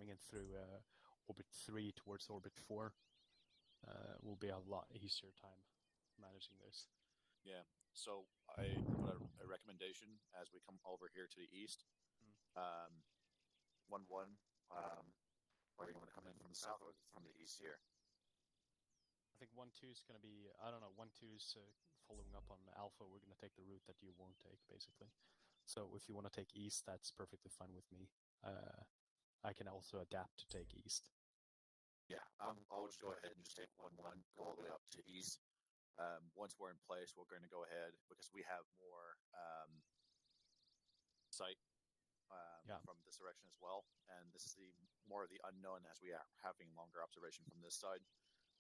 coming in through orbit 3 towards orbit 4 will be a lot easier time managing this. Yeah. So I put a recommendation as we come over here to the east. 1-1. Or you want to come in from the south or from the east here? I think 1-2 is going to be, I don't know, 1-2 is following up on Alpha. We're going to take the route that you won't take, basically. So if you want to take east, that's perfectly fine with me. I can also adapt to take east. Yeah, I'll just go ahead and just take 1-1, go all the way up to east. Once we're in place, we're going to go ahead, because we have more sight from this direction as well. And this is the more of the unknown as we are having longer observation from this side.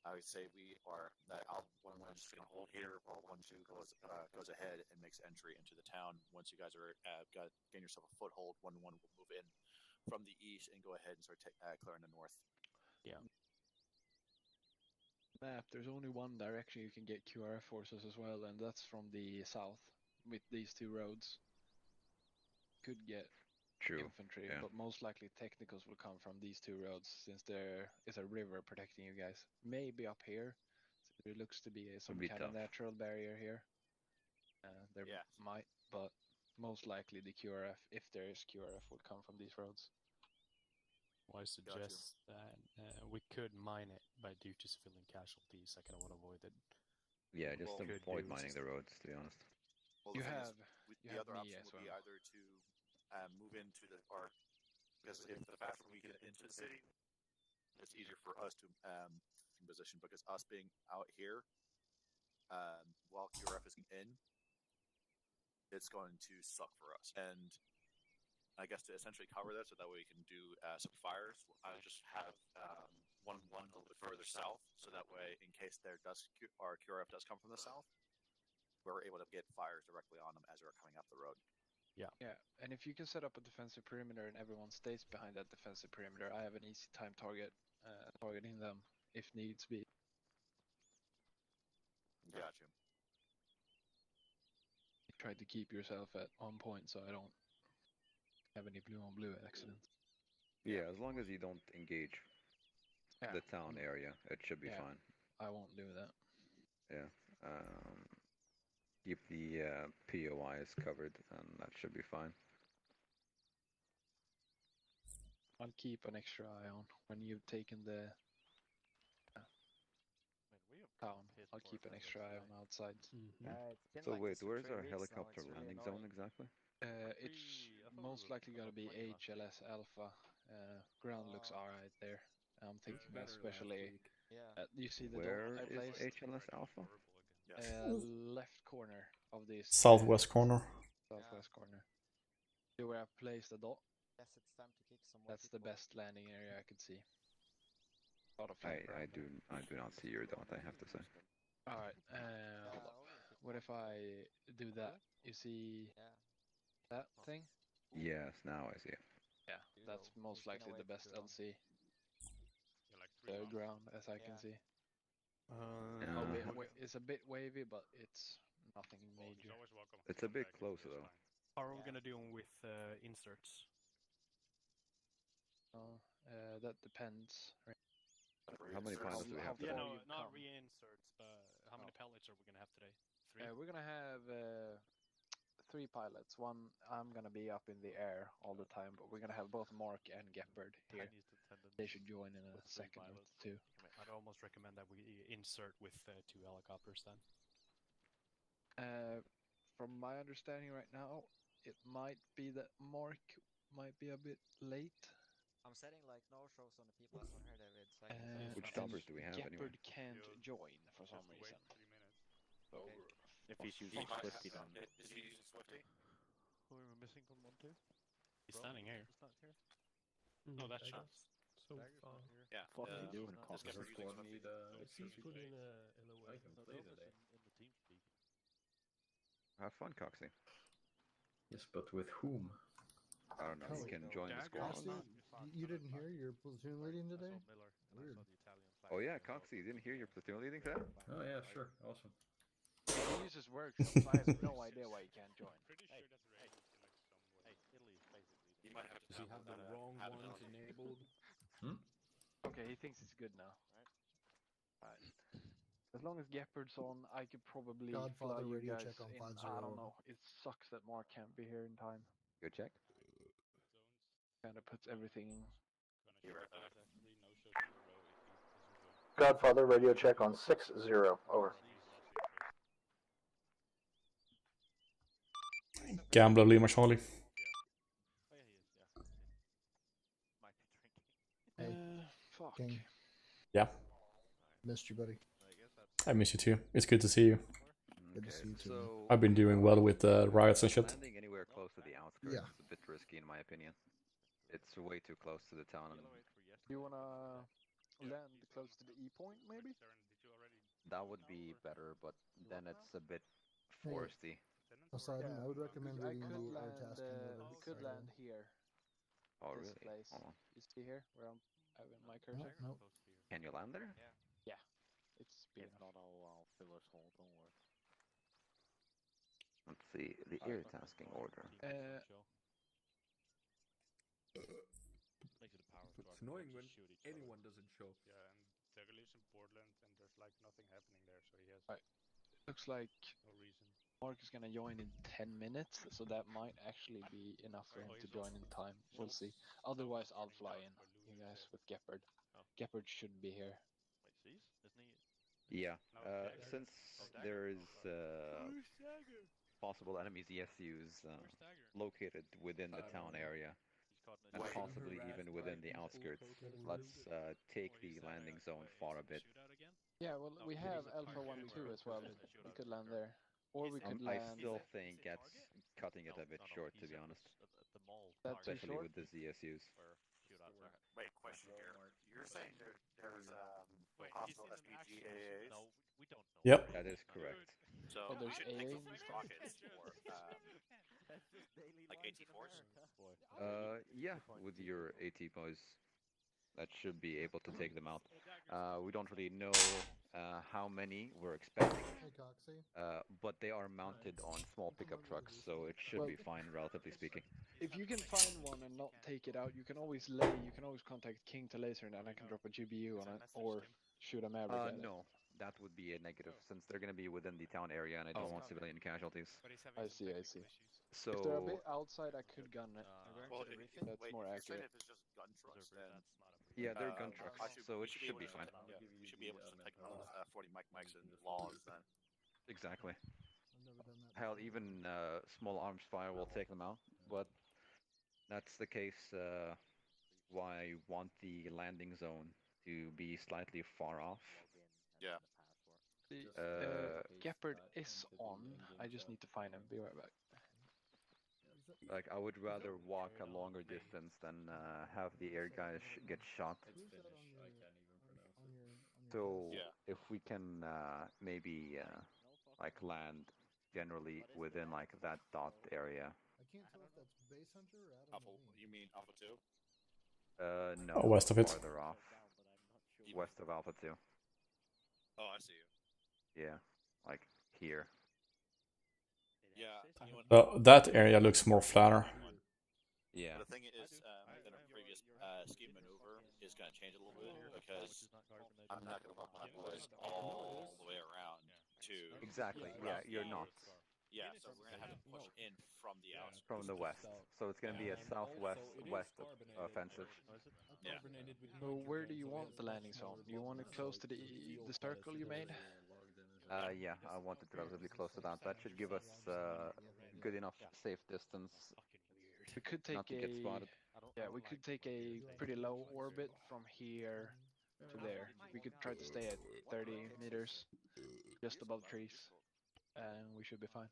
I would say I'll 1-1 just going to hold here while 1-2 goes ahead and makes entry into the town. Once you guys are gain yourself a foothold, 1-1 will move in from the east and go ahead and start clearing the north. Yeah. Map, there's only one direction you can get QRF forces as well, and that's from the south with these two roads. Could get infantry, but most likely technicals will come from these two roads since there is a river protecting you guys. Maybe up here, so there looks to be some kind of natural barrier here. There might, but most likely the QRF, if there is QRF, will come from these roads. Well, I suggest that we could mine it, but due to civilian casualties, I kind of want to avoid it. Yeah, just avoid mining the roads, to be honest. Well, the other option would be either to move into because if the faster we get into the city, it's easier for us to in position, because us being out here while QRF is in, it's going to suck for us. And I guess to essentially cover that, so that way we can do some fires, I just have 1-1 a little bit further south, so that way, in case our QRF does come from the south, we're able to get fires directly on them as they're coming up the road. Yeah, and if you can set up a defensive perimeter and everyone stays behind that defensive perimeter, I have an easy time targeting them if needs be. Gotcha. Try to keep yourself at on point so I don't have any blue on blue accidents. Yeah, as long as you don't engage the town area, it should be fine. I won't do that. Yeah. Keep the POIs covered, and that should be fine. I'll keep an extra eye on when you've taken the town. I'll keep an extra eye on outside. So wait, where's our helicopter landing zone exactly? It's most likely gonna be HLS Alpha. Ground looks alright there. I'm thinking especially. You see the dome I placed? Where is HLS Alpha? Left corner of this. Southwest corner. Southwest corner. See where I placed the dot? Yes, it's time to kick some more. That's the best landing area I could see. I do not see your dot, I have to say. Alright, what if I do that? You see that thing? Yes, now I see it. Yeah, that's most likely the best LC. The ground, as I can see. It's a bit wavy, but it's nothing major. It's a bit closer though. How are we gonna do with inserts? That depends. How many pilots do we have today? Yeah, no, not re-inserts, but how many pellets are we gonna have today? 3? We're gonna have 3 pilots. One, I'm gonna be up in the air all the time, but we're gonna have both Mark and Gepard here. They should join in a second or 2. I'd almost recommend that we insert with 2 helicopters then. From my understanding right now, it might be that Mark might be a bit late. I'm setting like no shows on the people as on here, David. Which choppers do we have anyway? Gepard can't join for some reason. Okay. If he's using Swifty, then. Is he using Swifty? Who are we missing from 1-2? He's standing here. He's not here. No, that's shots. So Yeah. What are you doing, Cox? He's put in LOA. I can play today. In the team speak. Have fun, Coxie. Yes, but with whom? I don't know, you can join the squad. You didn't hear your platoon leading today? Weird. Oh yeah, Coxie, you didn't hear your platoon leading today? Oh yeah, sure, awesome. He uses workshops, so I have no idea why he can't join. Pretty sure that's Italy is basically. You might have to Does he have the wrong ones enabled? Okay, he thinks it's good now. Right. As long as Gepard's on, I could probably Godfather fly you radio guys check on in. 50. I don't know. It sucks that Mark can't be here in time. Good check. Kind of puts everything. Godfather radio check on 60. Over. Gambler Lima Charlie. Hey, Fuck. King. Yeah. Missed you, buddy. I miss you too. It's good to see you. Good to see you too. So I've been doing well with riots and shit. landing anywhere close to the outskirts is a bit risky in my opinion. It's way too close to the town. And Do you wanna land close to the E point, maybe? that would be better, but then it's a bit foresty. Poseidon, I would recommend I reading could the air land. tasking order. We could land here. Oh, This really? place. Hold on. You see here where I'm having my cursor? No. Can you land there? Yeah. It's big enough. I'll fill us hole, don't worry. Let's see the air tasking order. It's annoying when anyone doesn't show. Yeah, and they're released in Portland, and there's like nothing happening there, so he has Looks like no reason. Mark is gonna join in 10 minutes, so that might actually be enough for him to join in time. We'll see. Otherwise, I'll fly in, you guys, with Gepard. Gepard should be here. Wait, sees? Isn't he? Yeah. Since there is possible enemies ESUs located within the town area, and possibly even within the outskirts, let's take the landing zone far a bit. Yeah, well, we have Alpha 1-2 as well. We could land there. Or we could I land... still think that's cutting it a bit short, to be honest. That too Especially short? with the ZSUs. Wait, question here. You're saying there's possible SPGAAs? No, we don't know. Yep. That is correct. So Oh, we there's should take AA? those rockets for like AT-4s? Yeah, with your AT boys, that should be able to take them out. We don't really know how many we're expecting, Hey, Coxie. but they are mounted on small pickup trucks, so it should be fine, relatively speaking. If you can find one and not take it out, you can always contact King to laser and I can drop a GBU on it, or shoot a Maverick at it. No, that would be a negative, since they're going to be within the town area and I don't want civilian casualties. I see. So, If they're a bit outside, I could gun it. Well, That's more accurate. If it's just gun trucks, then yeah, they're gun trucks, so it should be fine. We should be able to pick up 40 mics and logs then. Exactly. I've never done that. Hell, even small arms fire will take them out, but that's the case why I want the landing zone to be slightly far off. Yeah. Gepard is on. I just need to find him. Be right back. Like, I would rather walk a longer distance than have the air guys get shot. So, if we can maybe like land generally within like that dot area. I can't tell if that's base hunter or Adam. Alpha, you mean Alpha 2? No. Oh, west of it. Farther off. West of Alpha 2. Oh, I see you. Yeah, like here. Yeah. That area looks more flatter. Yeah. The thing is, in a previous scheme maneuver is going to change a little bit because I'm not going to put my boys all the way around to... Exactly, yeah, you're not. Yeah, so we're going to have to push in from the outskirts. From the west. So it's going to be a southwest-west offensive. Yeah. So where do you want the landing zone? Do you want it close to the circle you made? Yeah, I want it relatively close to that. That should give us good enough safe distance. We could take not to get spotted. Yeah, we could take a pretty low orbit from here to there. We could try to stay at 30 meters, just above trees, and we should be fine.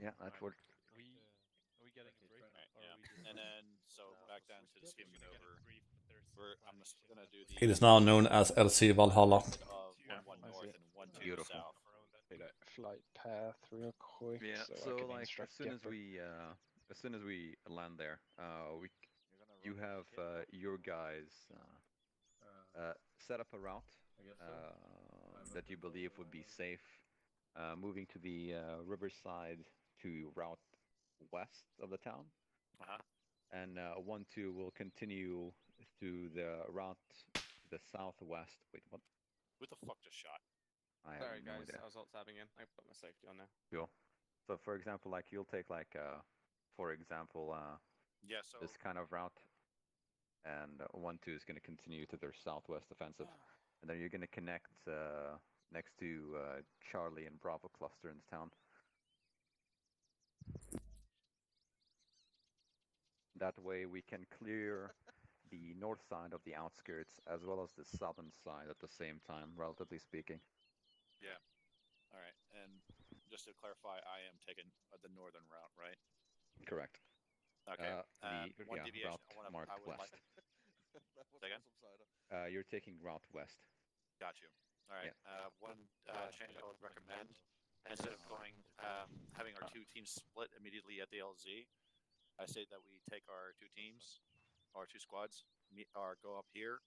Yeah, that would. Are we getting a break? Right, yeah. And then, so back down to the scheme maneuver. I'm just going to do the... It is now known as LC Valhalla. Of 1 north and 1 Beautiful. south. Flight path real quick. Yeah, so so like as soon as we land there, you have your guys set up a route that you believe would be safe, moving to the riverside to route west of the town. Uh-huh. And 1-2 will continue to the route to the southwest. Wait, what? Who the fuck just shot? I have Sorry no guys, idea. I was alt tabbing in. I put my safety on now. Cool. So for example, like you'll take like for example Yeah, so this kind of route, and 1-2 is going to continue to their southwest offensive, and then you're going to connect next to Charlie and Bravo cluster in this town. That way we can clear the north side of the outskirts as well as the southern side at the same time, relatively speaking. Yeah. All right. And just to clarify, I am taking the northern route, right? Correct. Okay. One yeah, deviation. route marked west. You're taking route west. Got you. All right. Yeah. One change I would recommend, instead of going having our two teams split immediately at the LZ, I say that we take our two teams, our two squads, or go up here,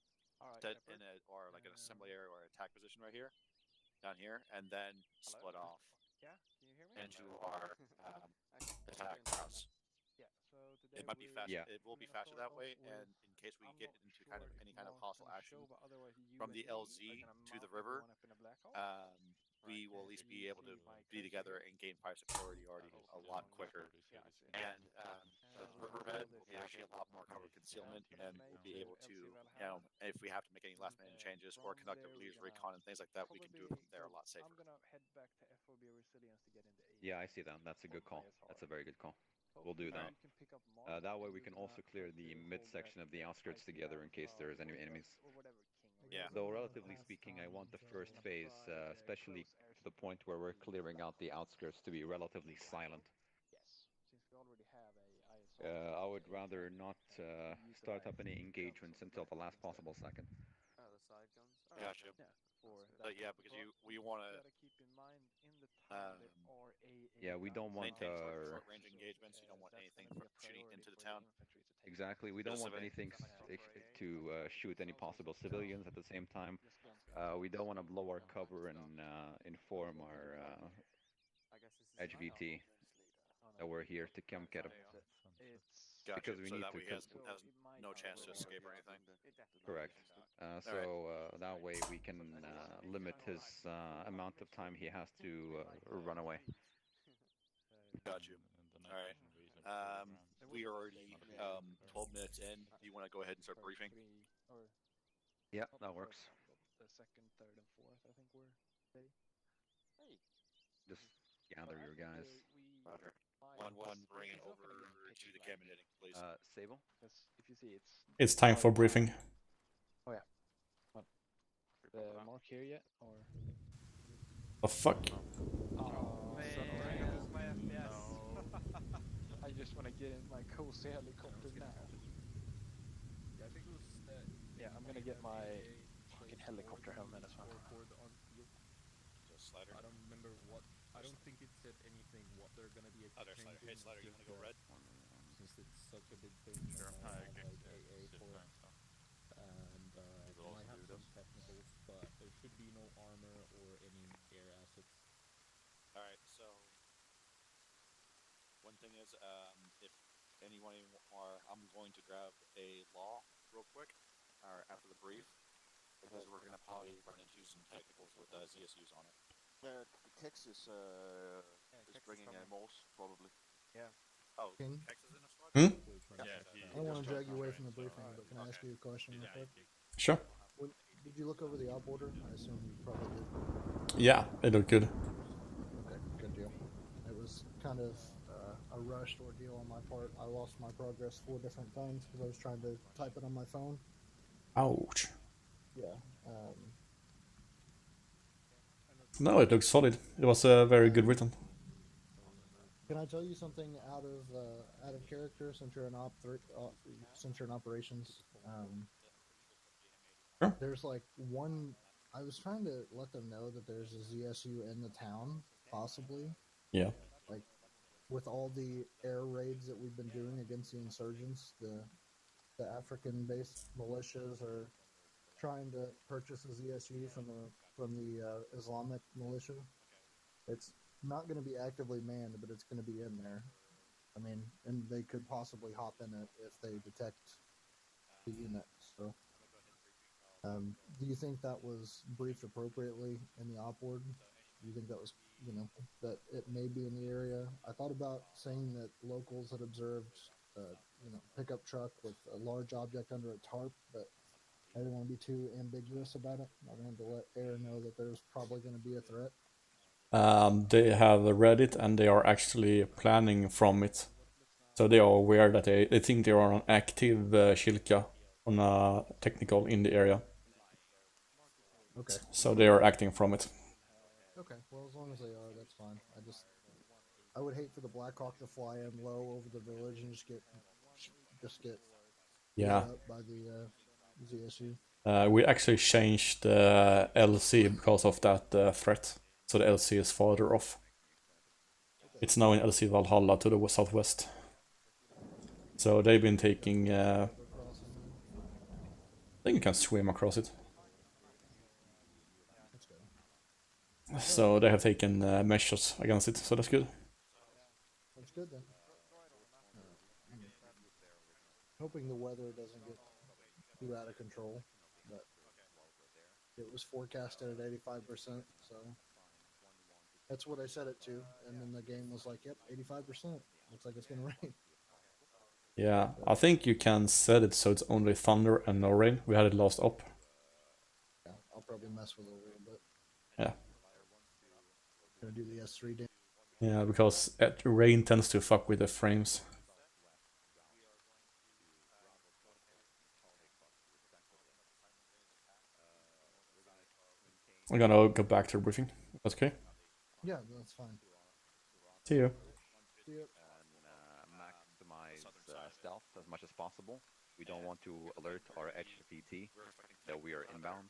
in a or like an assembly area or attack position right here, down here, and then split off. Yeah, can you hear me? Into our attack routes. Yeah, so today It might be faster. Yeah. It will be faster that way, and in case we get into any kind of hostile action from the LZ to the river, we will at least be able to be together and gain fire superiority already a lot quicker. And the riverbed will be actually a lot more cover concealment, and we'll be able to, if we have to make any last minute changes or conduct a leaders recon and things like that, we can do it from there a lot safer. I'm gonna head back to FOB Resilience to get into A. Yeah, I see that. That's a good call. That's a very good call. We'll do that. That way we can also clear the midsection of the outskirts together in case there is any enemies. Yeah. Though relatively speaking, I want the first phase, especially to the point where we're clearing out the outskirts, to be relatively silent. Yes, since we already have a ISO. I would rather not start up any engagements until the last possible second. Oh, the side guns. Gotcha. Yeah, because we want to. Keep in mind in the town there are Yeah, we don't want short range engagements. You don't want anything shooting into the town. Exactly. We don't want anything to shoot any possible civilians at the same time. We don't want to blow our cover and inform our HVT that we're here to come get him. Gotcha. Because we so need that to. way he has no chance to escape or anything. Correct. That way we can limit his amount of time he has to run away. Got you. All right. We are already 12 minutes in. Do you want to go ahead and start briefing? Yeah, that works. The second, third, and fourth, I think we're ready. Hey. Just gather your guys. Roger. One, bring it over to the cabinet, please. Sable? If you see, It's time for briefing. Oh yeah. What? The mark here yet, or? The fuck? Oh man, my FPS. I just want to get in my cozy helicopter now. Yeah, I think it was. Yeah, I'm gonna get my fucking helicopter helmet as well. Slider. I don't remember what. I don't think it said anything what they're gonna be. Other slider. Hey, slider, you want to go red? Since it's such a big thing. Sure. Like AA for it. And it might have some technicals, but there should be no armor or any air assets. All right. So one thing is, if anyone I'm going to grab a law real quick, or after the brief, because we're gonna probably run into some technicals with ZSUs on it. Kex is bringing a Morse, probably. Yeah. Oh, King? Kex is in a squad? Hmm? I don't want to drag you away from the briefing, but can I ask you a question real quick? Sure. Did you look over the op order? I assume you probably did. Yeah, it looked good. Okay, good deal. It was kind of a rushed ordeal on my part. I lost my progress 4 different times because I was trying to type it on my phone. Ouch. Yeah. No, it looks solid. It was very good written. Can I tell you something out of character since you're in since you're in operations? Sure. There's like one. I was trying to let them know that there's a ZSU in the town, possibly. Yeah. Like with all the air raids that we've been doing against the insurgents, the African-based militias are trying to purchase a ZSU from the Islamic militia. It's not going to be actively manned, but it's going to be in there. I mean, and they could possibly hop in it if they detect the units. So, do you think that was briefed appropriately in the op word? Do you think that was, that it may be in the area? I thought about saying that locals had observed, pickup truck with a large object under a tarp, but I didn't want to be too ambiguous about it. I wanted to let Air know that there's probably going to be a threat. They have read it and they are actually planning from it. So they are aware that they think they are on active Shilka on a technical in the area. Okay. So they are acting from it. Okay, well, as long as they are, that's fine. I would hate for the Black Hawk to fly in low over the village and just get Yeah. up by the ZSU. We actually changed the LC because of that threat. So the LC is farther off. Okay. It's now in LC Valhalla to the southwest. So they've been taking... I think you can swim across it. That's good. So they have taken measures against it, so that's good. That's good then. Hoping the weather doesn't get too out of control, but it was forecasted at 85%, so that's what I set it to. And then the game was like, yep, 85%. Looks like it's going to rain. Yeah, I think you can set it so it's only thunder and no rain. We had it last up. Yeah, I'll probably mess with it a little bit. Yeah. Gonna do the S3 damage. Yeah, because rain tends to fuck with the frames. I'm gonna go back to the briefing. That's okay? Yeah, that's fine. See you. See you. And maximize stealth as much as possible. We don't want to alert our HCT that we are inbound,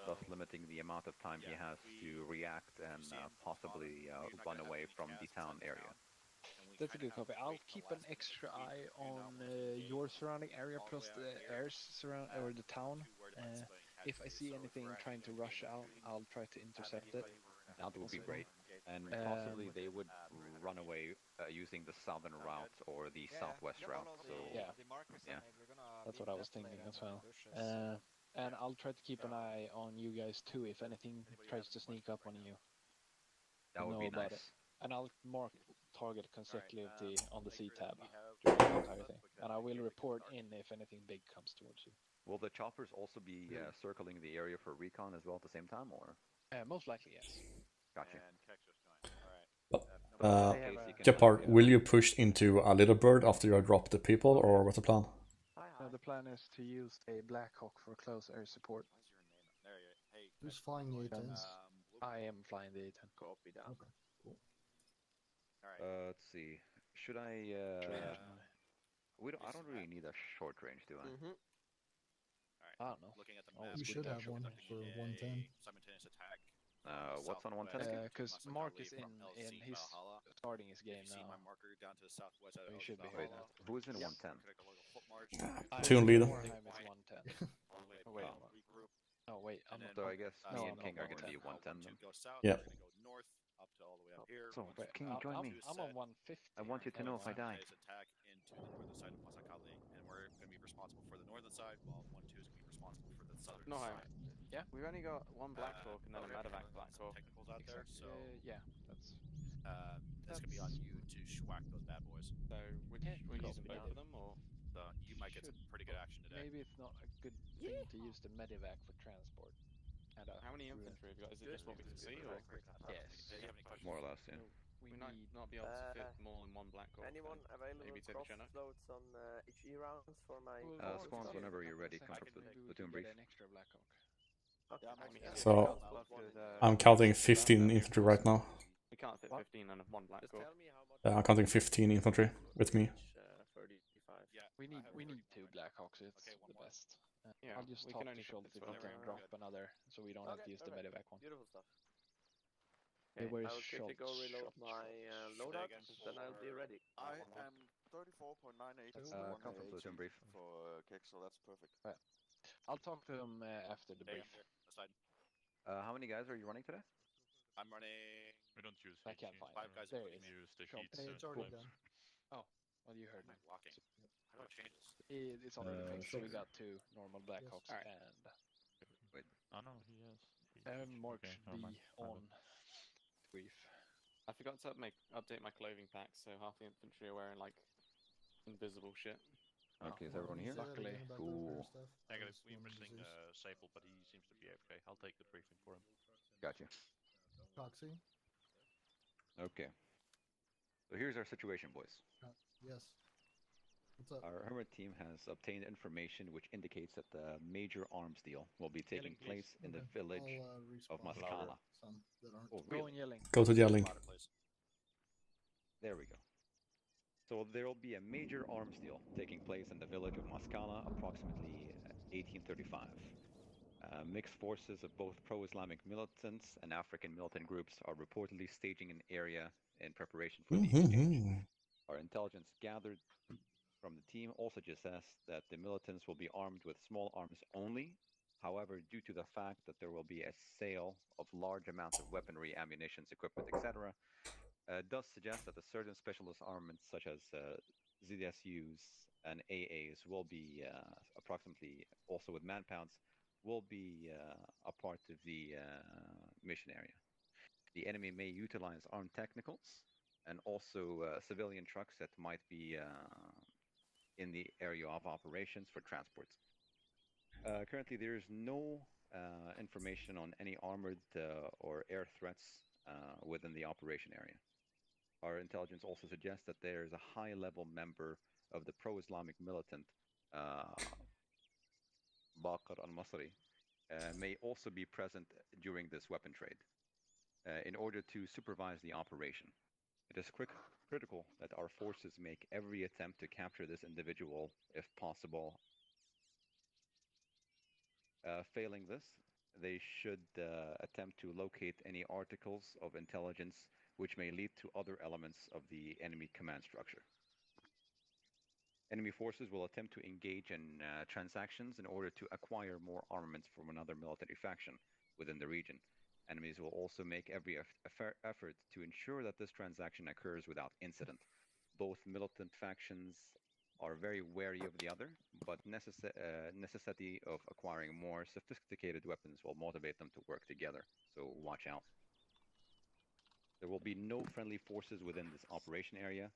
thus limiting the amount of time he has to react and possibly run away from the town area. That's a good copy. I'll keep an extra eye on your surrounding area plus the airs surround or the town. If I see anything trying to rush out, I'll try to intercept it. That would be great. And possibly they would run away using the southern route or the southwest route. So yeah, that's what I was thinking as well. And I'll try to keep an eye on you guys too. If anything tries to sneak up on you, that would be nice. It. And I'll mark target consecutively on the C tab during the entire thing. And I will report in if anything big comes towards you. Will the choppers also be circling the area for recon as well at the same time, or? Most likely, yes. Gotcha. Gepard, will you push into a little bird after you have dropped the people, or what's the plan? The plan is to use a Black Hawk for close air support. Who's flying the A-10s? I am flying the A-10. Copy that. Okay, cool. Let's see. Should I? I don't really need a short range, do I? I don't know. Looking at the You should have one for 110. Simultaneous attack. What's on 110? Because Mark is in his starting his game now. My marker down to the southwest. So he should be Wait, who is in 110? Toon leader. Warheim is 110. Oh, wait. Oh, wait. So I guess me and King are going to be 110 then. Yeah. Go north up to all the way up here. So, King, join me. I'm on 150. I want you to know if I die. Attack into the northern side of Masakale, and we're going to be responsible for the northern side, while 1-2 is going to be responsible for the southern side. Yeah, we've only got one Black Hawk and then a medevac Black Hawk. Technicals out there, so yeah, that's it's going to be on you to schwack those bad boys. So we're using both of them, or you might get some pretty good action today. maybe it's not a good thing to use the medevac for transport. How many infantry have you got? Is it just what we can see, or? Yes. More or less, yeah. We might not be able to fit more than one Black Hawk. Anyone available maybe cross loads on HE rounds for my... Spawns whenever you're ready, come for platoon brief. An extra Black Hawk. So, I'm counting 15 infantry right now. We can't fit 15 on one Black Hawk. I'm counting 15 infantry with me. We need 2 Black Hawks, it's the best. Yeah, I'll just talk to Schultz if we can drop another, so we don't have to use the medevac one. Beautiful stuff. Okay, I'll quickly go reload my loadout, then I'll be ready. I am 34.98 come for platoon brief. for Keck, so that's perfect. Right. I'll talk to him after the brief. How many guys are you running today? I'm running... We don't use I can't find 5 guys. There it is. use the Schultz. heats. Hey, it's already done. Oh, well, you heard me. Walking. How do I change this? It's already fixed. so We got 2 normal Blackhawks Alright. and Wait. Oh no, he has. Mark okay, should never be mind. on Grief. I forgot to update my clothing pack, so half the infantry are wearing like invisible shit. Okay, is everyone here? Luckily. Cool. Negative. We're missing Sable, but he seems to be AFK. I'll take the briefing for him. Gotcha. JTACing? Okay. So here's our situation, boys. Yes. What's up? Our Hermit team has obtained information which indicates that the major arms deal will be taking place in the village of Mascala. Some that aren't. Oh, Go really? and yelling. Go to yelling. There we go. So there will be a major arms deal taking place in the village of Mascala approximately 1835. Mixed forces of both pro-Islamic militants and African militant groups are reportedly staging an area in preparation for the exchange. Our intelligence gathered from the team also suggests that the militants will be armed with small arms only. However, due to the fact that there will be a sale of large amounts of weaponry, ammunition, equipment, etc., does suggest that a certain specialist armaments such as ZSUs and AAs will be approximately, also with man-pounds, will be a part of the mission area. The enemy may utilize armed technicals and also civilian trucks that might be in the area of operations for transports. Currently, there is no information on any armored or air threats within the operation area. Our intelligence also suggests that there is a high-level member of the pro-Islamic militant Baqir al-Masri may also be present during this weapon trade in order to supervise the operation. It is critical that our forces make every attempt to capture this individual if possible. Failing this, they should attempt to locate any articles of intelligence which may lead to other elements of the enemy command structure. Enemy forces will attempt to engage in transactions in order to acquire more armaments from another military faction within the region. Enemies will also make every effort to ensure that this transaction occurs without incident. Both militant factions are very wary of the other, but necessity of acquiring more sophisticated weapons will motivate them to work together, so watch out. There will be no friendly forces within this operation area.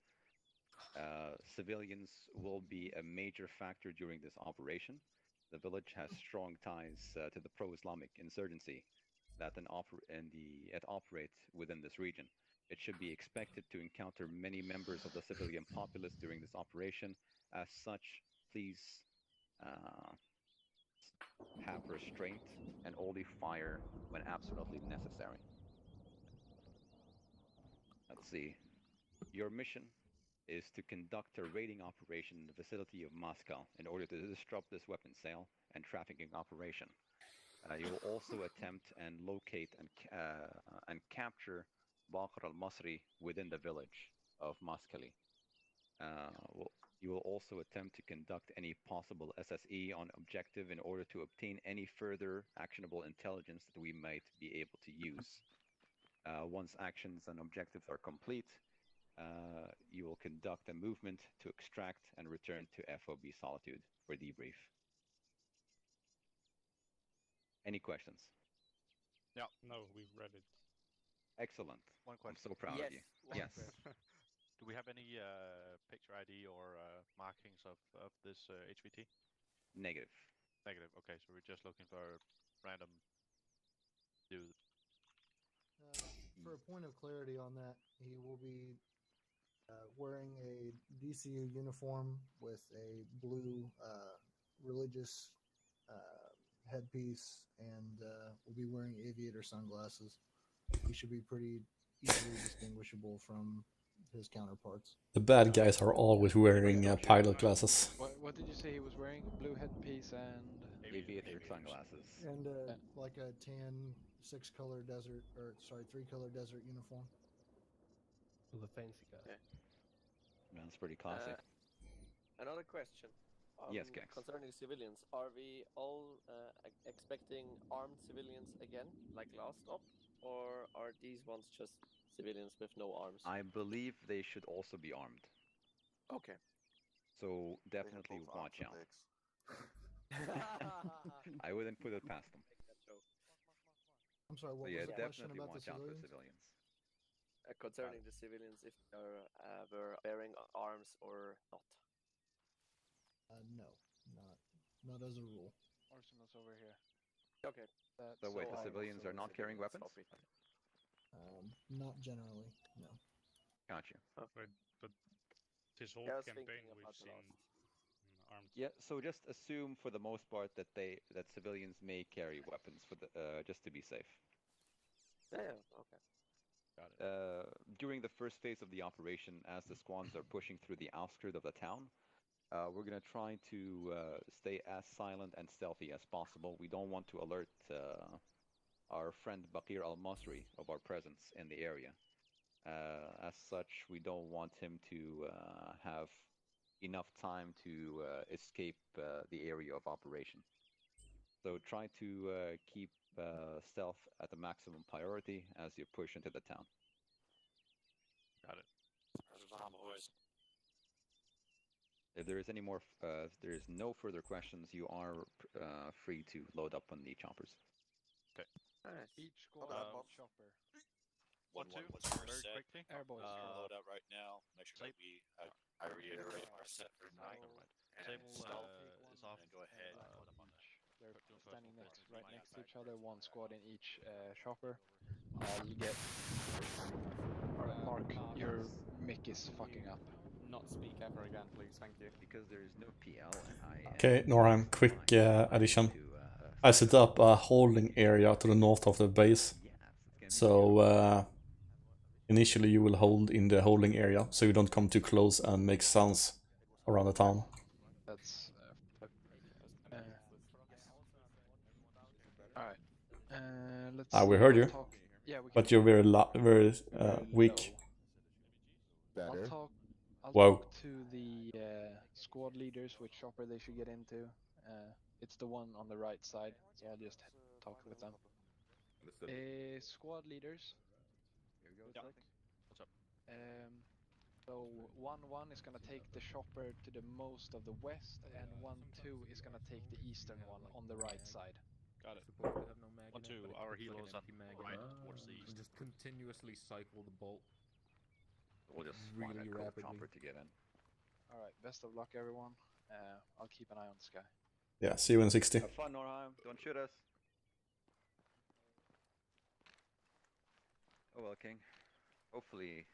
Civilians will be a major factor during this operation. The village has strong ties to the pro-Islamic insurgency that operates within this region. It should be expected to encounter many members of the civilian populace during this operation. As such, please have restraint and only fire when absolutely necessary. Let's see. Your mission is to conduct a raiding operation in the vicinity of Moscow in order to disrupt this weapon sale and trafficking operation. You will also attempt and locate and capture Baqir al-Masri within the village of Maskali. You will also attempt to conduct any possible SSE on objective in order to obtain any further actionable intelligence that we might be able to use. Once actions and objectives are complete, you will conduct a movement to extract and return to FOB Solitude for debrief. Any questions? Yeah, no, we've read it. Excellent. One question. I'm so proud of you. Yes. Do we have any picture ID or markings of this HVT? Negative. Negative. Okay, so we're just looking for a random dude. For a point of clarity on that, he will be wearing a DCU uniform with a blue religious headpiece, and will be wearing aviator sunglasses. He should be pretty easily distinguishable from his counterparts. The bad guys are always wearing pilot glasses. What did you say he was wearing? Blue headpiece and aviator sunglasses. And like a tan 6-color desert, or sorry, 3-color desert uniform. The fancy guy. Okay. That's pretty classic. Another question. Yes, Gex. Concerning civilians, are we all expecting armed civilians again, like last stop, or are these ones just civilians with no arms? I believe they should also be armed. Okay. So definitely watch out. I wouldn't put it past them. I'm sorry, what So was the question definitely about the watch out for civilians? civilians. Concerning the civilians, if they're were bearing arms or not. No, not as a rule. Arsenal's over here. Okay. So wait, the civilians are not carrying weapons? Not generally, no. Gotcha. But this whole campaign we've seen armed. Yeah, so just assume for the most part that civilians may carry weapons for the just to be safe. Yeah, okay. Got it. During the first phase of the operation, as the squads are pushing through the outskirts of the town, we're going to try to stay as silent and stealthy as possible. We don't want to alert our friend Bakir al-Masri of our presence in the area. As such, we don't want him to have enough time to escape the area of operation. So try to keep stealth at the maximum priority as you push into the town. Got it. If there is any more, if there is no further questions, you are free to load up on the choppers. Okay. Nice. Each squad chopper. 1-2. Very quickly. Airboys. Load up right now. Make sure that we, I reiterate, are set for night. Sable is off. And go ahead. They're standing right next to each other, one squad in each chopper. I'll get... Alright, Mark, your mic is fucking up. Not speak ever again, please. Thank you. Because there is no PL and I... Okay, Norheim, quick addition. I set up a holding area to the north of the base. So initially you will hold in the holding area, so you don't come too close and make sounds around the town. That's... Alright. Let's we heard you. Yeah, but you're very weak. Better. I'll Whoa. talk to the squad leaders which chopper they should get into. It's the one on the right side, so I'll just talk with them. Squad leaders. Here we go. What's up? So 1-1 is gonna take the chopper to the most of the west, and 1-2 is gonna take the eastern one on the right side. Got it. 1-2. Our helos on right towards the east. Just continuously cycle the bolt. We'll just really find a rapidly. chopper to get in. Alright, best of luck everyone. I'll keep an eye on the sky. Yeah, see you in 60. Have fun, Norheim. Don't shoot us. Oh well, King. Hopefully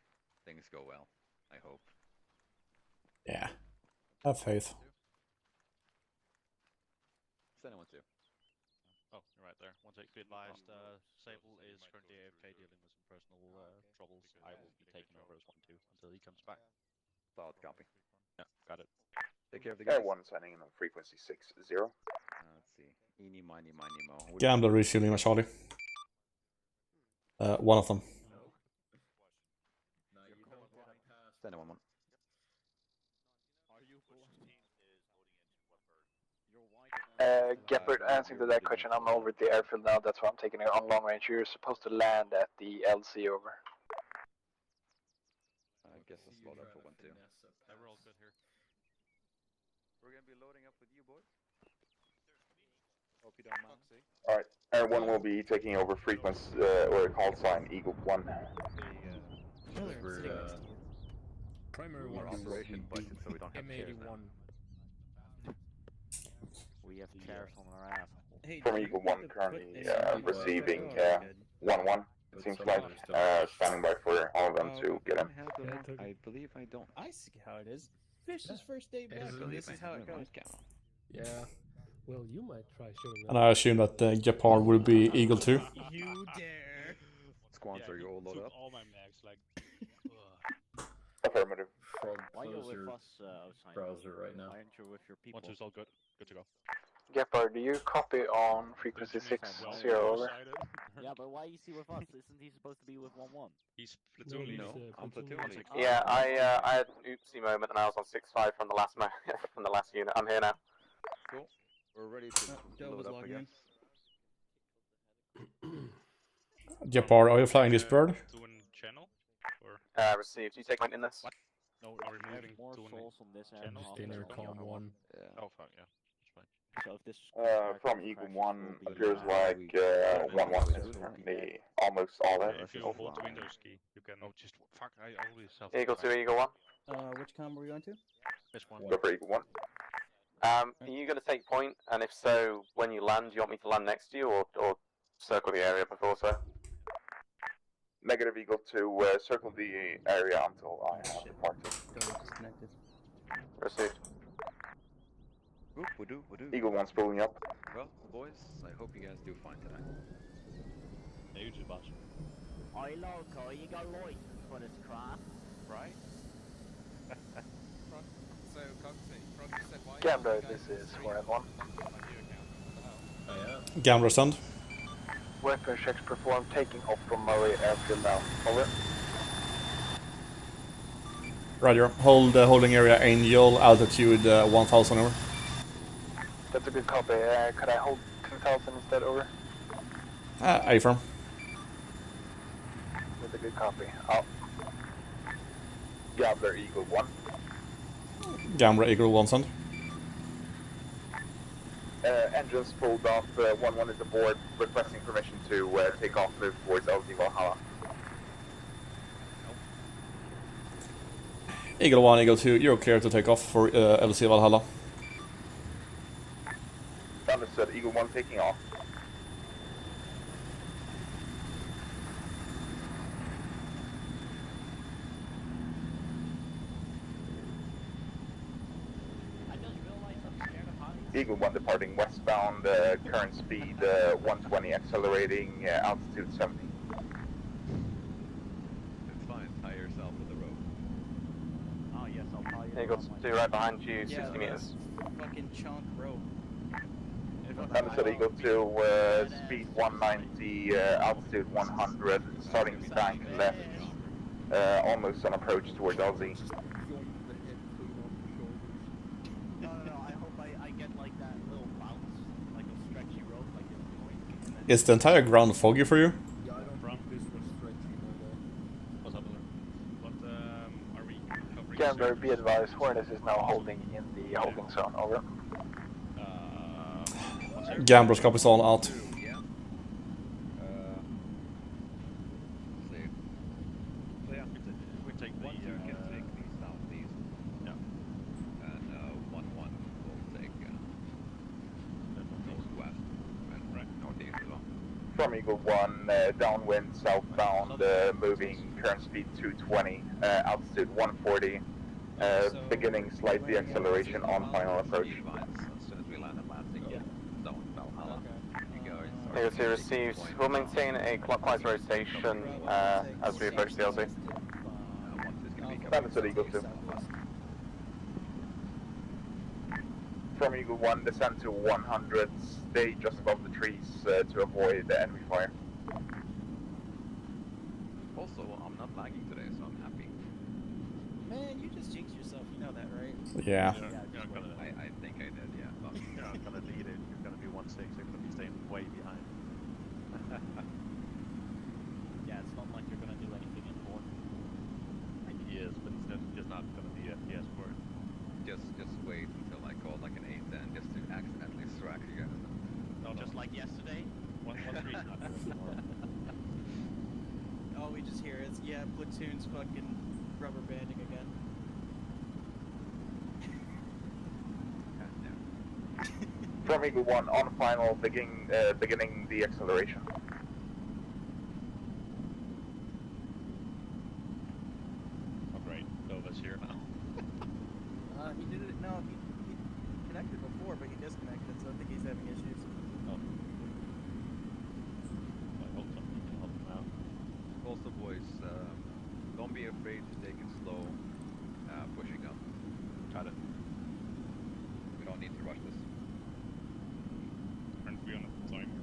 things go well. I hope. Yeah. Have faith. Send it 1-2. Oh, you're right there. 1-2. Be advised, Sable is currently AFK dealing with some personal troubles. I will be taking over as 1-2 until he comes back. Solid copy. Yeah, got it. Take care of the guys. One signing in on frequency 60. Let's see. Eeny, miny, miny, mo. Gambler refueling my Charlie. One of them. Send it 1-1. Gepard, answering to that question, I'm over at the airfield now, that's why I'm taking it on long range. You're supposed to land at the LC over. I guess let's load up for 1-2. Yeah, we're all good here. We're gonna be loading up with you, boys. Hope you don't mind. Alright, Air 1 will be taking over frequency, or call sign Eagle 1. Primary More one operation budget, so we don't have chairs now. M81. We have chairs on our ass. From Eagle 1 currently receiving 1-1. It seems like standing by for all of them to get in. I believe I don't. I see how it is. Fish's first day back, and this is how it goes. Yeah. Well, you might try showing them. And I assume that Gepard will be Eagle 2. You dare. Squans, are you all loaded up? All my mags, like. Affirmative. Why you with us, browser right now. Why aren't you with your people? 1-2's all good. Good to go. Gepard, do you copy on frequency 60 over? Yeah, but why is he with us? Isn't he supposed to be with 1-1? He's platoon lead. No, I'm platoon lead. Yeah, I had an oopsie moment and I was on 6-5 from the last from the last unit. I'm here now. Cool. We're ready to load up, I guess. Gepard, are you flying this bird? Doing channel? Or? Received. You take mine in this? No, we're moving more to an souls on this end. channel. Dinner, calm one. Yeah. Oh fuck yeah, that's fine. So if this From Eagle 1, appears like 1-1 is currently almost all Yeah, that. if you hold the Windows key, you can. Oh, just fuck! I always self. Eagle 2, Eagle 1. Which com were we going to? This one. Go for Eagle 1. Are you going to take point? And if so, when you land, do you want me to land next to you or circle the area before so? Negative Eagle 2, circle the area until I have departed. Disconnected. Received. Eagle 1's pulling up. Well, boys, I hope you guys do fine tonight. Yeah, you do, boss. Oi, loco, you got license for this crap, right? So, Cogsy said why Gambler, this is 4F1. Gambler send. Weapon checks performed, taking off from Murray Airfield now. Over. Roger. Hold the holding area Angel, altitude 1000 over. That's a good copy. Could I hold 2000 instead? Over. A-firm. That's a good copy. Out. Gambler Eagle 1. Gambler Eagle 1 send. Engines pulled off, 1-1 is aboard, requesting permission to take off, move towards LZ Valhalla. Eagle 1, Eagle 2, you're clear to take off for LC Valhalla. Understood, Eagle 1 taking off. Eagle 1 departing westbound, current speed 120, accelerating, altitude 70. It's fine, tie yourself to the road. Oh yes, I'll tell you. Eagle 2 right behind you, 60 meters. Fucking chunk rope. Understood, Eagle 2, speed 190, altitude 100, starting bank left, almost on approach towards LZ. Is the entire ground foggy for you? Yeah, I don't think this was stretchy What's up, what are we covering? Gambler, be advised, Hornets is now holding in the holding zone. Over. Gamblers copies all out. Yeah. See. So yeah, we take the southeast. Yeah. And 1-1 will take northwest and northeast as well. From Eagle 1, downwind, southbound, moving, current speed 220, altitude 140, beginning slight deceleration on final approach. As soon as we land at landing zone Valhalla, you guys Eagle 2 receives. We'll maintain a clockwise rotation as we approach the LZ. Understood, Eagle 2. From Eagle 1, descend to 100, stay just above the trees to avoid the enemy fire. Also, I'm not lagging today, so I'm happy. Man, you just jinxed yourself, you know that, right? Yeah. I think I did, yeah. You're not gonna lead it, you're gonna be 1-6, you're gonna be staying way behind. Yeah, it's not like you're gonna do anything important. He is, but it's just not gonna be FPS for it. Just wait until I call like an 8-10 just to accidentally strike you guys. No, just like yesterday? 1-3 is not good anymore. All we just hear is, yeah, platoon's fucking rubber banding again. From Eagle 1, on final, beginning the acceleration. Oh great, Nova's here now. He did it, no, he connected before, but he disconnected, so I think he's having issues. Oh. I hope something can help him out. Also, boys, don't be afraid to take it slow, pushing up. Got it. We don't need to rush this. Aren't we on a timer?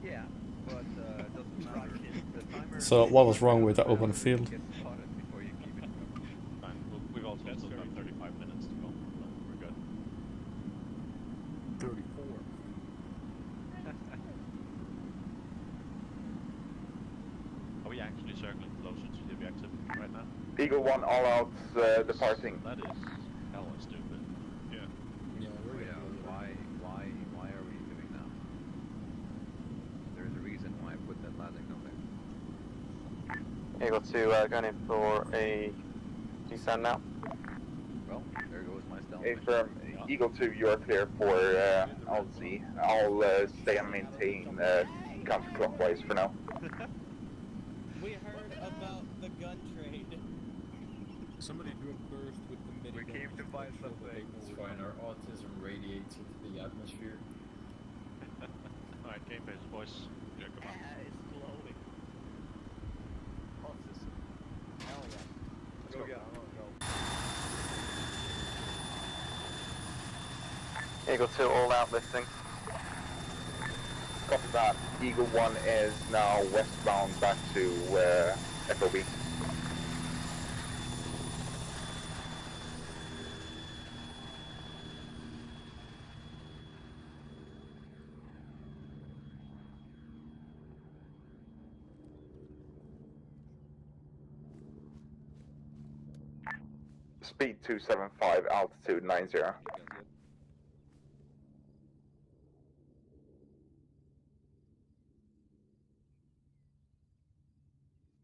Yeah, but it doesn't matter. The timer So what was wrong with the open field? gets spotted before you keep it. Fine. We've also still got 35 minutes to go. So we're good. 34. Are we actually circling closer to the objective right now? Eagle 1 all out departing. That is hella stupid. Yeah, we're Why are we doing that? There's a reason why I put that landing on there. Eagle 2 going in for a descend now. Well, there goes my stealth. Affirm, Eagle 2, you are clear for LZ. I'll stay and maintain counterclockwise for now. We heard about the gun trade. Somebody do a burst with the minigun. We came to buy something. It's fine, our autism radiates into the atmosphere. Alright, game phase, boys. Yeah, come on. It's glowing. Autism. Hell yeah. Let's go. Eagle 2 all out lifting. Copy that. Eagle 1 is now westbound back to FOB. Speed 275, altitude 90.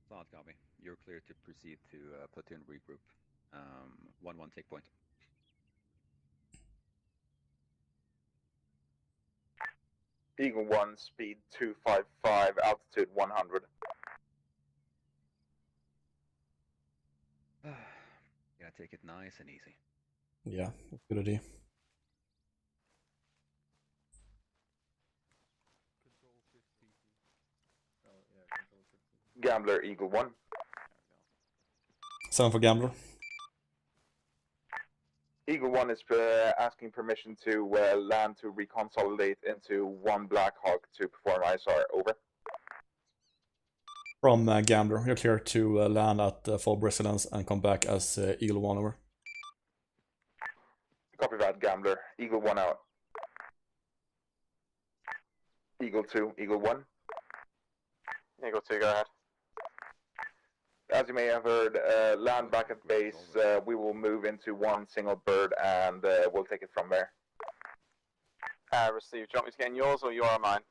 Solid copy. You're clear to proceed to platoon regroup. 1-1 take point. Eagle 1, speed 255, altitude 100. Gotta take it nice and easy. Yeah, good idea. Gambler, Eagle 1. 7 for Gambler. Eagle 1 is asking permission to land to reconsolidate into 1 Black Hawk to perform ISR. Over. From Gambler, you're clear to land at full residence and come back as Eagle 1. Over. Copy that, Gambler. Eagle 1 out. Eagle 2, Eagle 1. Eagle 2, go ahead. As you may have heard, land back at base. We will move into 1 single bird and we'll take it from there. Received. Do you want me to get in yours or you are mine?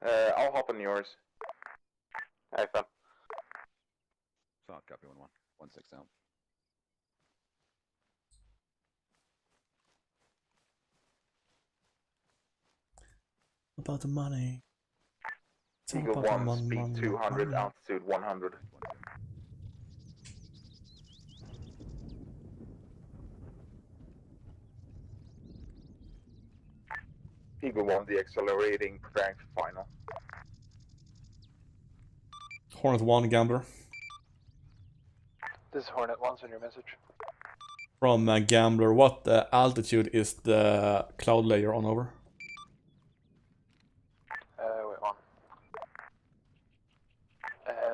I'll hop on yours. Hey, fun. Solid copy 1-1. 1-6 out. About the money. Eagle 1, speed 200, altitude 100. Eagle 1, deaccelerating, preparing for final. Hornet 1, Gambler. This is Hornet 1, send your message. From Gambler, what altitude is the cloud layer on? Over? Wait one.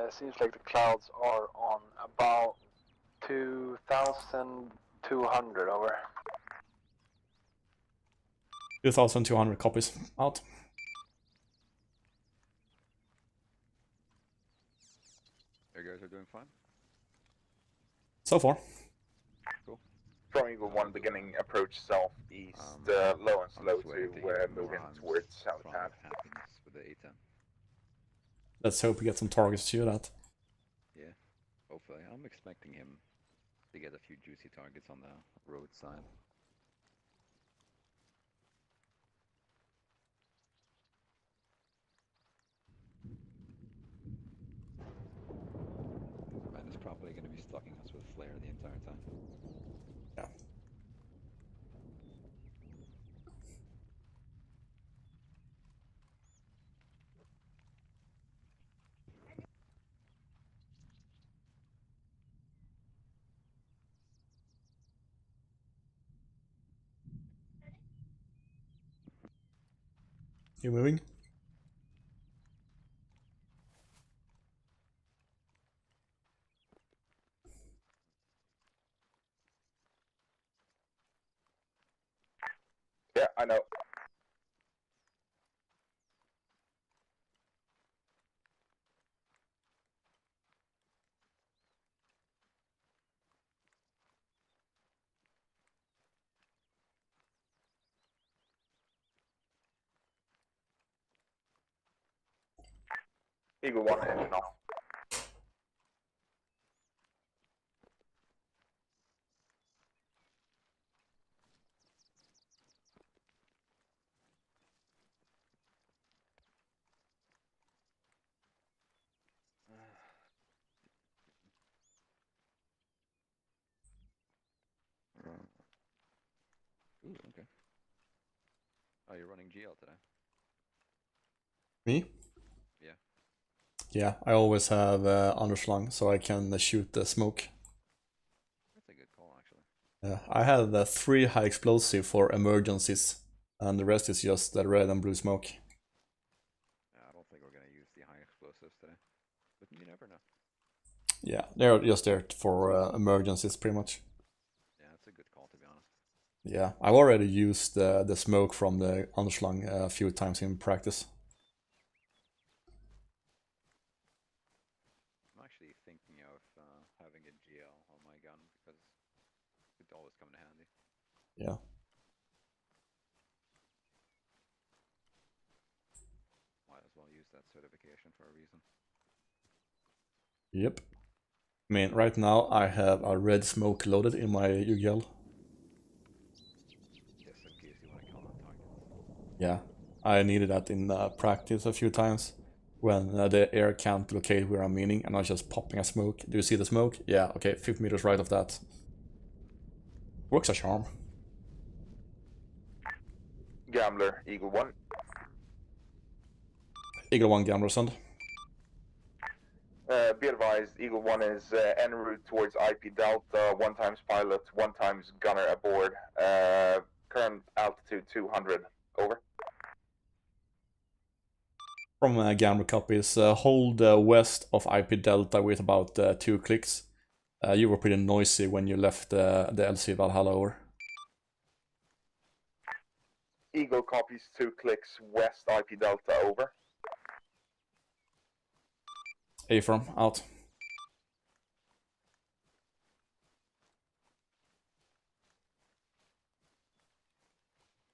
Seems like the clouds are on about 2,200, over. 2,200 copies. Out. You guys are doing fine? So far. Cool. From Eagle 1, beginning approach southeast, low and slow to move in towards south hand. With the A10. Let's hope we get some targets to shoot at. Yeah, hopefully. I'm expecting him to get a few juicy targets on the road side. Man is probably going to be stalking us with flare the entire time. Yeah. You moving? Yeah, I know. Eagle 1, engine off. Ooh, okay. Oh, you're running GL today? Me? Yeah. Yeah, I always have underslung so I can shoot the smoke. That's a good call, actually. I have 3 high explosive for emergencies, and the rest is just the red and blue smoke. I don't think we're gonna use the high explosives today, but you never know. Yeah, they're just there for emergencies, pretty much. Yeah, that's a good call, to be honest. Yeah, I've already used the smoke from the underslung a few times in practice. I'm actually thinking of having a GL on my gun because it could always come in handy. Yeah. Might as well use that certification for a reason. Yep. I mean, right now I have a red smoke loaded in my UGL. Just in case you want to count on targets. Yeah, I needed that in practice a few times when the air can't locate where I'm aiming and I was just popping a smoke. Do you see the smoke? Yeah, okay, 50 meters right of that. Works a charm. Gambler, Eagle 1. Eagle 1, Gambler, send. Be advised, Eagle 1 is en route towards IP Delta, 1 times pilot, 1 times gunner aboard. Current altitude 200, over. From Gambler copies, hold west of IP Delta with about 2 clicks. You were pretty noisy when you left the LC Valhalla, over. Eagle copies 2 clicks west IP Delta, over. A-firm, out.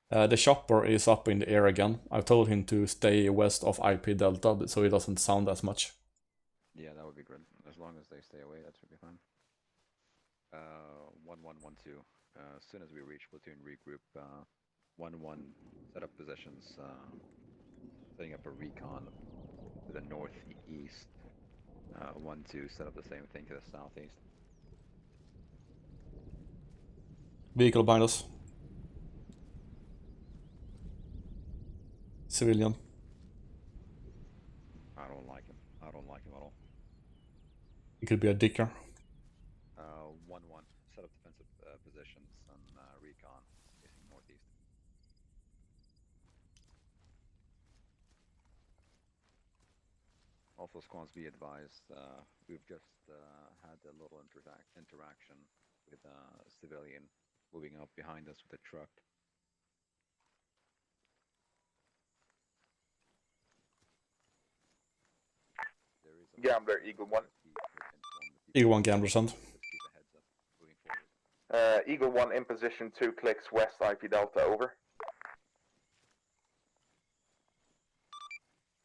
The chopper is up in the air again. I've told him to stay west of IP Delta so he doesn't sound as much. Yeah, that would be good. As long as they stay away, that should be fine. 1112. As soon as we reach platoon regroup, 11 set up positions, setting up a recon to the northeast. 12 set up the same thing to the southeast. Vehicle behind us. Civilian. I don't like him. I don't like him at all. He could be a dicker. 1-1. Set up defensive positions on recon facing northeast. Also, squads, be advised, we've just had a little interaction with a civilian moving up behind us with a truck. Gambler, Eagle 1. Eagle 1, Gambler, send. Eagle 1 in position, 2 clicks west IP Delta, over.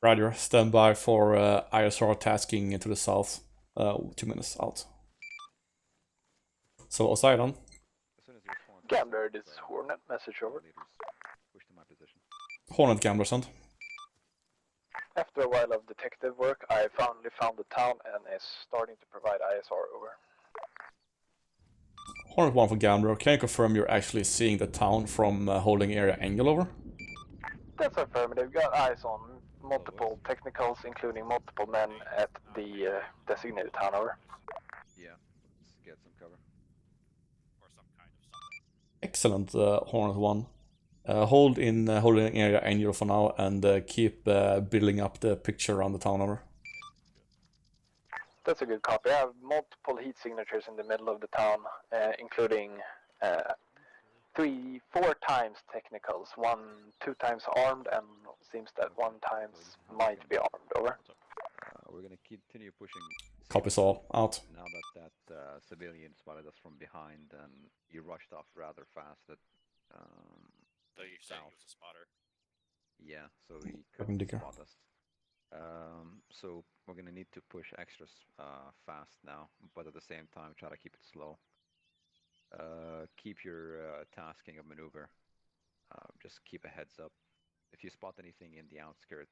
Roger, stand by for ISR tasking to the south. 2 minutes out. So, Osairon. Gambler, this is Hornet, message over. Hornet, Gambler, send. After a while of detective work, I finally found the town and is starting to provide ISR, over. Hornet 1 for Gambler, can you confirm you're actually seeing the town from holding area angle, over? That's affirmative. Got eyes on multiple technicals, including multiple men at the designated town, over. Yeah, let's get some cover. Or some kind of something. Excellent, Hornet 1. Hold in holding area angle for now and keep building up the picture around the town, over. That's a good copy. I have multiple heat signatures in the middle of the town, including 3-4 times technicals. 2 times armed, and seems that 1 times might be armed, over. We're gonna continue pushing. Copies all, out. Now that civilian spotted us from behind and he rushed off rather fast at So you're saying he was a spotter? Yeah, so he Fucking couldn't dicker. spot us. So we're gonna need to push extra fast now, but at the same time try to keep it slow. Keep your tasking of maneuver. Just keep a heads up. If you spot anything in the outskirt,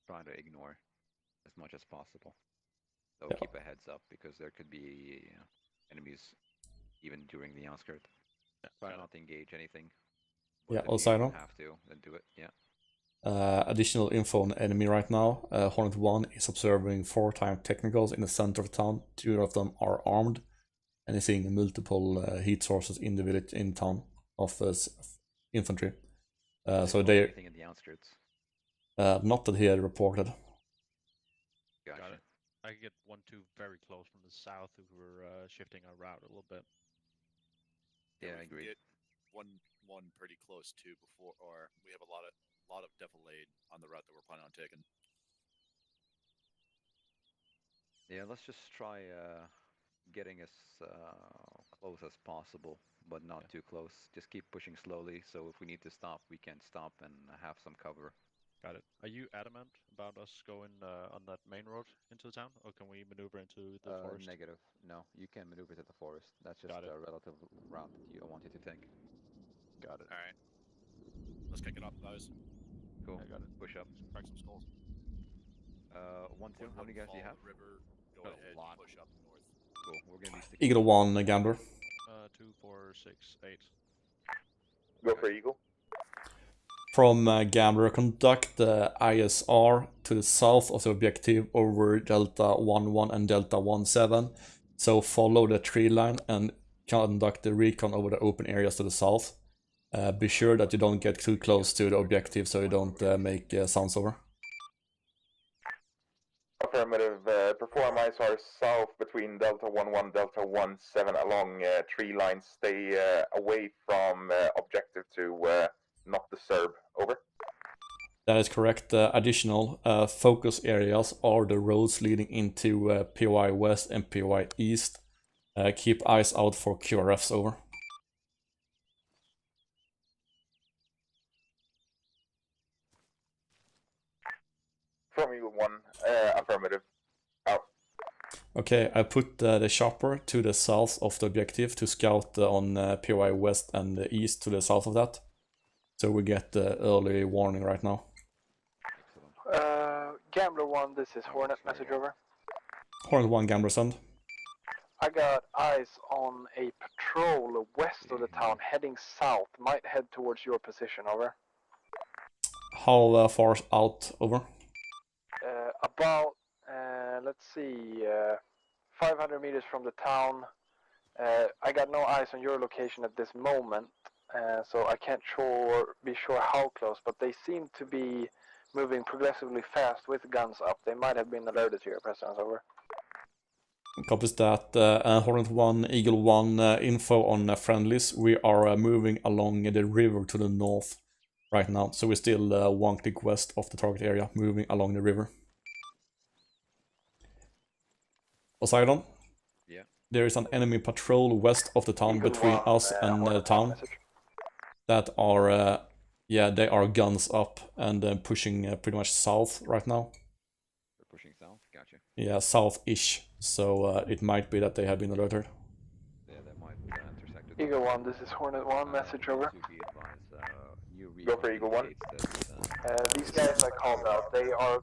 try to ignore as much as possible. So keep a heads up because there could be enemies even during the outskirt. Try not to engage anything. Yeah, If also you have to, then do it. Yeah. Additional info on the enemy right now. Hornet 1 is observing 4 time technicals in the center of town. 2 of them are armed, and is seeing multiple heat sources in the village in town of infantry. So they anything in the outskirts. Not that he had reported. Gotcha. Got it. I could get 1-2 very close from the south if we're shifting our route a little bit. Yeah, I agree. Get one pretty close too before, or we have a lot of delayed on the route that we're planning on taking. Yeah, let's just try getting as close as possible, but not too close. Just keep pushing slowly, so if we need to stop, we can stop and have some cover. Got it. Are you adamant about us going on that main road into the town, or can we maneuver into the forest? Negative. No, you can maneuver to the forest. That's just a relative route that I want you to take. Got it. All right. Let's kick it up, guys. Cool. I got it. Push up. Crack some skulls. 1-2. How many guys do you have? River, go ahead, push up north. Cool. We're gonna be sticking. Eagle 1, Gambler. 2, 4, 6, 8. Go for Eagle. From Gambler, conduct the ISR to the south of the objective over Delta 11 and Delta 17. So follow the tree line and conduct the recon over the open areas to the south. Be sure that you don't get too close to the objective so you don't make sounds over. Affirmative. Perform ISR south between Delta 11, Delta 17 along tree lines. Stay away from objective to not disturb. Over. That is correct. Additional focus areas are the roads leading into POI West and POI East. Keep eyes out for QRFs. Over. From Eagle 1, affirmative. Out. Okay, I put the chopper to the south of the objective to scout on POI West and the East to the south of that. So we get the early warning right now. Gambler 1, this is Hornet, message over. Hornet 1, Gambler send. I got eyes on a patrol west of the town heading south, might head towards your position, over. How far out, over? About, let's see, 500 meters from the town. I got no eyes on your location at this moment, so I can't be sure how close, but they seem to be moving progressively fast with guns up. They might have been alerted to your presence, over. Copies that. Hornet 1, Eagle 1, info on friendlies. We are moving along the river to the north right now, so we're still 1 click west of the target area, moving along the river. Poseidon? Yeah. There is an enemy patrol west of the town Eagle between 1, us and the town. That are, yeah, they are guns up and pushing pretty much south right now. They're pushing south, gotcha. Yeah, south-ish. So it might be that they have been alerted. Yeah, they might intersect. Eagle 1, this is Hornet 1, message over. Go for Eagle 1. These guys I called out, they are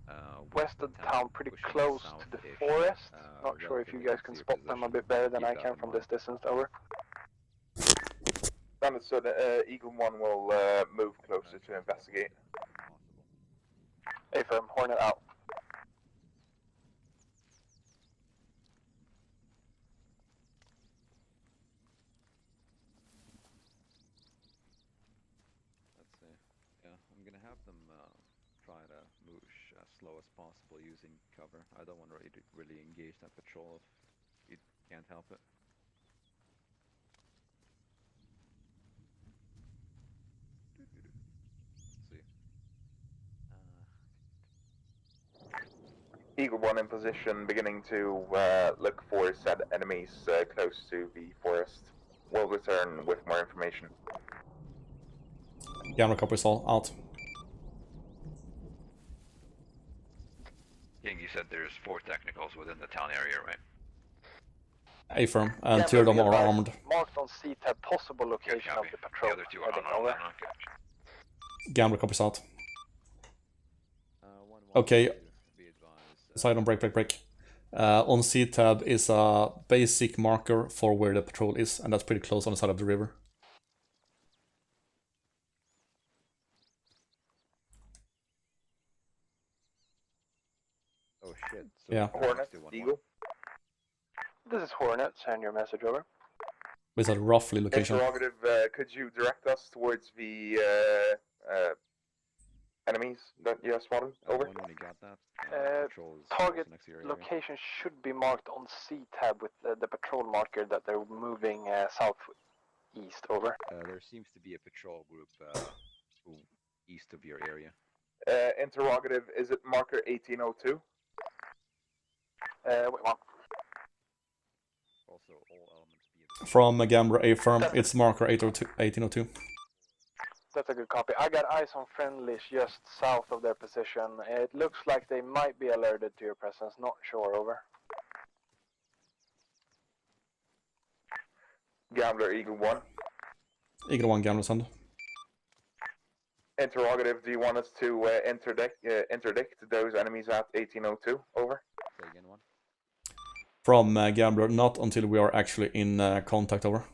west of the town, pretty close to the forest. Not sure if you guys can spot them a bit better than I can from this distance, over. Understood. Eagle 1 will move closer to investigate. Affirm, Hornet out. Let's see. Yeah, I'm gonna have them try to move as slow as possible using cover. I don't want to really engage that patrol if you can't help it. Eagle 1 in position, beginning to look for said enemies close to the forest. We'll return with more information. Gamma copies all out. 4 technicals within the town area, right? A-firm, and 2 of them are armed. Marked on C-tab possible location of the patrol. The other 2 are unarmed. Okay. Gambler copies out. Okay. Side on break. On C-tab is a basic marker for where the patrol is, and that's pretty close on the side of the river. Oh shit. So yeah. Hornet, Eagle. This is Hornet, send your message over. Is that roughly location? Interrogative, could you direct us towards the enemies that you have spotted? Over. When we got that, target location should be marked on C-tab with the patrol marker that they're moving southeast. Over. There seems to be a patrol group east of your area. Interrogative, is it marker 1802? Wait one. Also, all elements be From Gambler A-firm, it's marker 1802. That's a good copy. I got eyes on friendlies just south of their position. It looks like they might be alerted to your presence. Not sure. Over. Gambler Eagle 1. Eagle 1, Gambler send. Interrogative, do you want us to interdict those enemies at 1802? Over. Say again, 1. From Gambler, not until we are actually in contact. Over.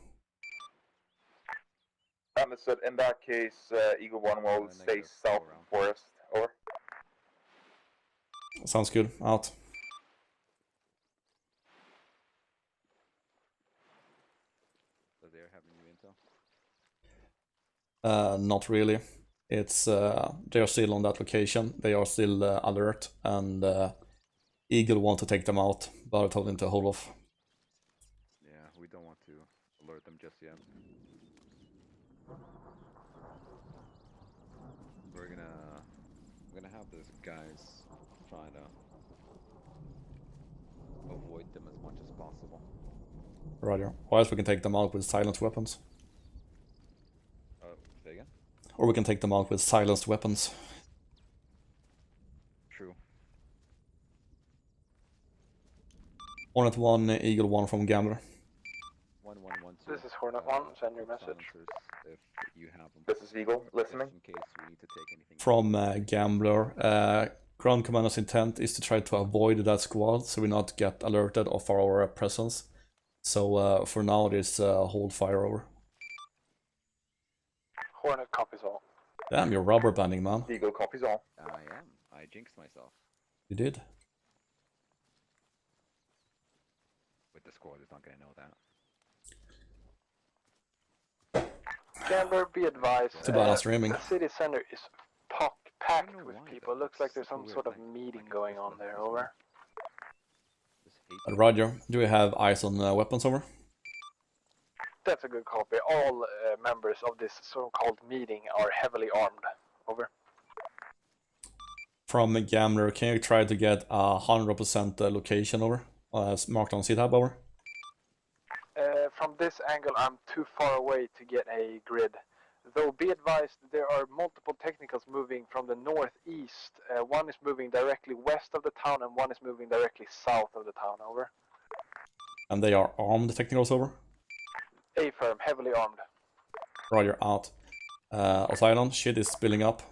Understood. In that case, Eagle 1 will stay south of the forest. Over. Sounds good. Out. So they're having new intel? Not really. It's they are still on that location. They are still alert, and Eagle want to take them out, but I told him to hold off. Yeah, we don't want to alert them just yet. We're gonna have these guys trying to avoid them as much as possible. Roger. Or else we can take them out with silenced weapons. Say again? Or we can take them out with silenced weapons. True. Hornet 1, Eagle 1 from Gambler. 1112. This is Hornet 1, send your message. If you have them. This is Eagle, listening. Just in case we need to take anything. From Gambler, Ground Commander's intent is to try to avoid that squad so we not get alerted of our presence. So for now, there's hold fire. Over. Hornet copies all. Damn, you're rubber banding, man. Eagle copies all. I am. I jinxed myself. You did? With the squad, is not gonna know that. Gambler, be advised. Too bad I'm streaming. The city center is packed with people. Looks like there's some sort of meeting going on there. Over. Roger. Do we have eyes on weapons? Over. That's a good copy. All members of this so-called meeting are heavily armed. Over. From Gambler, can you try to get 100% location? Over. Marked on C-tab. Over. From this angle, I'm too far away to get a grid. Though be advised, there are multiple technicals moving from the northeast. One is moving directly west of the town, and one is moving directly south of the town. Over. And they are armed technicals. Over. A-firm, heavily armed. Roger, out. Asylum, shit is spilling up.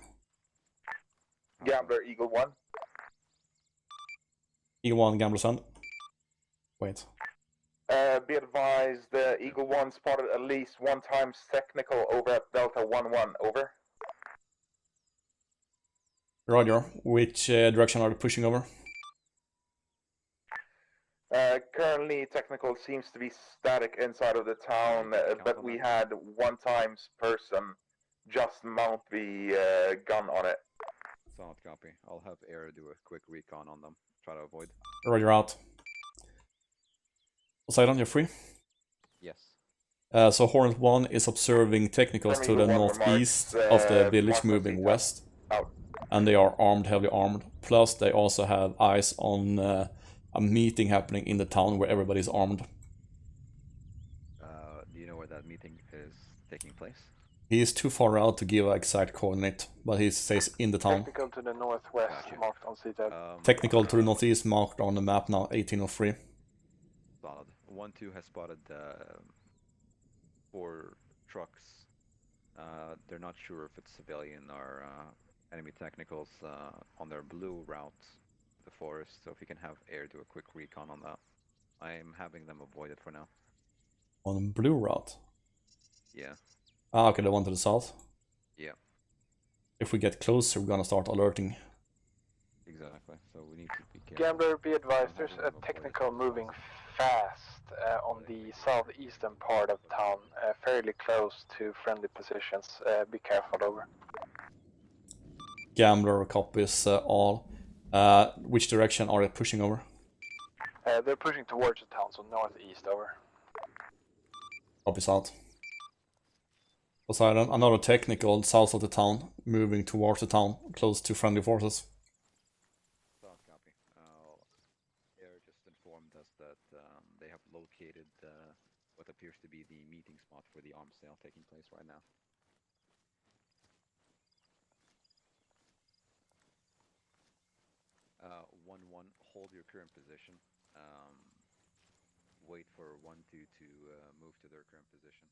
Gambler, Eagle 1. Eagle 1, Gambler send. Wait. Be advised, Eagle 1 spotted at least 1 times technical over at Delta 1-1. Over. Roger. Which direction are they pushing? Over? Currently, technical seems to be static inside of the town, but we had 1 times person just mount the gun on it. Solid copy. I'll have Air do a quick recon on them. Try to avoid. Roger, out. Poseidon, you're free? Yes. So Hornet 1 is observing technicals to the northeast of the village moving west. And they are armed, heavily armed. Plus they also have eyes on a meeting happening in the town where everybody's armed. Do you know where that meeting is taking place? He is too far out to give an exact coordinate, but he stays in the town. Technical to the northwest, marked on CTAB. Technical to the northeast, marked on the map now, 1803. Solid. 1-2 has spotted 4 trucks. They're not sure if it's civilian or enemy technicals on their blue route to the forest, so if you can have air do a quick recon on that. I am having them avoid it for now. On blue route? Yeah. Ah, okay, the one to the south? Yeah. If we get closer, we're gonna start alerting. Exactly, so we need to be careful. Gambler, be advised, there's a technical moving fast on the southeastern part of town, fairly close to friendly positions. Be careful, over. Gambler copies all. Which direction are they pushing over? They're pushing towards the town, so northeast, over. Copies out. Poseidon, another technical south of the town, moving towards the town, close to friendly forces. Solid copy. Air just informed us that they have located what appears to be the meeting spot for the arms sale taking place right now. Uh, 1-1, hold your current position. Wait for 1-2 to move to their current position.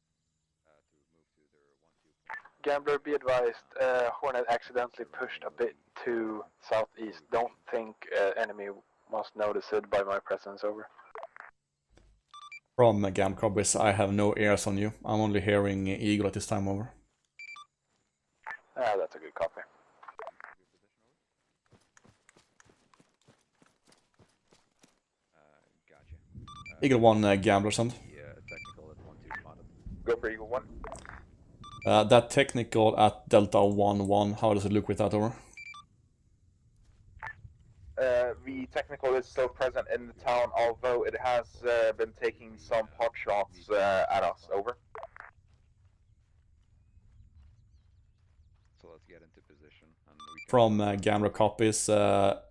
Gambler, be advised, Hornet accidentally pushed a bit to southeast. Don't think enemy must notice it by my presence, over. From Gam copies, I have no ears on you. I'm only hearing Eagle at this time, over. That's a good copy. Gotcha. Eagle 1, Gambler send. Yeah, technical at 1-2 spotted. Go for Eagle 1. That technical at Delta 1-1, how does it look with that, over? The technical is still present in the town, although it has been taking some pot shots at us, over. So let's get into position. And From Gambler copies, on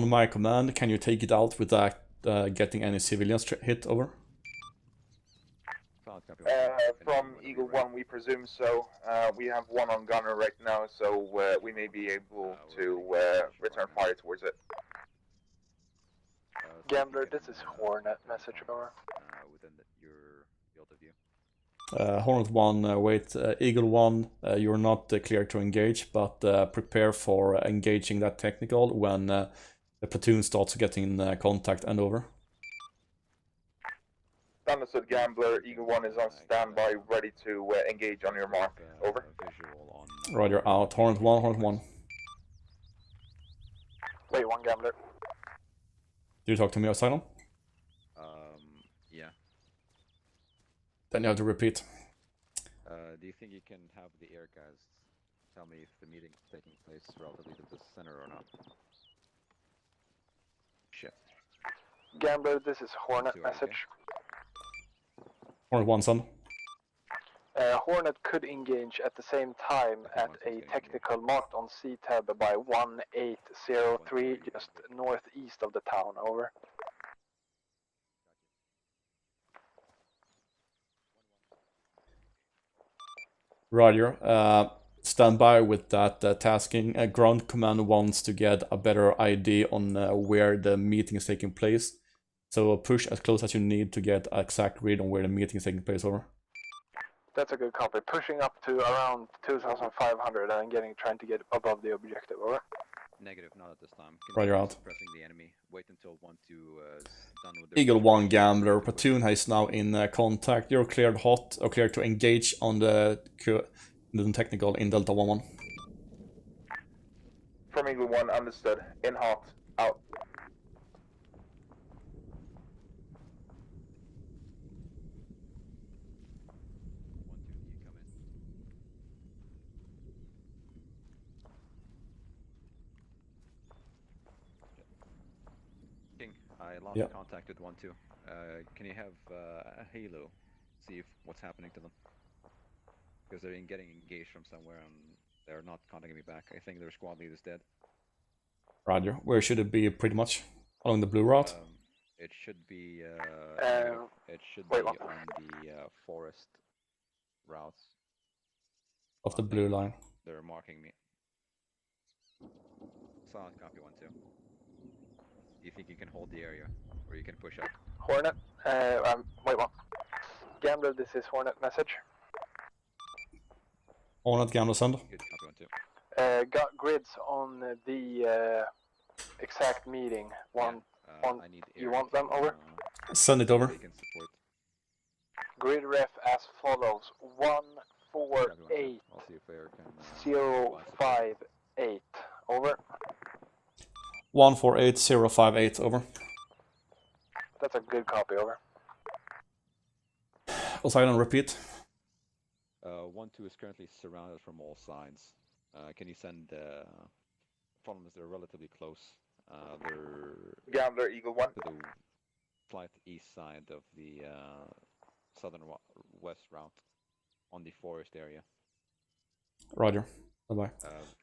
my command, can you take it out without getting any civilians hit, over? From Eagle 1, we presume so. We have one on gunner right now, so we may be able to return fire towards it. Gambler, this is Hornet, message over. Within your field of view. Hornet 1, wait, Eagle 1, you're not clear to engage, but prepare for engaging that technical when the platoon starts getting contact and over. Understood, Gambler. Eagle 1 is on standby, ready to engage on your mark. Over. Roger, out. Hornet 1, Hornet 1. Wait, 1 Gambler. Do you talk to me, Asylum? Yeah. Then you have to repeat. Do you think you can have the air guys tell me if the meeting is taking place relatively to the center or not? Shit. Gambler, this is Hornet, message. Hornet 1, son. Hornet could engage at the same time at a technical marked on CTAB by 1803, just northeast of the town, over. Roger. Stand by with that tasking. Ground command wants to get a better idea on where the meeting is taking place. So push as close as you need to get an exact read on where the meeting is taking place, over. That's a good copy. Pushing up to around 2,500 and trying to get above the objective, over. Negative, not at this time. Roger, out. Suppressing the enemy. Wait until 1-2 is done with Eagle 1 Gambler. Platoon is now in contact. You're cleared hot or cleared to engage on the technical in Delta 1-1. From Eagle 1, understood. In hot. Out. I lost contact with 1-2. Can you have a Halo see if what's happening to them? Because they're getting engaged from somewhere and they're not contacting me back. I think their squad lead is dead. Roger. Where should it be, pretty much? Along the blue route? It should be on the forest routes. of the blue line. They're marking me. Solid copy 1-2. You think you can hold the area, or you can push up? Hornet, wait one. Gambler, this is Hornet message. Hornet, Gambler, send. Good copy 1-2. Got grids on the exact meeting. You want them over? Send it over. Grid ref as follows: 148.058. Over. 148.058. Over. That's a good copy. Over. Poseidon, repeat. 1-2 is currently surrounded from all sides. Can you send problems that are relatively close? They're Gambler, Eagle 1. To the slight east side of the southern west route on the forest area. Roger. Bye-bye.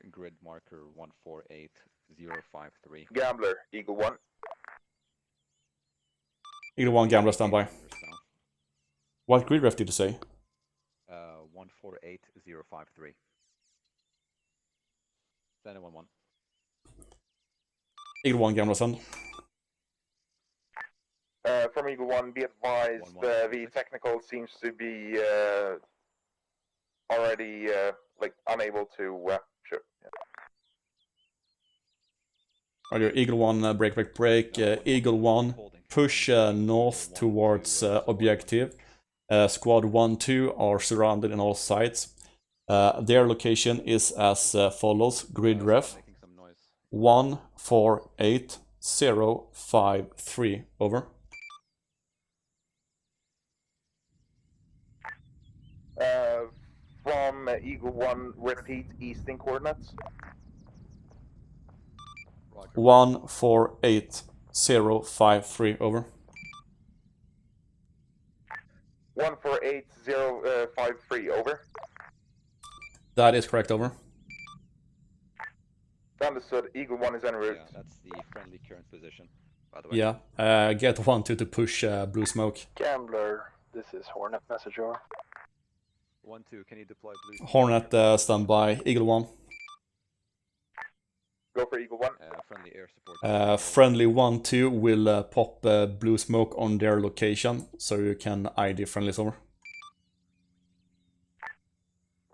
Grid marker 148.053. Gambler, Eagle 1. Eagle 1, Gambler, stand by. What grid ref did you say? 148.053. Send it 1-1. Eagle 1, Gambler, send. From Eagle 1, be advised, the technical seems to be already like unable to shoot. Yeah. Roger, Eagle 1, break. Eagle 1, push north towards objective. Squad 1-2 are surrounded in all sides. Their location is as follows. Grid ref 148.053. Over. From Eagle 1, repeat eastern coordinates. 148.053. Over. 148.053. Over. That is correct. Over. Understood. Eagle 1 is en route. Yeah, that's the friendly current position, by the way. Yeah. Get 1-2 to push blue smoke. Gambler, this is Hornet message. Over. 1-2, can you deploy blue? Hornet, stand by. Eagle 1. Go for Eagle 1. Friendly air support. Friendly 1-2 will pop blue smoke on their location, so you can ID friendlies. Over.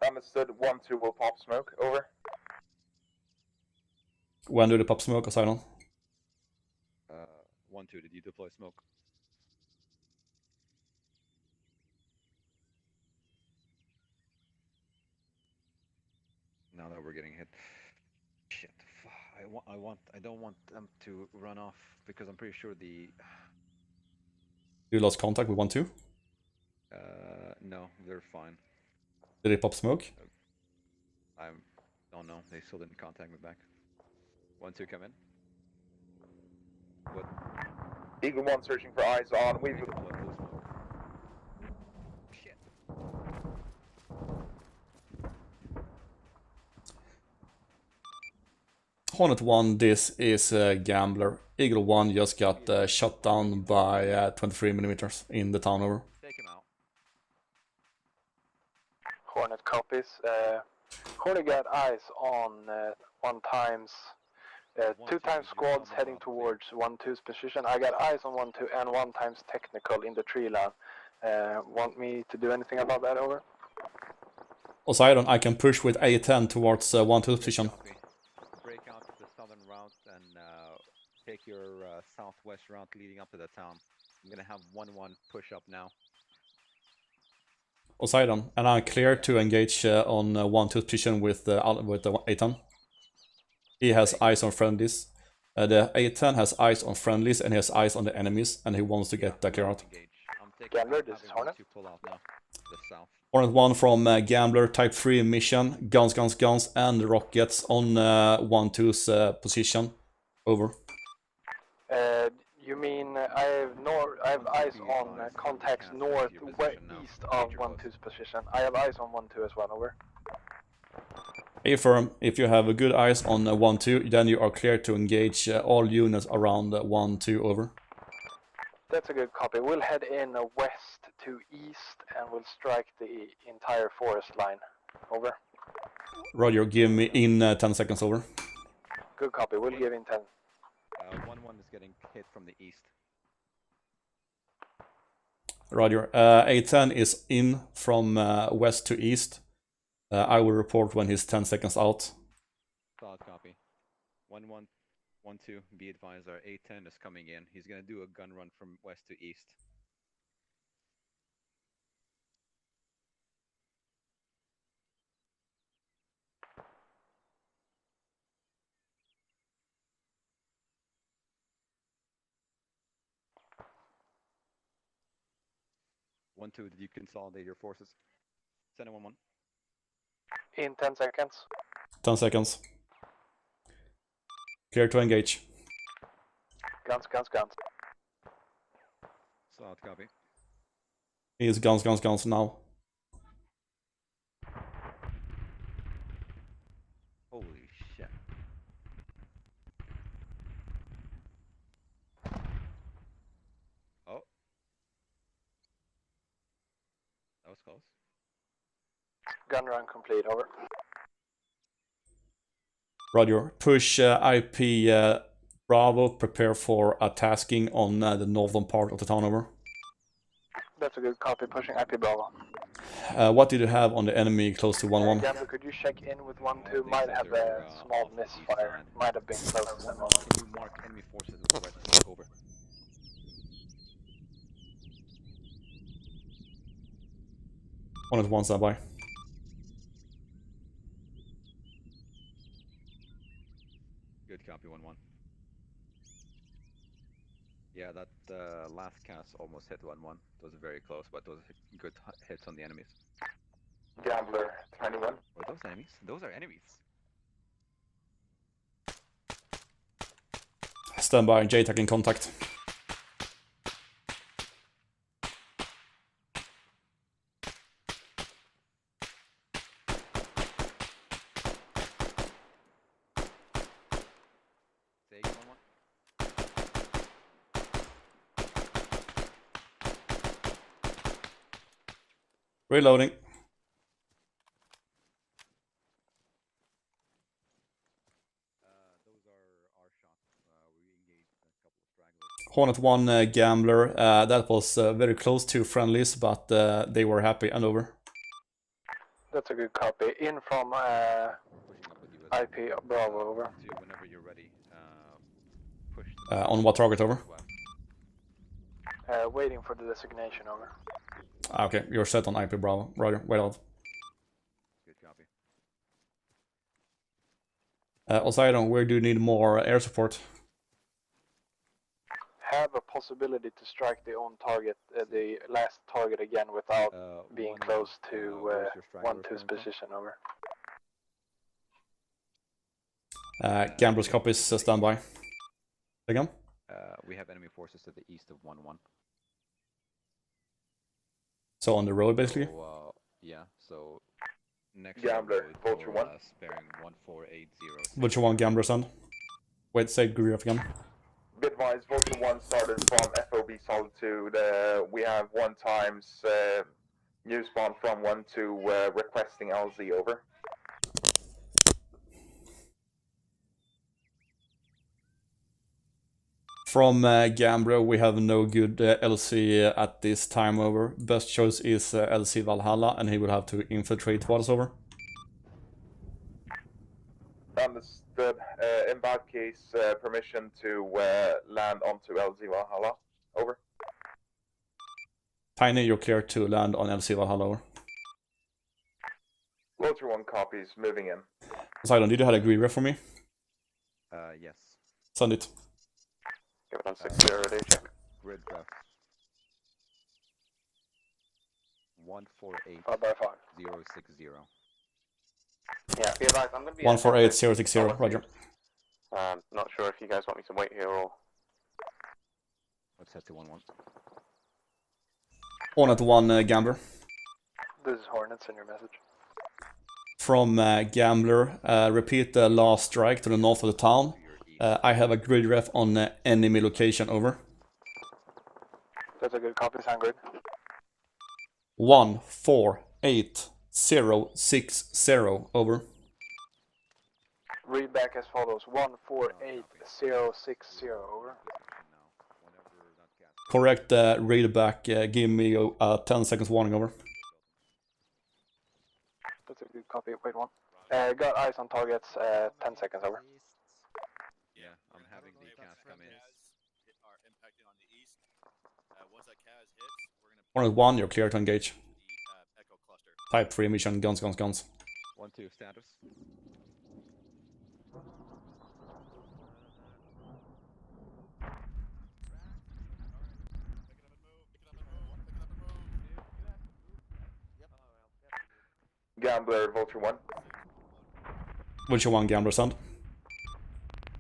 Understood. 1-2 will pop smoke. Over. When do they pop smoke, Poseidon? 1-2, did you deploy smoke? Now that we're getting hit. Shit. I don't want them to run off because I'm pretty sure the... You lost contact with 1-2? No, they're fine. Did they pop smoke? I don't know. They still didn't contact me back. 1-2, come in. What? Eagle 1 searching for eyes on. We've... Shit. Hornet 1, this is Gambler. Eagle 1 just got shot down by 23mm in the town. Over. Take him out. Hornet copies. Hornet got eyes on 2 times squads heading towards 1-2's position. I got eyes on 1-2 and 1 times technical in the tree line. Want me to do anything about that? Over. Poseidon, I can push with A10 towards 1-2's position. Break out the southern route and take your southwest route leading up to the town. I'm gonna have 1-1 push up now. Poseidon, and I'm clear to engage on 1-2's position with the A10. He has eyes on friendlies. The A10 has eyes on friendlies and he has eyes on the enemies, and he wants to get clear out. Gambler, this is Hornet. Hornet 1 from Gambler, Type 3 mission, guns, and rockets on 1-2's position. Over. You mean I have eyes on contacts east of 1-2's position. I have eyes on 1-2 as well. Over. Affirm, if you have a good eyes on 1-2, then you are clear to engage all units around 1-2. Over. That's a good copy. We'll head in west to east and we'll strike the entire forest line. Over. Roger, give me in 10 seconds, over. Good copy, we'll give in 10. 1-1 is getting hit from the east. Roger. A10 is in from west to east. I will report when he's 10 seconds out. Solid copy. 1-1, 1-2, be advised, our A10 is coming in. He's going to do a gun run from west to east. One, two, did you consolidate your forces? Send it 1-1. In 10 seconds. 10 seconds. Clear to engage. Guns. Solid copy. He's guns now. Holy shit. Oh. That was close. Gun run complete, over. Roger. Push IP Bravo. Prepare for a tasking on the northern part of the town, over. That's a good copy, pushing IP Bravo. What did you have on the enemy close to 1-1? Gambler, could you check in with 1-2? Might have a small misfire. Might have been close to 1-1. Can you mark enemy forces west? Over. One at one, standby. Good copy, 1-1. Yeah, that last cast almost hit 1-1. It was very close, but those good hits on the enemies. Gambler 21. Are those enemies? Those are enemies. Standby, JTACing contact. Reloading. Those are our shots. We engaged a couple of stragglers. Hornet 1 Gambler. That was very close to friendlies, but they were happy and over. That's a good copy. In from IP Bravo, over. Whenever you're ready, push. On what target, over? Waiting for the designation, over. Okay, you're set on IP Bravo. Roger, wait out. Good copy. Poseidon, where do you need more air support? Have a possibility to strike the own target, the last target again without being close to 1-2's position, over. Gambler's copies, standby. Again? We have enemy forces to the east of 1-1. So on the road, basically? So, yeah, so next Gambler, Vulture 1. Sparing 1480. Vulture 1, Gambler, send. Wait, say Grief again. Bitwise, Vulture 1 started from FOB Solitude. We have 1 times new spawn from 1 to requesting LZ, over. From Gambler, we have no good LC at this time, over. Best choice is LC Valhalla, and he will have to infiltrate what is, over. Understood. In that case, permission to land onto LZ Valhalla, over. Tiny, you're clear to land on LC Valhalla, over. Vulture 1 copies, moving in. Poseidon, did you have a Grief for me? Yes. Send it. Give it on 6-0, day check. Grid graph. 148 060. Yeah, be advised, I'm going to be 148 060, roger. Not sure if you guys want me to wait here or... Let's head to 1-1. Hornet 1 Gambler. This is Hornet, send your message. From Gambler, repeat the last strike to the north of the town. I have a grid ref on enemy location, over. That's a good copy, sound grid. 148 060, over. Read back as follows: 148,060. Over. Correct read back. Give me a 10 seconds warning. Over. That's a good copy. Wait one. Got eyes on targets. 10 seconds. Over. Yeah, I'm having the cast come in. Are impacting on the east. Once that CAS hits, we're gonna. Hornet 1, you're clear to engage. The Echo cluster. Type 3 mission. Guns. 1-2 status. Gambler, Vulture 1. Vulture 1, Gambler, send.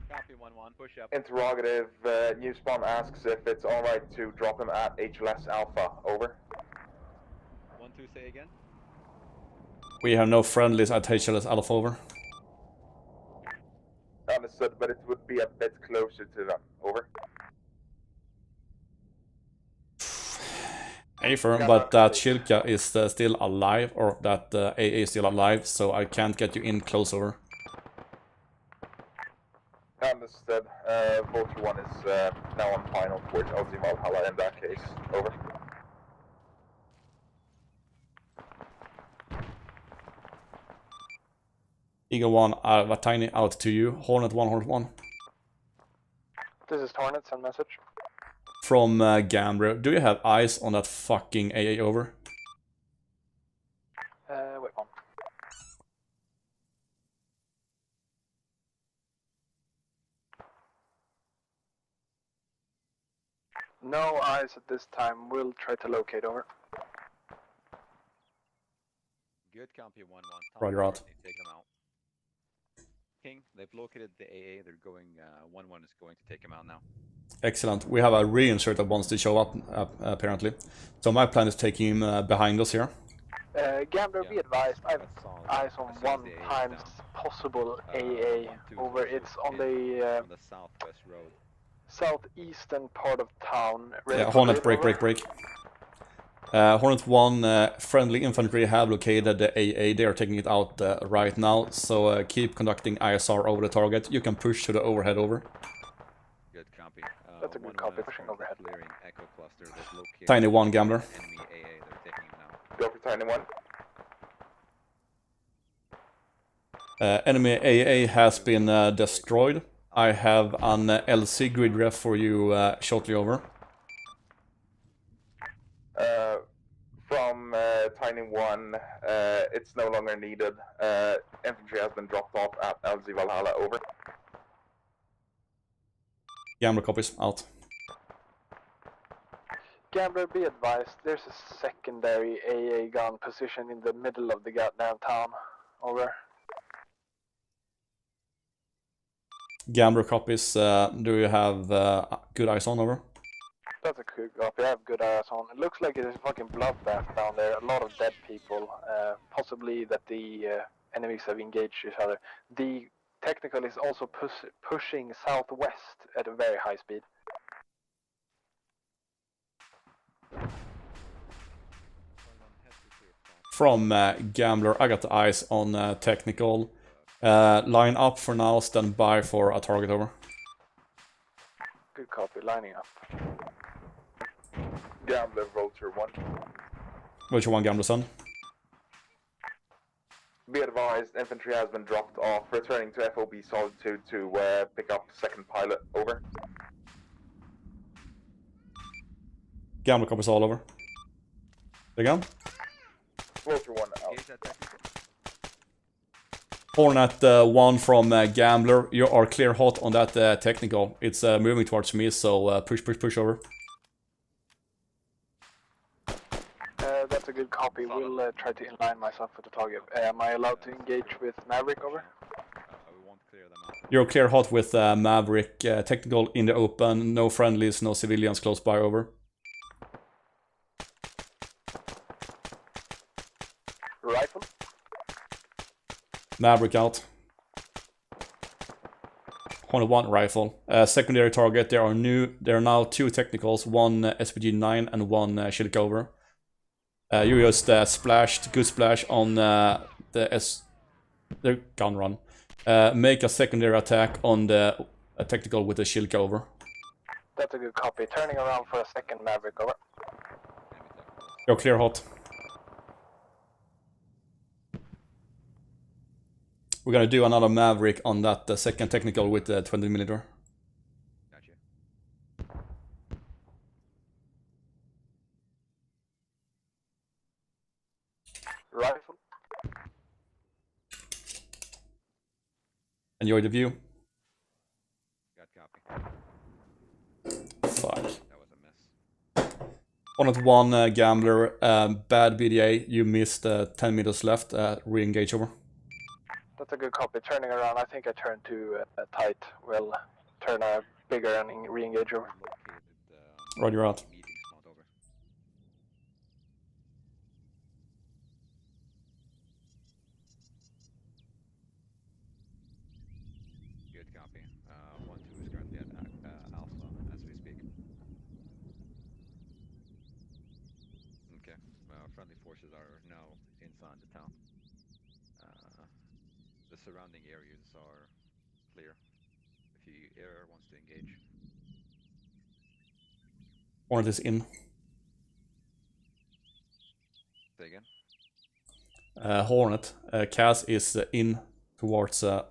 Copy 1-1. Push up. Interrogative, new spawn asks if it's alright to drop him at HLS Alpha. Over. 1-2, say again. We have no friendlies at HLS Alpha. Over. Understood, but it would be a bit closer to them. Over. Affirm, but that Shilka is still alive, or that AA is still alive, so I can't get you in close. Over. Understood. Vulture 1 is now on final towards LZ Valhalla in that case. Over. Eagle 1, Tiny out to you. Hornet 1. This is Hornet, send message. From Gambler, do you have eyes on that fucking AA? Over. Wait one. No eyes at this time. We'll try to locate. Over. Good copy 1-1. Roger out. Take them out. King, they've located the AA. They're going. 1-1 is going to take him out now. Excellent. We have a reinsert that wants to show up, apparently. So my plan is taking him behind us here. Gambler, be advised. I have eyes on 1 times possible AA. Over. It's on the southwest road. Southeastern part of town. Yeah, Hornet, break. Hornet 1, friendly infantry have located the AA. They are taking it out right now, so keep conducting ISR over the target. You can push to the overhead. Over. Good copy. That's a good copy, pushing overhead. Clearing Echo cluster. Tiny 1, Gambler. Enemy AA, they're taking him now. Go for Tiny 1. Enemy AA has been destroyed. I have an LC grid ref for you shortly. Over. From Tiny 1, it's no longer needed. Infantry has been dropped off at LZ Valhalla. Over. Gambler copies. Out. Gambler, be advised. There's a secondary AA gun position in the middle of the goddamn town. Over. Gambler copies. Do you have good eyes on? Over. That's a good copy. I have good eyes on. It looks like it's a fucking bloodbath down there. A lot of dead people. Possibly that the enemies have engaged each other. The technical is also pushing southwest at a very high speed. From Gambler, I got the eyes on technical. Line up for now, stand by for a target. Over. Good copy, lining up. Gambler, Vulture 1. Vulture 1, Gambler, send. Be advised, infantry has been dropped off, returning to FOB Solitude to pick up second pilot. Over. Gambler copies all. Over. Again. Vulture 1 out. Hornet 1 from Gambler, you are clear hot on that technical. It's moving towards me, so push over. That's a good copy. We'll try to inline myself with the target. Am I allowed to engage with Maverick? Over. We won't clear them out. You're clear hot with Maverick. Technical in the open. No friendlies, no civilians close by. Over. Rifle. Maverick out. Hornet 1 rifle. Secondary target. There are now 2 technicals. One SPG-9 and one Shilka. Over. You just splashed, good splash on the gun run. Make a secondary attack on the technical with the Shilka, over. That's a good copy. Turning around for a second Maverick, over. Go clear hot. We're gonna do another Maverick on that second technical with the 20mm. Gotcha. Rifle. Enjoy the view. Got copy. Fuck. That was a miss. 101 Gambler, bad BDA, you missed 10 meters left, re-engage, over. That's a good copy. Turning around, I think I turned too tight. We'll turn a bigger and re-engage, over. Roger out. Good copy. 1-2 is currently at Alpha as we speak. Okay. Friendly forces are now inside the town. The surrounding areas are clear. If the air wants to engage. Hornet is in. Say again? Hornet, Cass is in towards... For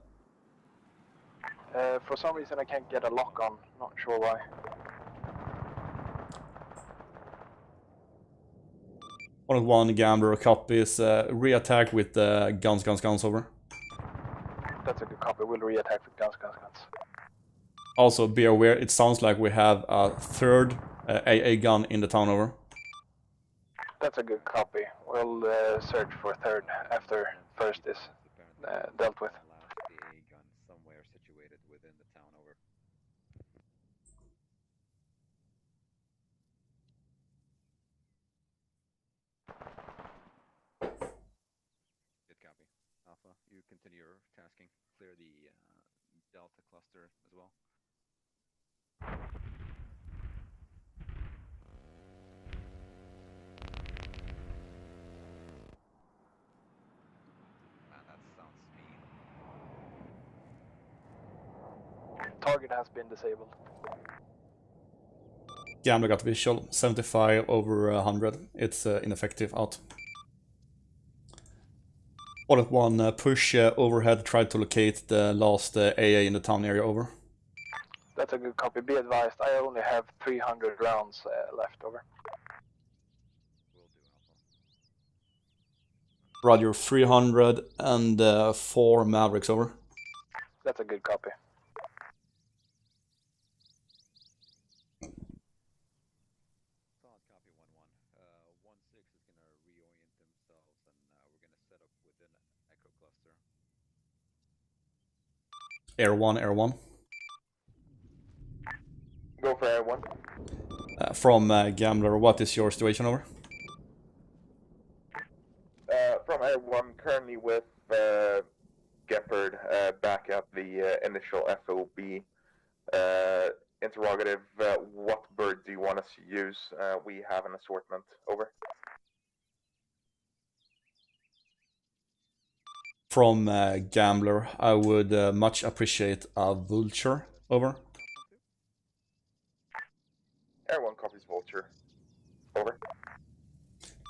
some reason I can't get a lock on, not sure why. One Gambler copies, re-attack with guns, over. That's a good copy, we'll re-attack with guns. Also, be aware, it sounds like we have a third AA gun in the town, over. That's a good copy. We'll search for third after first is dealt with. AA gun somewhere situated within the town, over. Good copy. Alpha, you continue your tasking. Clear the Delta cluster as well. Man, that sounds mean. Target has been disabled. Gambler got visual, 75 over 100. It's ineffective, out. All at one, push overhead, try to locate the last AA in the town area, over. That's a good copy. Be advised, I only have 300 rounds left, over. Roger, 300 and 4 Mavericks, over. That's a good copy. Solid copy, 1-1. 1-6 is going to reorient themselves, and we're going to set up within Echo Cluster. Air 1, Air 1. Go for Air 1. From Gambler, what is your situation, over? From Air 1, currently with Gepard, back at the initial FOB. Interrogative, what bird do you want us to use? We have an assortment, over. From Gambler, I would much appreciate a Vulture, over. Air 1 copies Vulture, over.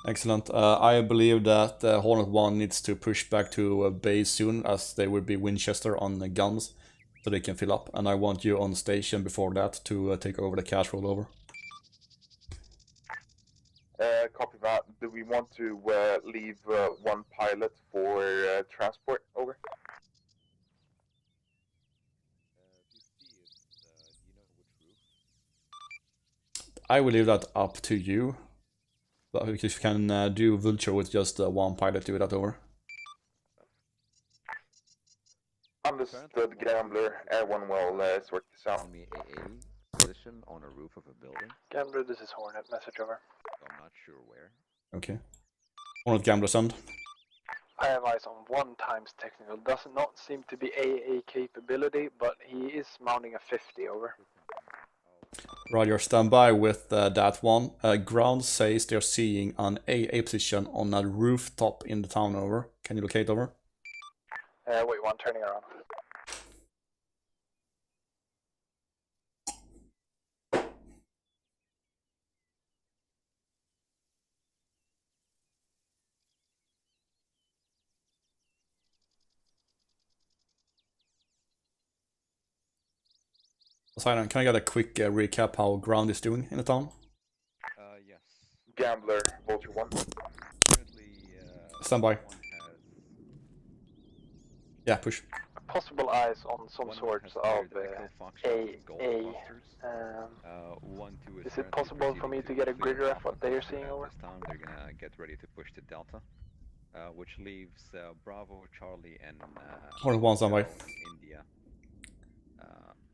Excellent. I believe that Hornet 1 needs to push back to base soon, as they will be Winchester on the guns, so they can fill up. And I want you on station before that to take over the cash roll, over. Copy that. Do we want to leave one pilot for transport, over? I will leave that up to you. But if you can do Vulture with just one pilot, do that, over. Understood, Gambler. Air 1 will sort this out. Me AA position on a roof of a building. Gambler, this is Hornet. Message, over. I'm not sure where. Okay. Hornet Gambler, send. I have eyes on 1 times technical. Does not seem to be AA capability, but he is mounting a 50, over. Roger, stand by with that one. Ground says they're seeing an AA position on a rooftop in the town, over. Can you locate, over? Wait, one turning around. Poseidon, can I get a quick recap how ground is doing in the town? Yes. Gambler, Vulture 1. Currently, Stand by. Yeah, push. Possible eyes on some sorts of AA. Is it possible for me to get a grid ref what they are seeing over? This time they're gonna get ready to push to Delta, which leaves Bravo, Charlie, and Hold on, stand by. India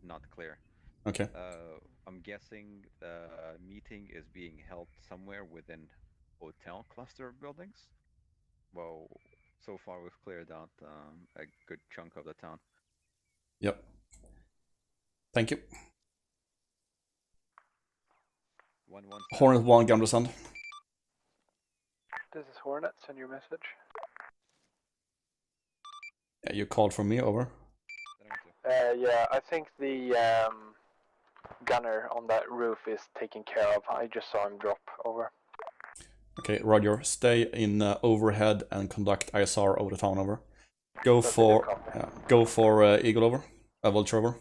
not clear. Okay. I'm guessing the meeting is being held somewhere within hotel cluster of buildings. Well, so far we've cleared out a good chunk of the town. Yep. Thank you. Hornet 1, Gambler send. This is Hornet, send your message. Yeah, you called for me, over. Yeah, I think the gunner on that roof is taken care of. I just saw him drop, over. Okay, Roger. Stay in overhead and conduct ISR over the town, over. Go for Eagle, over. Vulture, over.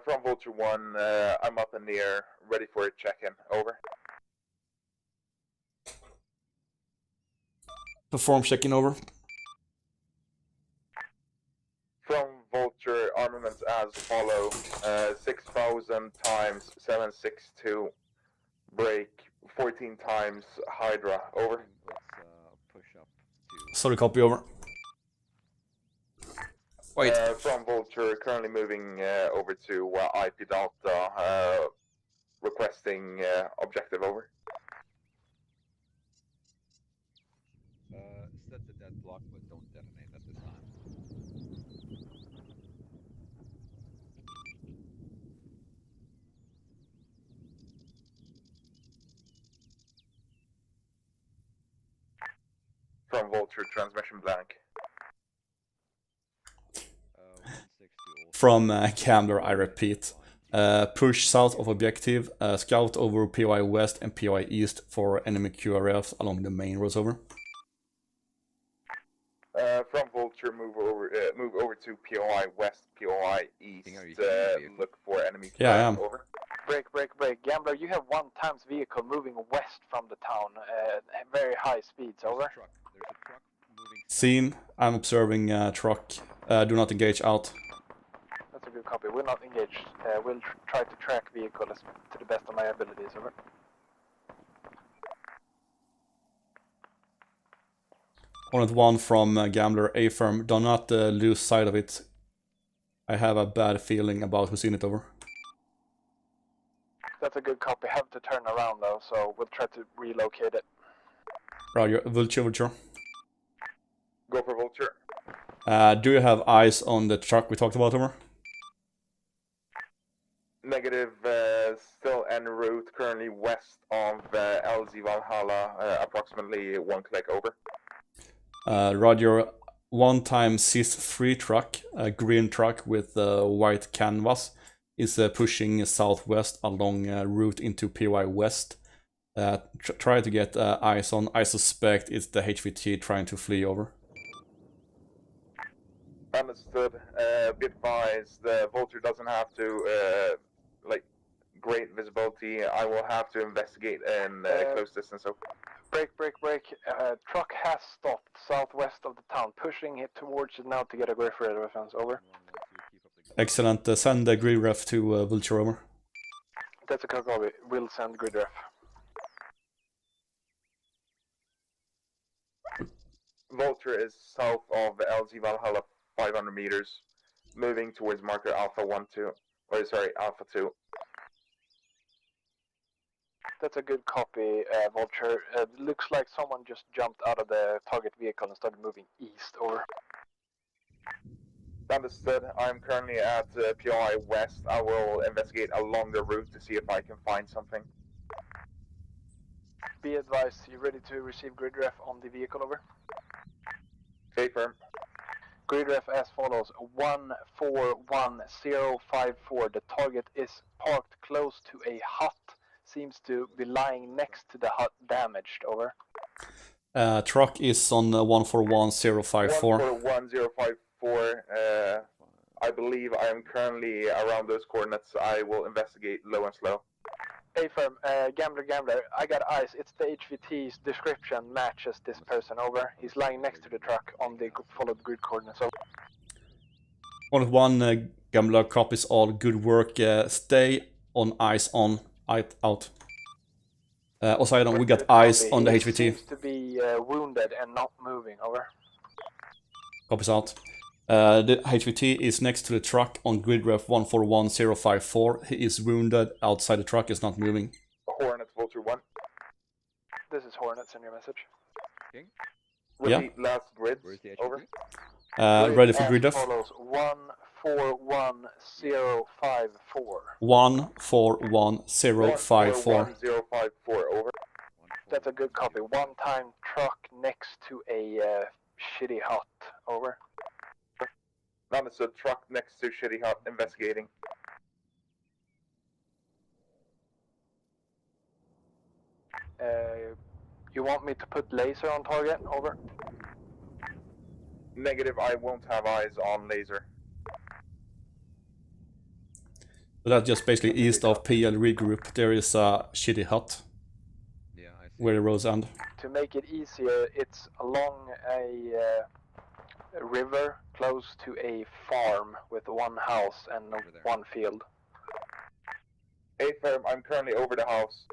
From Vulture 1, I'm up in the air, ready for a check-in, over. Perform check-in, over. From Vulture, armaments as follow, 6,000 times 762, break, 14 times Hydra, over. Let's push up to... Sorry, copy, over. Wait. From Vulture, currently moving over to IP Delta, requesting objective, over. Set the deadlock, but don't detonate at this time. From Vulture, transmission blank. From Gambler, I repeat. Push south of objective, scout over POI west and POI east for enemy QRFs along the main roads, over. From Vulture, move over to POI west, POI east. Look for enemy. Yeah, I am. Over. Break. Gambler, you have 1 times vehicle moving west from the town, very high speeds, over. There's a truck moving. Seen. I'm observing truck. Do not engage, out. That's a good copy. We're not engaged. We'll try to track vehicles to the best of my abilities, over. Hornet 1 from Gambler, A-firm. Do not lose sight of it. I have a bad feeling about who's in it, over. That's a good copy. Have to turn around though, so we'll try to relocate it. Roger. Vulture. Go for Vulture. Do you have eyes on the truck we talked about, over? Negative, still en route, currently west of LZ Valhalla, approximately 1 click, over. Roger. 1 time CIS-3 truck, a green truck with white canvas, is pushing southwest along route into POI west. Try to get eyes on. I suspect it's the HVT trying to flee, over. Understood. Be advised, the Vulture doesn't have to, great visibility. I will have to investigate in close distance. So. Break. Truck has stopped southwest of the town, pushing it towards it now to get a grid reference, over. Excellent. Send the grid ref to Vulture, over. That's a copy. We'll send grid ref. Vulture is south of LZ Valhalla, 500 meters, moving towards marker Alpha 1-2. Or sorry, Alpha 2. That's a good copy, Vulture. Looks like someone just jumped out of the target vehicle and started moving east, over. Understood. I'm currently at POI west. I will investigate along the route to see if I can find something. Be advised, you ready to receive grid ref on the vehicle, over? Stay firm. Grid ref as follows: 141054. The target is parked close to a hut. Seems to be lying next to the hut, damaged. Over. Truck is on 141054. 141054. I believe I am currently around those coordinates. I will investigate low and slow. Hey firm, Gambler, I got eyes. It's the HVT's description matches this person. Over. He's lying next to the truck on the followed grid coordinates. Over. 101 Gambler copies all. Good work. Stay on eyes on. Out. Also, we got eyes on the HVT. He seems to be wounded and not moving. Over. Copies out. The HVT is next to the truck on grid ref 141054. He is wounded outside the truck, is not moving. Hornet, Vulture 1. This is Hornet, send your message. King? Repeat last grid. Over. Ready for grid ref? Follows 141054. 141054. 141054, over. That's a good copy. One-time truck next to a shitty hut. Over. Understood. Truck next to shitty hut, investigating. You want me to put laser on target? Over. Negative, I won't have eyes on laser. So that's just basically east of PL regroup. There is a shitty hut. Yeah, I see. Where the roads end. To make it easier, it's along a river close to a farm with one house and one field. Hey firm, I'm currently over the house.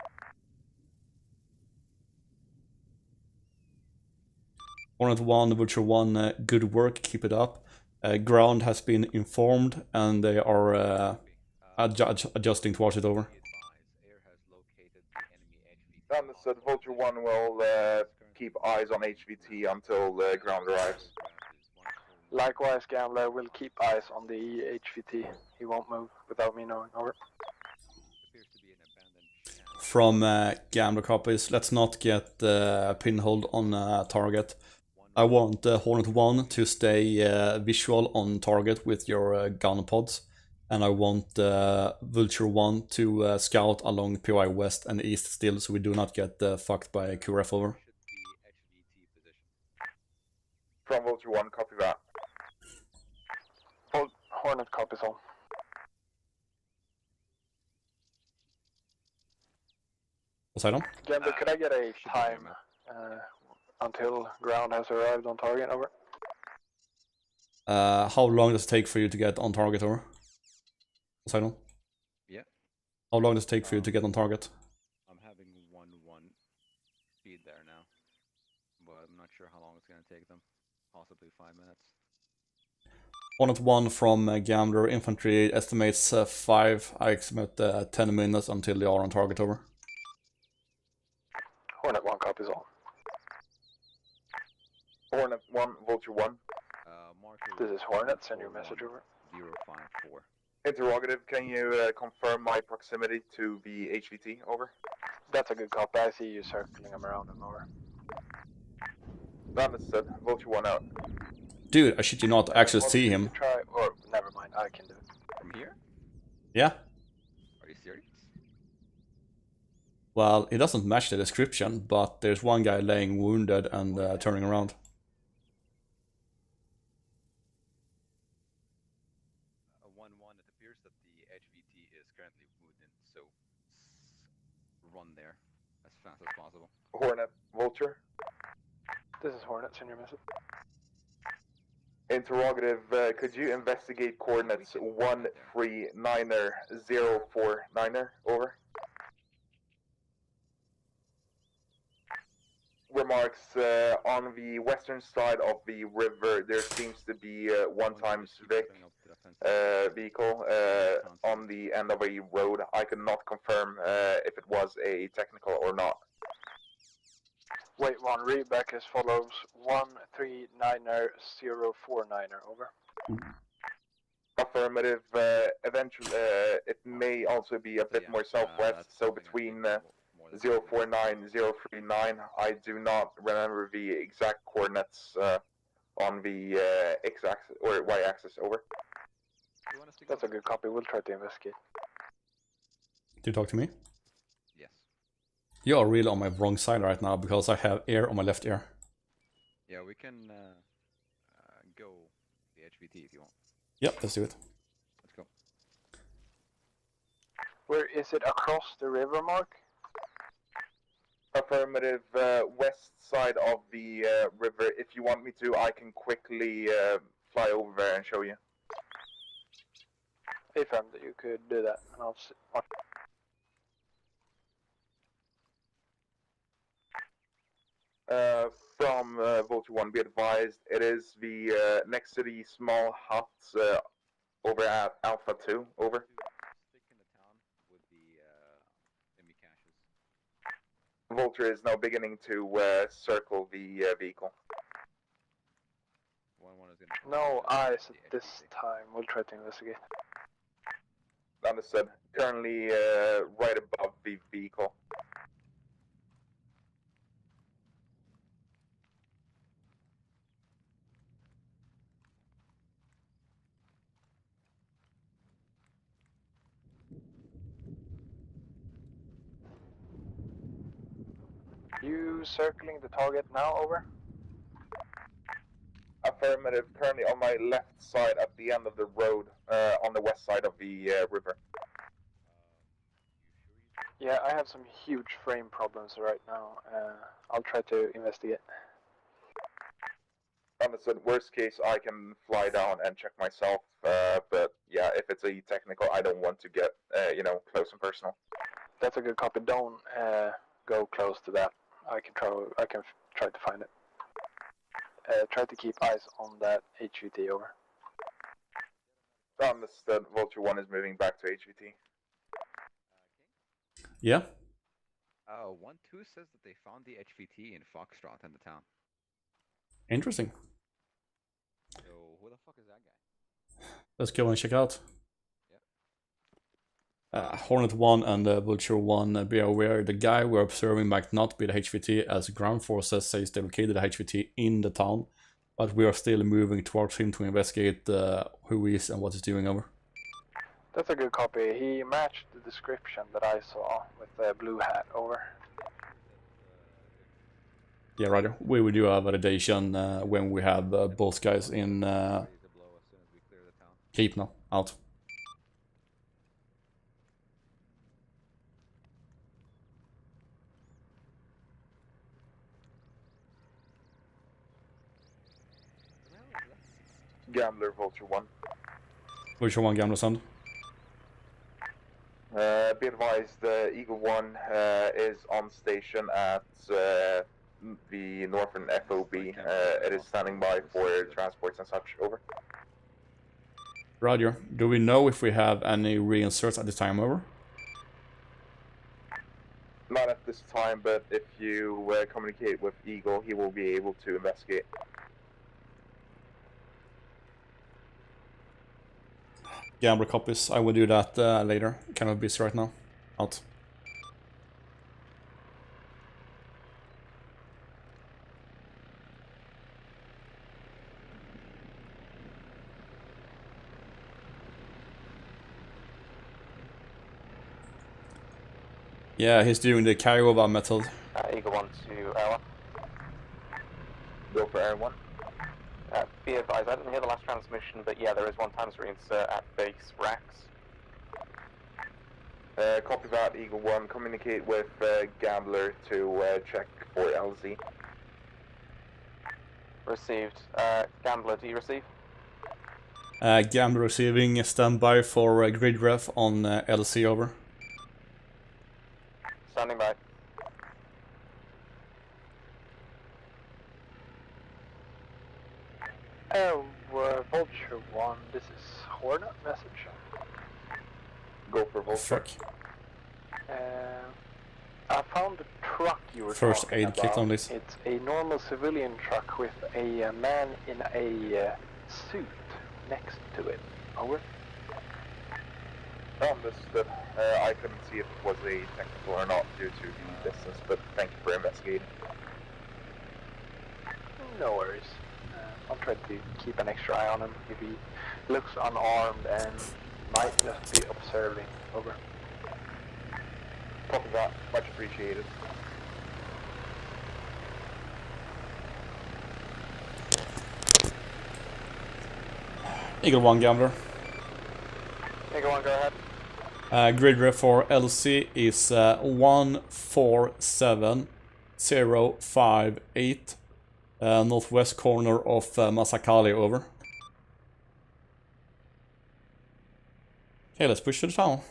Hornet 1, Vulture 1, good work, keep it up. Ground has been informed and they are adjusting towards it. Over. Understood. Vulture 1 will keep eyes on HVT until ground arrives. Likewise, Gambler will keep eyes on the HVT. He won't move without me knowing. Over. From Gambler copies, let's not get pinholed on target. I want Hornet 1 to stay visual on target with your gun pods. And I want Vulture 1 to scout along PY West and East still, so we do not get fucked by QRF. Over. From Vulture 1, copy that. Hornet copies on. What's that on? Gambler, could I get a time until ground has arrived on target? Over. How long does it take for you to get on target? Over. What's that on? Yeah. How long does it take for you to get on target? I'm having 1-1 speed there now, but I'm not sure how long it's going to take them. Possibly 5 minutes. Hornet 1 from Gambler Infantry estimates 5. I estimate 10 minutes until they are on target. Over. Hornet 1 copies on. Hornet 1, Vulture 1. This is Hornet, send your message. Over. 054. Interrogative, can you confirm my proximity to the HVT? Over. That's a good copy. I see you circling him around him. Over. Understood. Vulture 1 out. Dude, I shit you not, actually see him. Try, or never mind, I can do it. From here? Yeah. Are you serious? Well, it doesn't match the description, but there's one guy laying wounded and turning around. Run there as fast as possible. Hornet, Vulture. This is Hornet, send your message. Interrogative, could you investigate coordinates 139er049er? Over. Remarks, on the western side of the river there seems to be one-time civic vehicle on the end of a road. I could not confirm if it was a technical or not. Wait, one, read back as follows: 139er049er. Over. Affirmative. Eventually, it may also be a bit more southwest, so between 049, 039. I do not remember the exact coordinates on the x-axis or y-axis. Over. That's a good copy. We'll try to investigate. Do you talk to me? Yes. You are really on my wrong side right now because I have air on my left ear. Yeah, we can go the HVT if you want. Yep, let's do it. Let's go. Where is it? Across the river, Mark? Affirmative, west side of the river. If you want me to, I can quickly fly over there and show you. Affirm that you could do that, and I'll see. From Vulture 1, be advised, it is the next to the small huts over at Alpha 2. Over. Vulture is now beginning to circle the vehicle. No eyes at this time. We'll try to investigate. Understood. Currently right above the vehicle. You circling the target now, over? Affirmative, currently on my left side at the end of the road, on the west side of the river. Yeah, I have some huge frame problems right now. I'll try to investigate. Understood. Worst case, I can fly down and check myself, but yeah, if it's a technical, I don't want to get, close and personal. That's a good copy. Don't go close to that. I can try to find it. Try to keep eyes on that HVT, over. Understood. Vulture 1 is moving back to HVT. Yeah? 1-2 says that they found the HVT in Foxtrot in the town. Interesting. So, who the fuck is that guy? Let's go and check out. Hornet 1 and Vulture 1, be aware, the guy we're observing might not be the HVT, as ground forces says they located the HVT in the town, but we are still moving towards him to investigate who he is and what he's doing. Over. That's a good copy. He matched the description that I saw with the blue hat. Over. Yeah, Roger. We will do a validation when we have both guys in keep now. Out. Gambler, Vulture 1. Vulture 1, Gambler, send. Be advised, Eagle 1 is on station at the northern FOB. It is standing by for transports and such. Over. Roger. Do we know if we have any reinserts at this time? Over. Not at this time, but if you communicate with Eagle, he will be able to investigate. Gambler copies. I will do that later. Kind of busy right now. Out. Yeah, he's doing the Kiowa method. Eagle 1 to Air 1. Go for Air 1. Be advised, I didn't hear the last transmission, but yeah, there is 1 times reinsert at base racks. Copy that, Eagle 1. Communicate with Gambler to check for LZ. Received. Gambler, do you receive? Gambler receiving. Standby for grid ref on LC. Over. Standing by. Vulture 1, this is Hornet message. Go for Vulture. I found the truck you were First talking aid about. kit on this. It's a normal civilian truck with a man in a suit next to it. Over. Understood. I couldn't see if it was a technical or not due to the distance, but thank you for investigating. No worries. I'll try to keep an extra eye on him if he looks unarmed and might just be observing. Over. Copy that. Much appreciated. Eagle 1 Gambler. Eagle 1, go ahead. Grid ref for LC is 147058. Northwest corner of Masakali, over. Okay, let's push to the town.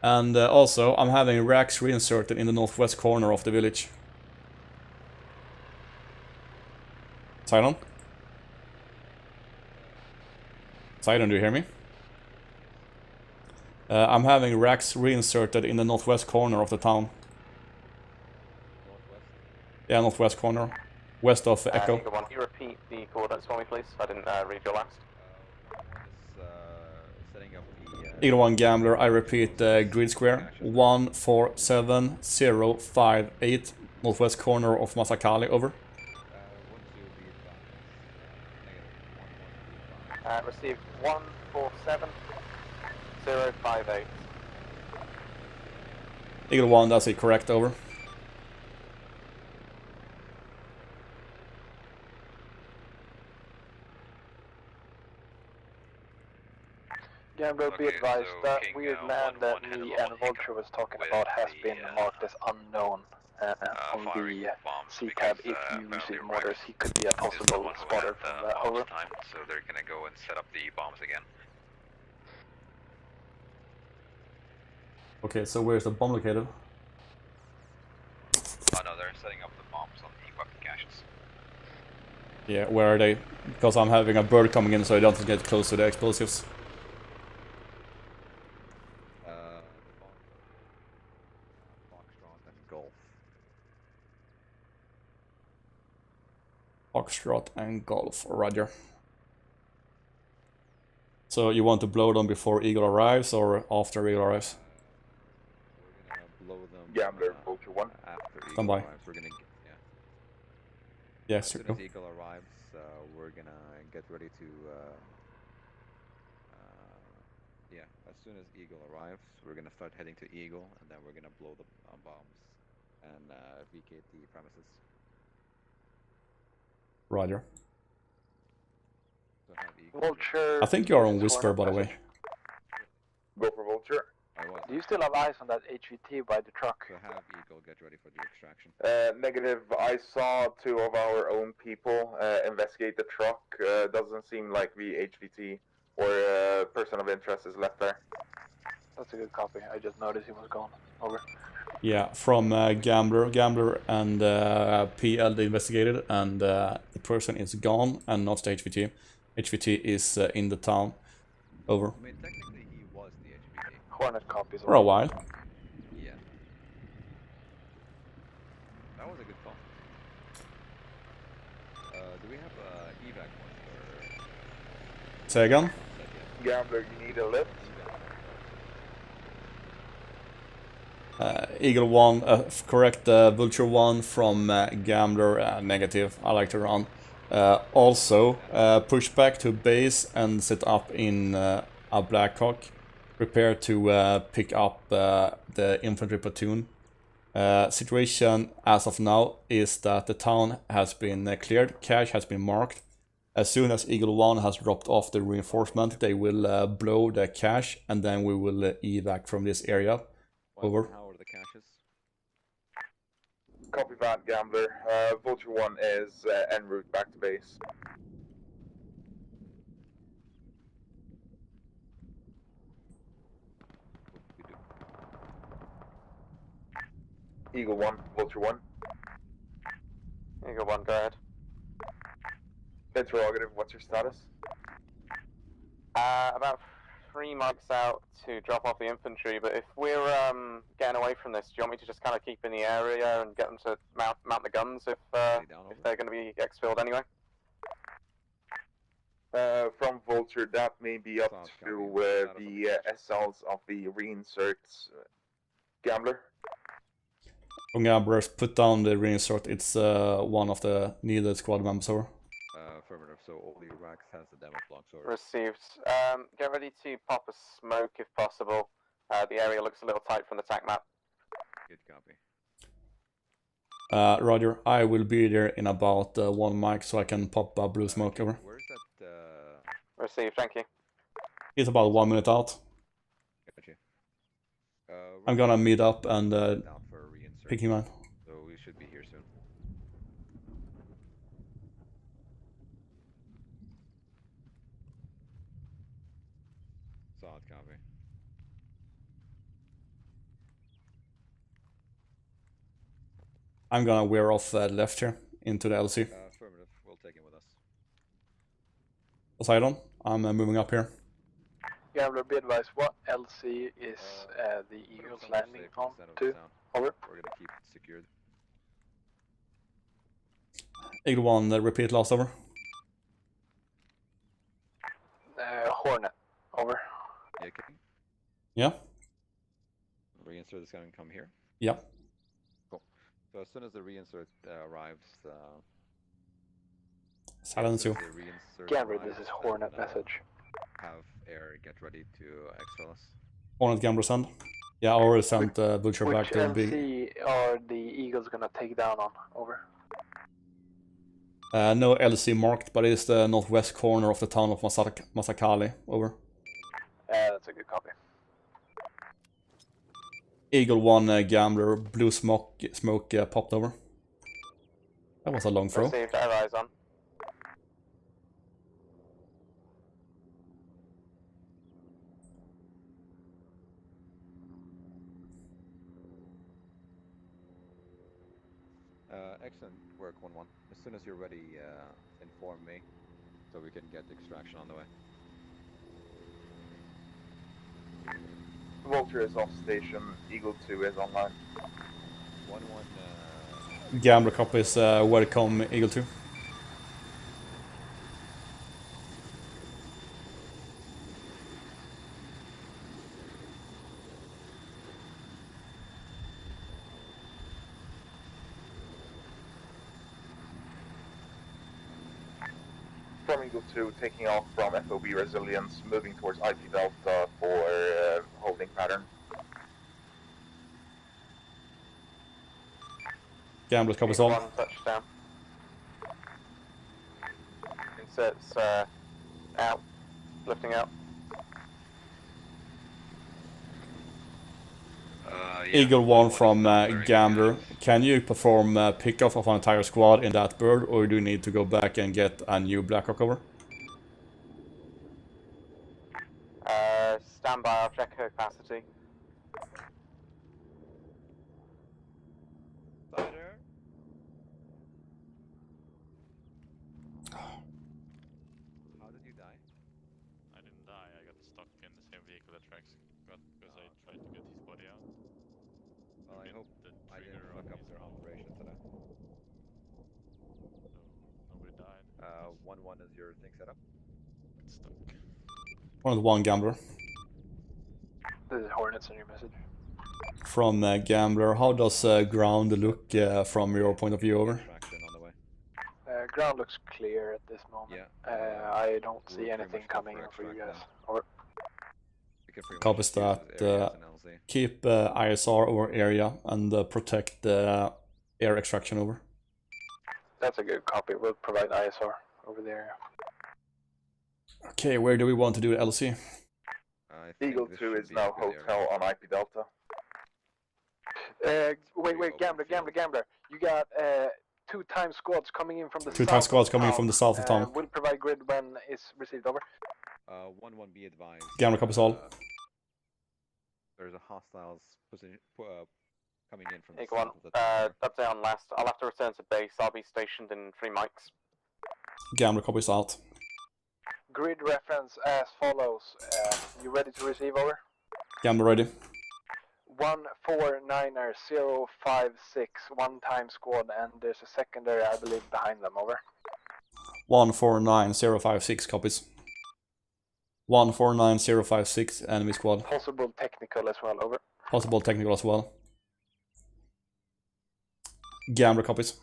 And also, I'm having racks reinserted in the northwest corner of the village. Sidon? Sidon, do you hear me? I'm having racks reinserted in the northwest corner of the town. Northwest? Yeah, northwest corner. West of Echo. Eagle 1, can you repeat the coordinates for me, please? I didn't read your last. Setting up the... Eagle 1 Gambler, I repeat, grid square. 147058. Northwest corner of Masakali, over. Received 147058. Eagle 1, that's it, correct, over. Gambler, be advised that weird land that me and Vulture was talking about has been marked as unknown on the C-tab. If you receive mortars, he could be a possible spotter from that. Over. So they're gonna go and set up the bombs again. Okay, so where's the bomb located? Oh no, they're setting up the bombs on the weapon caches. Yeah, where are they? Because I'm having a bird coming in so I don't get close to the explosives. Foxtrot and Golf. Foxtrot and Golf, roger. So you want to blow them before Eagle arrives or after Eagle arrives? We're gonna blow them. Gambler, Vulture 1. After Eagle Standby. arrives, we're gonna get, Yes, as soon as Eagle arrives, we're gonna get ready to. Yeah, as soon as Eagle arrives, we're gonna start heading to Eagle, and then we're gonna blow the bombs and vacate the premises. Roger. So have Eagle. Vulture. I think you're on Whisper, by the way. Go for Vulture. Do you still have eyes on that HVT by the truck? So have Eagle get ready for the extraction. Negative. I saw 2 of our own people investigate the truck. Doesn't seem like the HVT or person of interest is left there. That's a good copy. I just noticed he was gone. Over. Yeah, from Gambler and PL they investigated, and the person is gone and not the HVT. HVT is in the town. Over. I mean, technically he was the HVT. Hornet copies. For a while. Yeah. That was a good call. Do we have evac points or... Say again? Gambler, you need a lift? Eagle 1, correct, Vulture 1 from Gambler, negative, I like to run. Also, push back to base and set up in a Blackhawk. Prepare to pick up the infantry platoon. Situation as of now is that the town has been cleared, cache has been marked. As soon as Eagle 1 has dropped off the reinforcement, they will blow the cache, and then we will evac from this area. Over. How are the caches? Copy that, Gambler. Vulture 1 is en route back to base. Eagle 1, Vulture 1. Eagle 1, go ahead. Interrogative, what's your status? About 3 mics out to drop off the infantry, but if we're getting away from this, do you want me to just kind of keep in the area and get them to mount the guns if they're going to be exfilled anyway? From Vulture, that may be up to the SLs of the reinserts. Gambler? Gamblers, put down the reinsert. It's one of the needed squad members over. Affirmative, so all the racks has the damage blocks over. Received. Get ready to pop a smoke if possible. The area looks a little tight from the TAC map. Good copy. Roger, I will be there in about 1 mic so I can pop a blue smoke over. Where's that? Received, thank you. It's about 1 minute out. Gotcha. I'm gonna meet up and pick him up. So we should be here soon. Solid copy. I'm gonna wear off left here into the LC. Affirmative, we'll take him with us. Poseidon, I'm moving up here. Gambler, be advised, what LC is the Eagles landing on to? Over. We're gonna keep it secured. Eagle 1, repeat last over. Hornet, over. Yeah, okay. Yeah. Reinsert is gonna come here. Yeah. Cool. So as soon as the reinsert arrives, silence you. Gambler, this is Hornet message. Have air get ready to exfil us. Hornet Gambler send. Yeah, I already sent Butcher Which back to LC big. are the Eagles gonna take down on? Over. No LC marked, but it's the northwest corner of the town of Masakali. Over. That's a good copy. Eagle 1 Gambler, blue smoke popped over. That was a long throw. Received, eyes on. Excellent work, 1-1. As soon as you're ready, inform me, so we can get extraction on the way. Vulture is off station, Eagle 2 is online. 1-1, Gambler copies, welcome Eagle 2. From Eagle 2, taking off from FOB Resilience, moving towards IP Delta for holding pattern. Gambler copies all. One touchdown. Inserts out, lifting out. Yeah, Eagle 1 from Gambler. Can you perform pickoff of an entire squad in that bird, or do you need to go back and get a new Blackhawk over? Stand by, I'll check her capacity. Spider. How did you die? I didn't die, I got stuck in the same vehicle that Trax got because I tried to get his body out. Well, I hope I didn't fuck up their operation today. So, nobody died. 1-1 is your thing set up? It's stuck. 1 Gambler. This is Hornets in your message. From Gambler, how does ground look from your point of view, over? Ground looks clear at this moment. Yeah. I don't see anything coming in for you guys. Over. Copies that. Keep ISR over area and protect the air extraction, over. That's a good copy. We'll provide ISR over the area. Okay, where do we want to do LC? Eagle 2 is now hotel on IP Delta. Wait, Gambler. You got 2 squads coming in from the south. 2 squads coming from the south of town. We'll provide grid when it's received, over. 1-1, be advised. Gambler copies all. There's a hostiles position coming in from the Eagle 1, south of the town. update on last. I'll have to return to base. I'll be stationed in 3 mics. Gambler copies out. Grid reference as follows. You ready to receive, over? Gambler ready. 149er056, 1-time squad, and there's a secondary, I believe, behind them, over. 149056 copies. 149056 enemy squad. Possible technical as well, over. Possible technical as well. Gambler copies.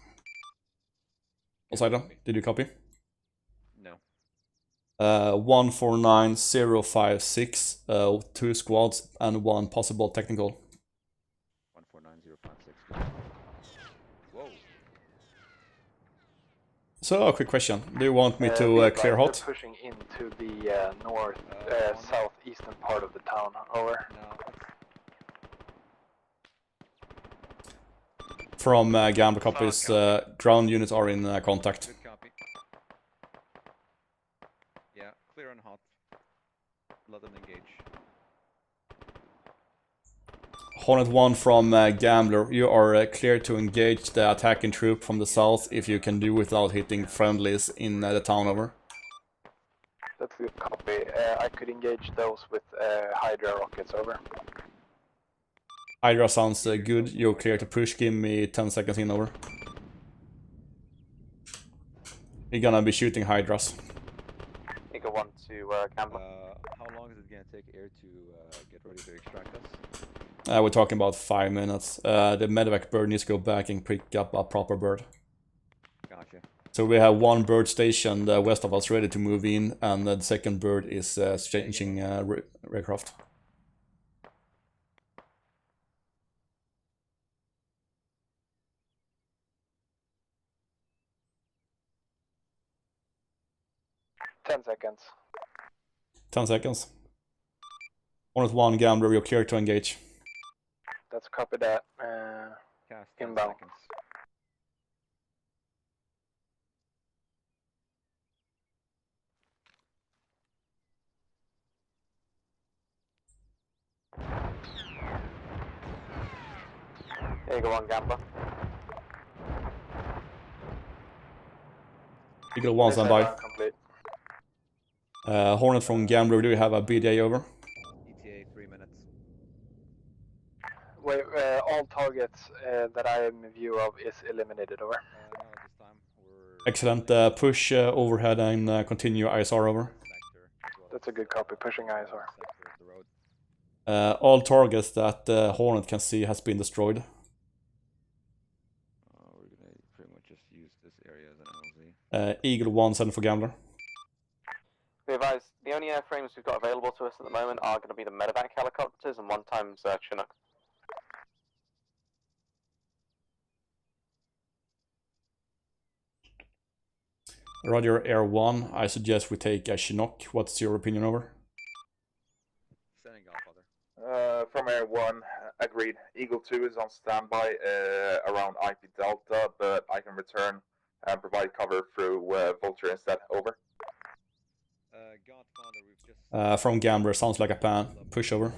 Poseidon, did you copy? No. 149056, 2 squads and 1 possible technical. 149056. Whoa. So, a quick question. Do you want me to clear hot? They're pushing into the north, southeastern part of the town. Over. No. From Gambler copies, ground units are in contact. Good copy. Yeah, clear and hot. Let them engage. Hornet 1 from Gambler, you are clear to engage the attacking troop from the south if you can do without hitting friendlies in the town, over. That's a good copy. I could engage those with Hydra rockets, over. Hydra sounds good, you're clear to push, give me 10 seconds in, over. You're gonna be shooting Hydras. Eagle 1 to Gambler. How long is it gonna take air to get ready to extract us? We're talking about 5 minutes. The medevac bird needs to go back and pick up a proper bird. Gotcha. So we have 1 bird stationed west of us ready to move in, and the second bird is changing aircraft. Ten seconds. 10 seconds. Hornet 1, Gambler, you're clear to engage. Let's copy that. Cast Inbound. seconds. Eagle 1 Gambler. Eagle 1 stand by. Hornet from Gambler, do you have a BDA, over? ETA 3 minutes. Wait, all targets that I am in view of is eliminated, over. No, this time we're... Excellent. Push overhead and continue ISR, over. That's a good copy, pushing ISR. All targets that Hornet can see has been destroyed. We're gonna pretty much just use this area as an LZ. Eagle 1, send for Gambler. Be advised, the only airframes we've got available to us at the moment are going to be the medevac helicopters and 1 times Chinook. Roger, Air 1, I suggest we take a Chinook. What's your opinion, over? Sending Godfather. From Air 1, agreed. Eagle 2 is on standby around IP Delta, but I can return and provide cover through Vulture instead, over. Godfather, we've just... From Gambler, sounds like a plan. Push over.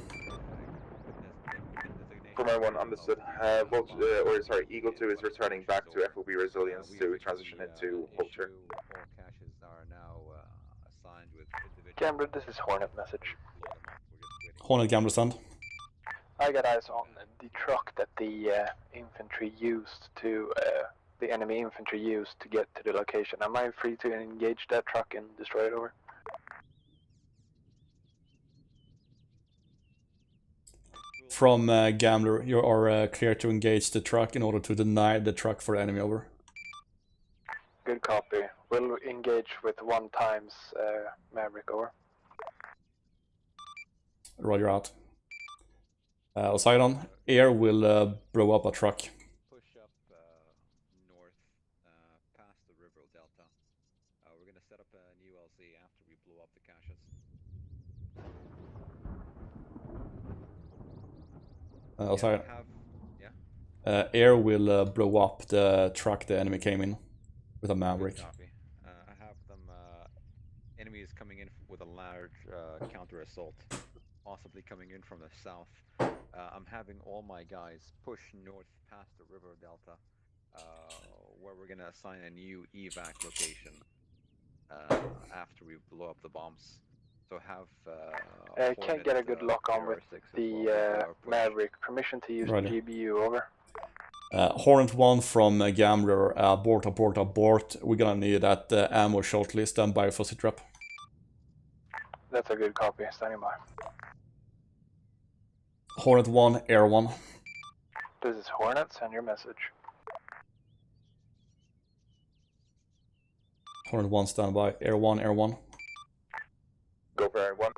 From Air 1, understood. Eagle 2 is returning back to FOB Resilience to transition into Vulture. All caches are now assigned with individual... Gambler, this is Hornet message. Hornet, Gambler, stand. I got eyes on the truck that the infantry used to... the enemy infantry used to get to the location. Am I free to engage that truck and destroy it, over? From Gambler, you are clear to engage the truck in order to deny the truck for the enemy, over. Good copy. We'll engage with 1 times Maverick, over. Roger, out. Poseidon, Air will blow up a truck. Push up north past the river delta. We're going to set up a new LZ after we blow up the caches. Poseidon. Yeah. Air will blow up the truck the enemy came in with a Maverick. I have them. Enemies coming in with a large counter assault, possibly coming in from the south. I'm having all my guys push north past the river delta, where we're gonna assign a new evac location after we blow up the bombs. So have. Can't get a good lock on with the Maverick. Permission to use GBU, over. Hornet 1 from Gambler, abort. We're gonna need that ammo shortly. Stand by for sit rep. That's a good copy. Standing by. Hornet 1, Air 1. This is Hornet. Send your message. Hornet 1 standby. Air 1, Air 1. Go for Air 1.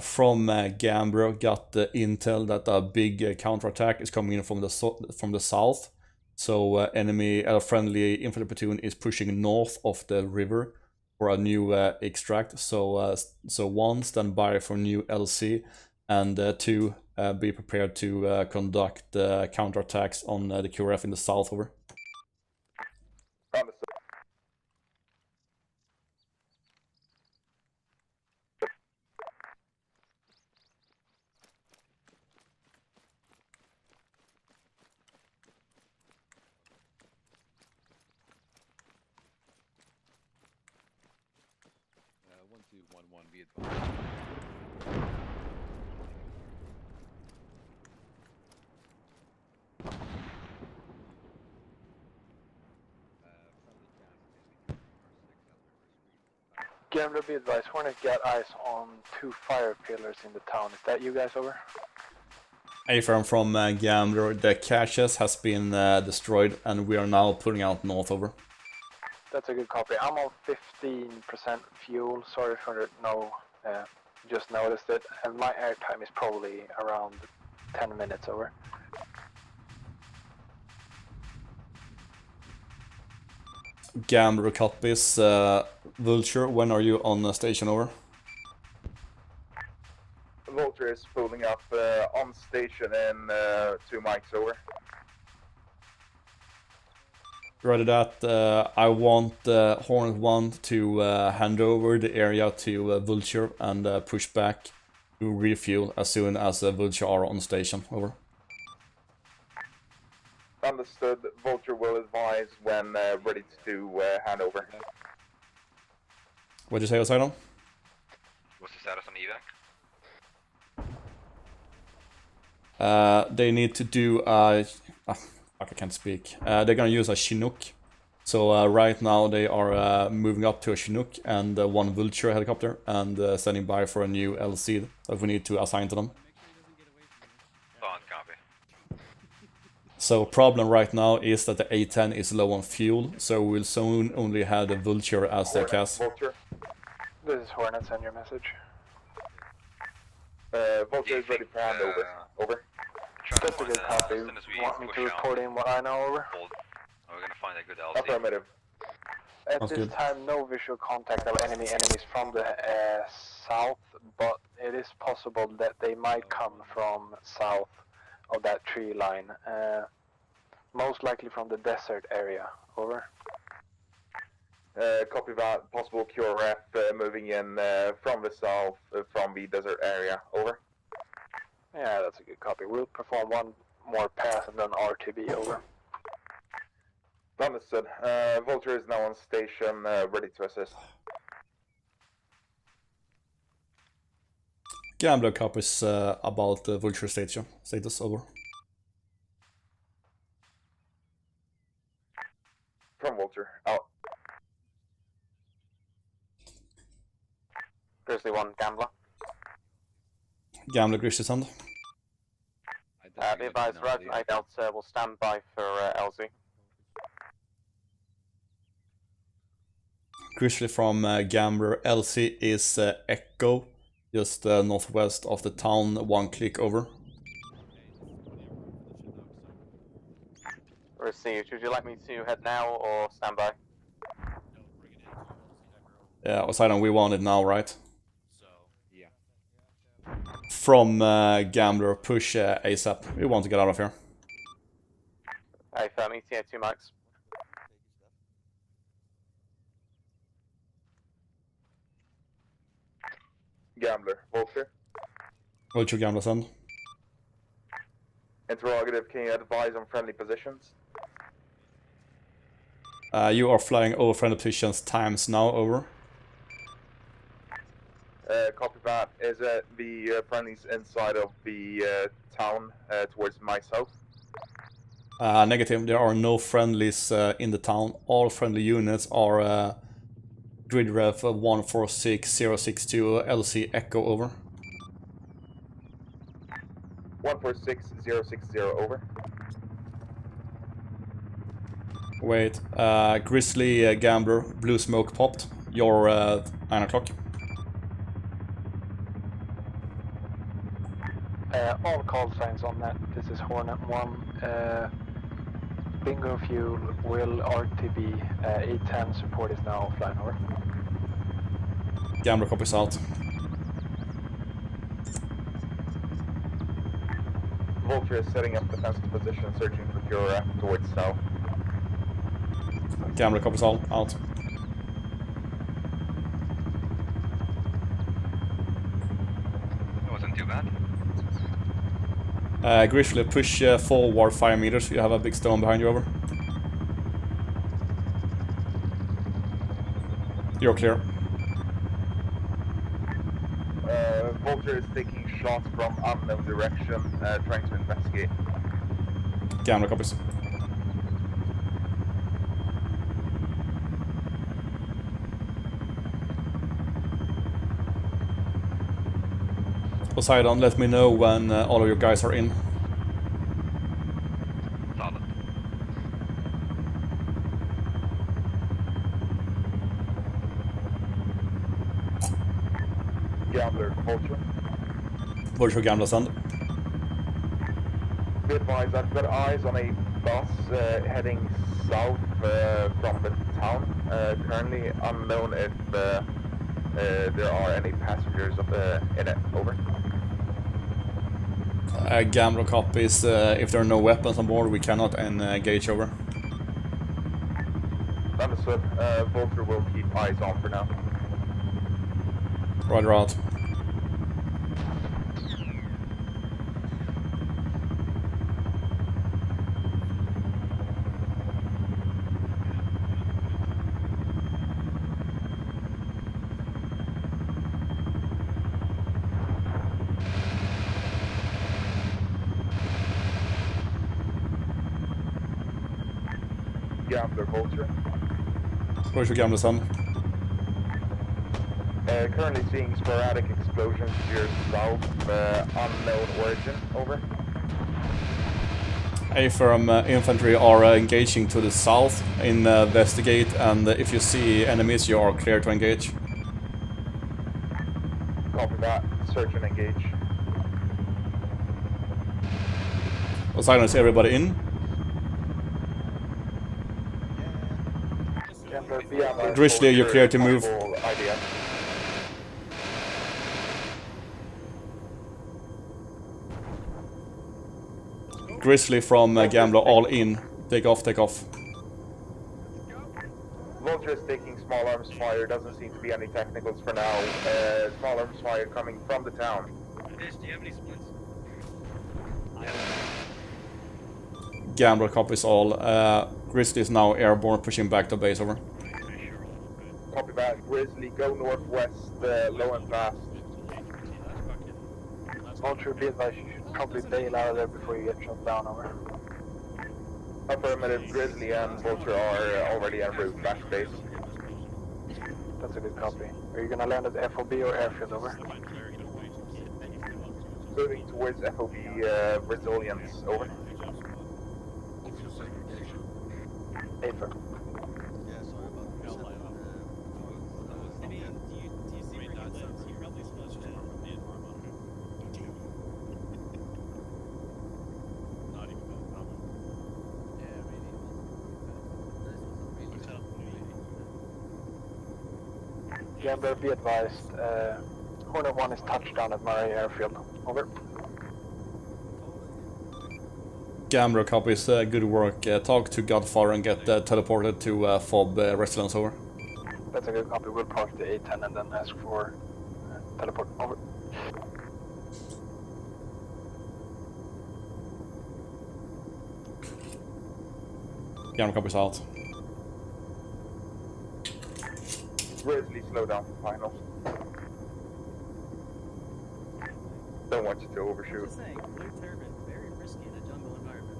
From Gambler, got the intel that a big counterattack is coming in from the south. So enemy, friendly infantry platoon is pushing north of the river for a new extract. So 1, stand by for new LC, and 2, be prepared to conduct counterattacks on the QRF in the south. Over. Understood. Be advised. Gambler, be advised. Hornet got eyes on 2 fire pillars in the town. Is that you guys? Over. Affirm from Gambler. The caches has been destroyed, and we are now pulling out north. Over. That's a good copy. I'm on 15% fuel. Sorry for just noticed it. And my airtime is probably around 10 minutes. Over. Gambler copies. Vulture, when are you on station? Over. Vulture is pulling up on station in 2 mics. Over. Roger that. I want Hornet 1 to hand over the area to Vulture and push back to refuel as soon as Vulture are on station. Over. Understood. Vulture will advise when ready to hand over. What'd you say, Osino? What's the status on evac? They need to do a... I can't speak. They're gonna use a Chinook. So right now they are moving up to a Chinook and 1 Vulture helicopter and standing by for a new LC that we need to assign to them. So problem right now is that the A10 is low on fuel, so we'll soon only have the Vulture as the cast. Vulture. This is Hornet, send your message. Vulture is ready for handover. Over. That's a good copy. Want me to report in what I know? Over. We're gonna find a good LC. Affirmative. At this time, no visual contact of enemies from the south, but it is possible that they might come from south of that tree line. Most likely from the desert area. Over. Copy that. Possible QRF moving in from the south, from the desert area. Over. Yeah, that's a good copy. We'll perform 1 more pass and then RTB. Over. Understood. Vulture is now on station, ready to assist. Gambler copies about Vulture status. Over. From Vulture, out. Grizzly 1, Gambler. Gambler, Grizzly send. Be advised, Roger 8 Delta will stand by for LZ. Grizzly from Gambler. LC is Echo, just northwest of the town, 1 click. Over. Received. Would you like me to head now or stand by? Yeah, Osino, we want it now, right? From Gambler, push ASAP. We want to get out of here. Hey, firm ETA 2 mics. Gambler, Vulture. Vulture, Gambler, send. Interrogative, can you advise on friendly positions? You are flying over friendly positions times now. Over. Copy that. Is it the friendlies inside of the town towards my south? Negative. There are no friendlies in the town. All friendly units are grid ref 146062 LC Echo. Over. 146060. Over. Wait, Grizzly, Gambler, blue smoke popped. You're 9 o'clock. All call signs on that. This is Hornet 1. Bingo fuel will RTB 810 support is now offline, over. Gambler copies out. Vulture is setting up defensive position, searching for QRF towards south. Gambler copies all out. That wasn't too bad. Grizzly, push forward 5 meters. You have a big stone behind you, over. You're clear. Vulture is taking shots from unknown direction, trying to investigate. Gambler copies. Poseidon, let me know when all of your guys are in. Solid. Gambler, Vulture. Vulture, Gambler, send. Be advised, I've got eyes on a bus heading south from the town. Currently unknown if there are any passengers in it, over. Gambler copies. If there are no weapons on board, we cannot engage, over. Understood. Vulture will keep eyes on for now. Roger out. Gambler, Vulture. Vulture, Gambler, send. Currently seeing sporadic explosions to your south, unknown origin, over. A-firm infantry are engaging to the south, investigate, and if you see enemies, you are clear to engage. Copy that. Search and engage. Poseidon, is everybody in? Grizzly, you're clear to move. Grizzly from Gambler, all in. Take off, take off. Vulture is taking small arms fire, doesn't seem to be any technicals for now. Small arms fire coming from the town. Do you have any splits? Gambler copies all. Grizzly is now airborne, pushing back to base, over. Copy that. Grizzly, go northwest, low and fast. Vulture, be advised, you should probably bail out of there before you get shot down, over. Affirmative, Grizzly and Vulture are already en route back to base. That's a good copy. Are you gonna land at FOB or airfield, over? Moving towards FOB Resilience, over. Afer. Gambler, be advised, Hornet 1 is touchdown at Murray Airfield. Over. Gambler copies, good work. Talk to Godfather and get teleported to FOB Residence, over. That's a good copy. We'll park the 810 and then ask for teleport. Over. Gambler copies out. Grizzly, slow down for finals. Don't want you to overshoot. Just saying, blue turban, very risky in a jungle environment.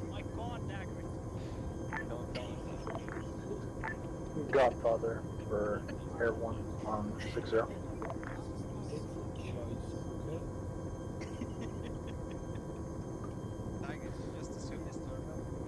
My god, daggers! Don't tell us. Godfather for Air 1 on 60. Just assume it's turban.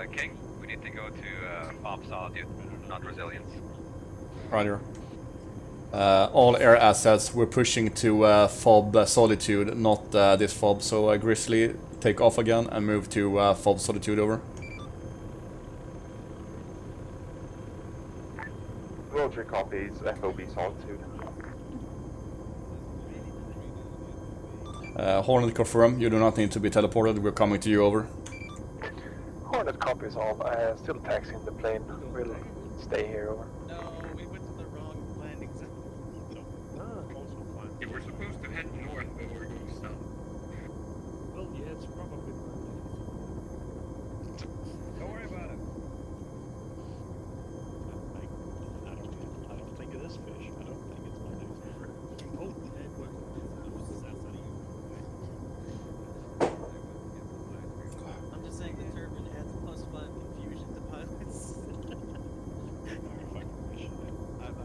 King, we need to go to FOB Solitude, not Resilience. Roger. All air assets, we're pushing to FOB Solitude, not this FOB. So Grizzly, take off again and move to FOB Solitude, over. Roger copies, FOB Solitude. Hornet, confirm, you do not need to be teleported, we're coming to you, over. Hornet copies all. Still taxiing the plane. We'll stay here, over. No, we went to the wrong landing zone. Also fine. Yeah, we're supposed to head north, but we're going south. Well, yeah, it's probably Don't worry about it. I don't think it is fish. I don't think it's my next number. Oh, it was outside of you. I'm just saying the turbine adds +5 confusion to pilots. You're fucking fish. I'm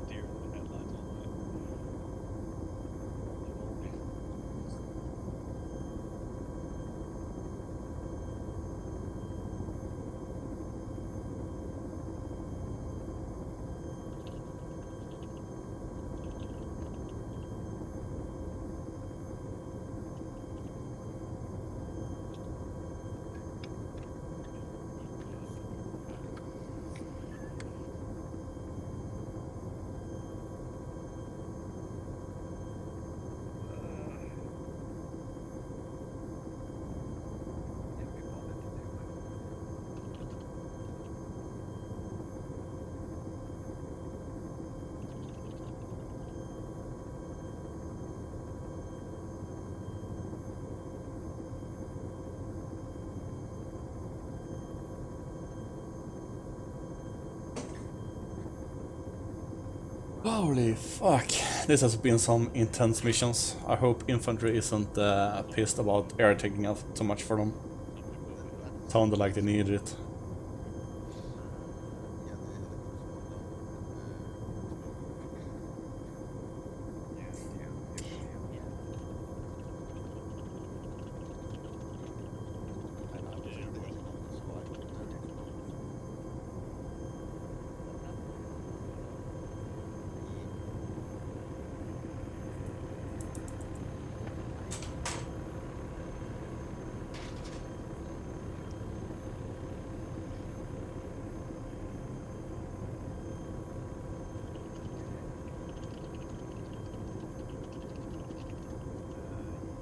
deer in the headlines all night. Holy fuck, this has been some intense missions. I hope infantry isn't pissed about air taking up too much for them. Sounded like they needed it.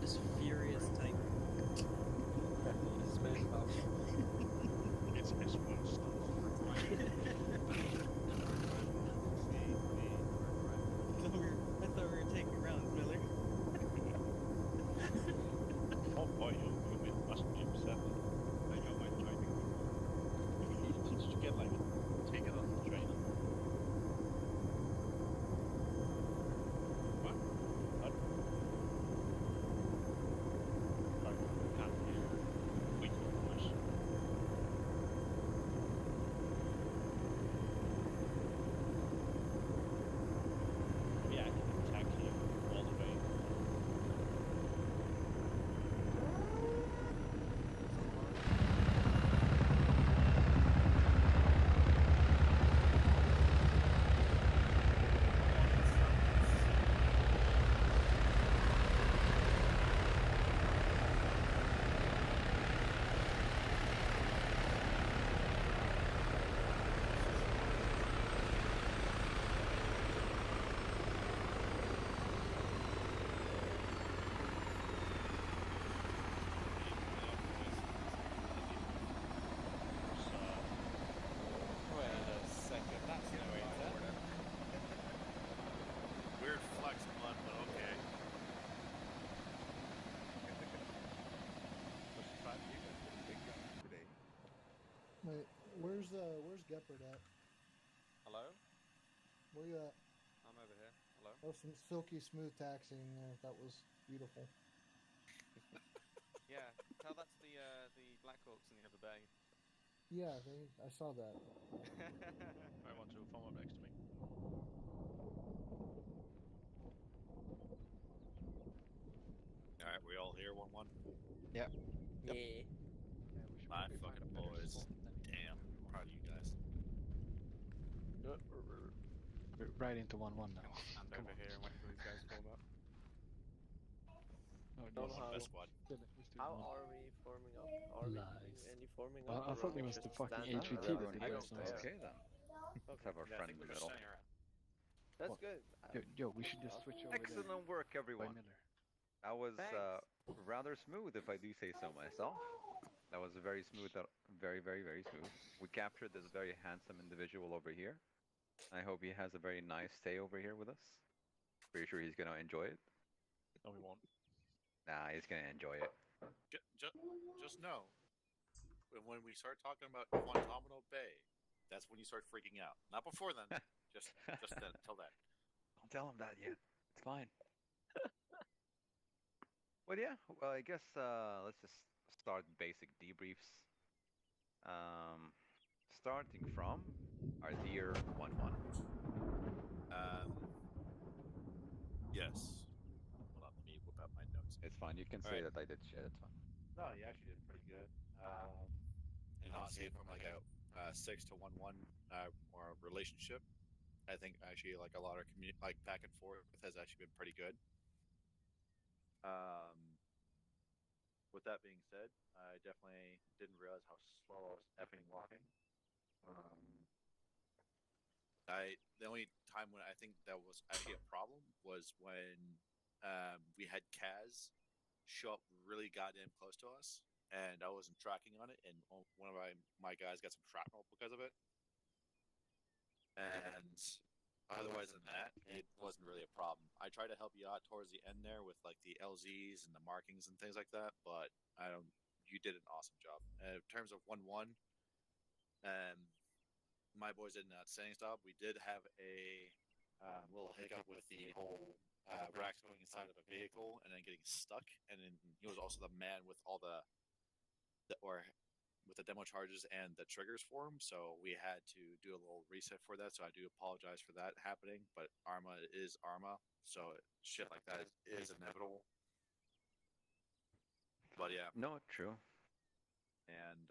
This furious type. It's S1 stuff. I thought we were taking rounds, Miller. Oh boy, you must be upset. I got my driving. Did you get like take it on the train? What? What? I can't hear. Wait, noise. Yeah, I can attack you all the way. Wait a second, that's no way to. Weird flex blunt, but okay. Wait, where's Geppert at? Hello? Where you at? I'm over here. Hello? That was some silky smooth taxiing there. That was beautiful. Yeah, tell that to the Blackhawks in the other bay. Yeah, I saw that. I want to form up next to me. Alright, we all here, 1-1? Yep. Yeah. Five. right into 1-1 now. Stand over here and wait for these guys to form up. Don't know how How are we forming up? Are we doing any forming up? I thought it was the fucking HVT that did this. Okay then. Let's have our friend in the middle. That's good. Yo, we should just switch over. Excellent work, everyone. That was rather smooth, if I do say so myself. That was very smooth, very, very, very smooth. We captured this very handsome individual over here. I hope he has a very nice stay over here with us. Pretty sure he's going to enjoy it. No, he won't. Nah, he's going to enjoy it. Just know, when we start talking about Guantanamo Bay, that's when you start freaking out. Not before then. just then, till then. Don't tell him that yet. It's fine. Well, yeah. Well, I guess let's just start basic debriefs. Starting from our dear 1-1. Yes. Hold on, let me whip out my notes. It's fine. You can say that I did shit. It's fine. No, you actually did pretty good. And honestly, from like a 6 to 1-1 or relationship, I think actually like a lot of like back and forth has actually been pretty good. With that being said, I definitely didn't realize how slow I was effing walking. The only time when I think that was actually a problem was when we had Kaz show up really goddamn close to us, and I wasn't tracking on it, and one of my guys got some shrapnel because of it. And otherwise than that, it wasn't really a problem. I tried to help you out towards the end there with like the LZs and the markings and things like that, but you did an awesome job. In terms of 1-1, my boys did an outstanding job. We did have a little hiccup with the whole racks going inside of a vehicle and then getting stuck, and then he was also the man with all the demo charges and the triggers for him, so we had to do a little reset for that, so I do apologize for that happening, but Arma is Arma, so shit like that is inevitable. But yeah. No, true. And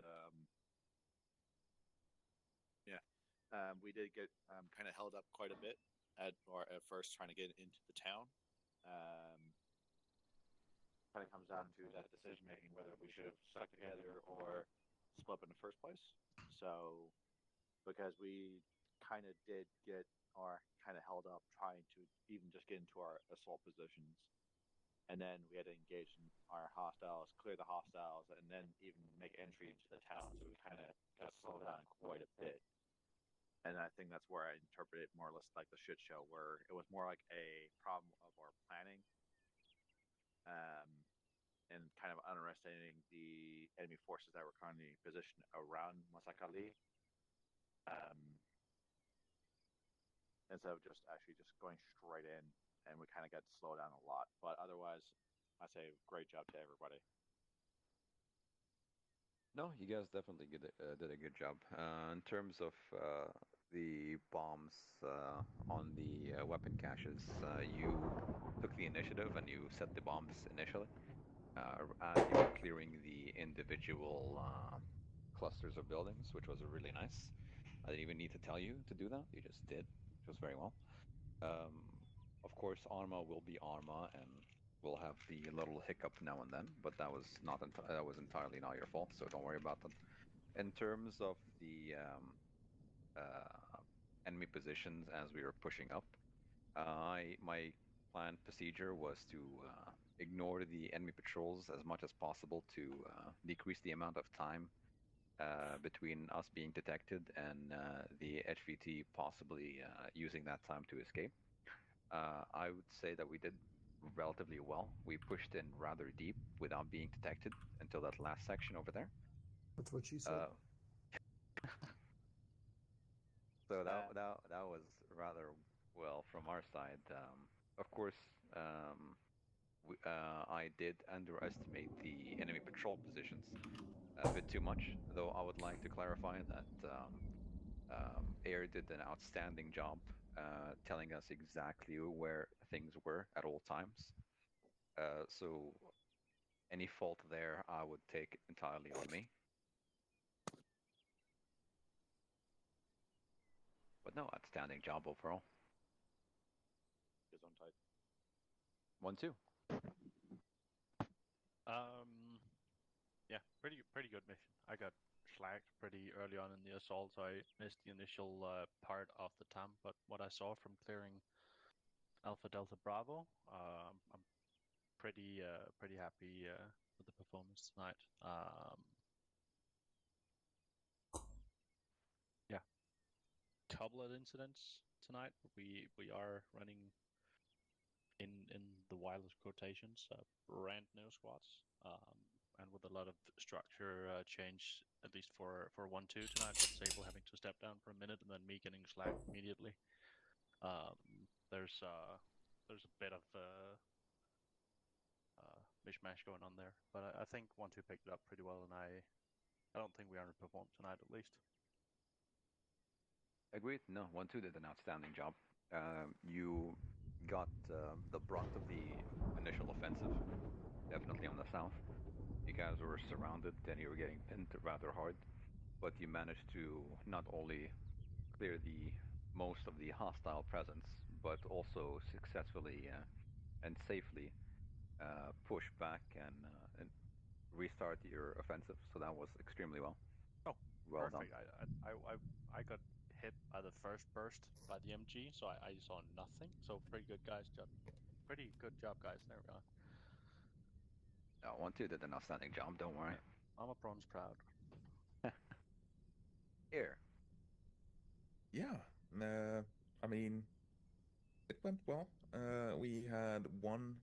we did get kind of held up quite a bit at first trying to get into the town. Kind of comes down to that decision making whether we should have stuck together or split up in the first place. So, because we kind of did get kind of held up trying to even just get into our assault positions, and then we had to engage in our hostiles, clear the hostiles, and then even make entry into the town. So we kind of got slowed down quite a bit. And I think that's where I interpret it more or less like the shit show, where it was more like a problem of our planning. And kind of underestimating the enemy forces that were currently positioned around Masakali. Instead of just going straight in, and we kind of got slowed down a lot. But otherwise, I say great job to everybody. No, you guys definitely did a good job. In terms of the bombs on the weapon caches, you took the initiative and you set the bombs initially. As you were clearing the individual clusters of buildings, which was really nice. I didn't even need to tell you to do that. You just did, which was very well. Of course, Arma will be Arma, and we'll have the little hiccup now and then, but that was entirely not your fault, so don't worry about that. In terms of the enemy positions as we were pushing up, my planned procedure was to ignore the enemy patrols as much as possible to decrease the amount of time between us being detected and the HVT possibly using that time to escape. I would say that we did relatively well. We pushed in rather deep without being detected until that last section over there. That's what she said. So that was rather well from our side. Of course, I did underestimate the enemy patrol positions a bit too much, though I would like to clarify that Air did an outstanding job telling us exactly where things were at all times. So any fault there, I would take entirely on me. But no, outstanding job overall. his own type. 1-2. Yeah, pretty good mission. I got slacked pretty early on in the assault, so I missed the initial part of the TAM. But what I saw from clearing Alpha Delta Bravo, I'm pretty happy with the performance tonight. Yeah, couple of incidents tonight. We are running in the wildest quotations, brand new squads, and with a lot of structure change, at least for 1-2 tonight, with Sable having to step down for a minute and then me getting slacked immediately. There's a bit of mishmash going on there, but I think 1-2 picked it up pretty well, and I don't think we underperformed tonight, at least. Agreed. No, 1-2 did an outstanding job. You got the brunt of the initial offensive, definitely on the south. You guys were surrounded, and you were getting pinned rather hard, but you managed to not only clear the most of the hostile presence, but also successfully and safely push back and restart your offensive. So that was extremely well. Oh, well perfect. Done. I got hit by the first burst by the MG, so I saw nothing. So pretty good, guys. Pretty good job, guys. There we are. 1-2 did an outstanding job. Don't worry. I'm a bronze proud. Here. Yeah. I mean, it went well. We had one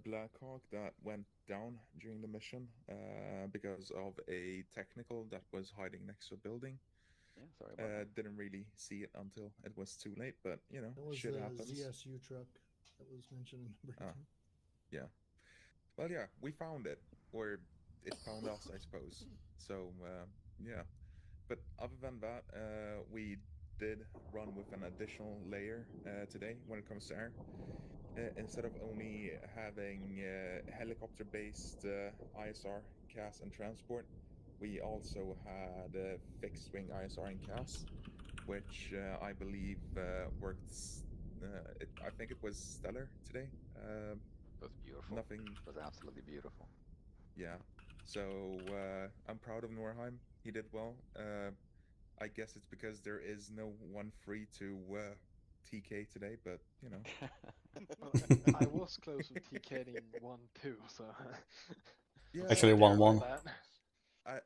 Blackhawk that went down during the mission because of a technical that was hiding next to a building. Yeah, sorry about that. Didn't really see it until it was too late, but you know, it was shit the happens. ZSU truck that was mentioned in the briefing. Yeah. Well, yeah, we found it, or it found us, I suppose. So, yeah. But other than that, we did run with an additional layer today when it comes to air. Instead of only having helicopter-based ISR, CAS, and transport, we also had fixed-wing ISR and CAS, which I believe worked. I think it was stellar today. It was beautiful. Nothing. It was absolutely beautiful. Yeah. So I'm proud of Norheim. He did well. I guess it's because there is no one free to TK today, but you know. I was close with TKing 1-2, so. Yeah, actually 1-1.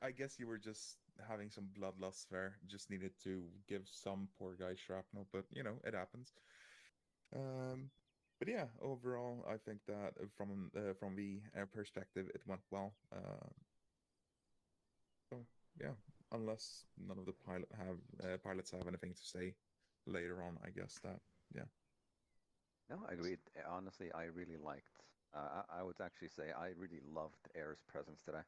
I guess you were just having some bloodlust there. Just needed to give some poor guy shrapnel, but you know, it happens. But yeah, overall, I think that from the perspective, it went well. So yeah, unless none of the pilots have anything to say later on, I guess that yeah. No, I agreed. Honestly, I really liked. I would actually say I really loved Air's presence today.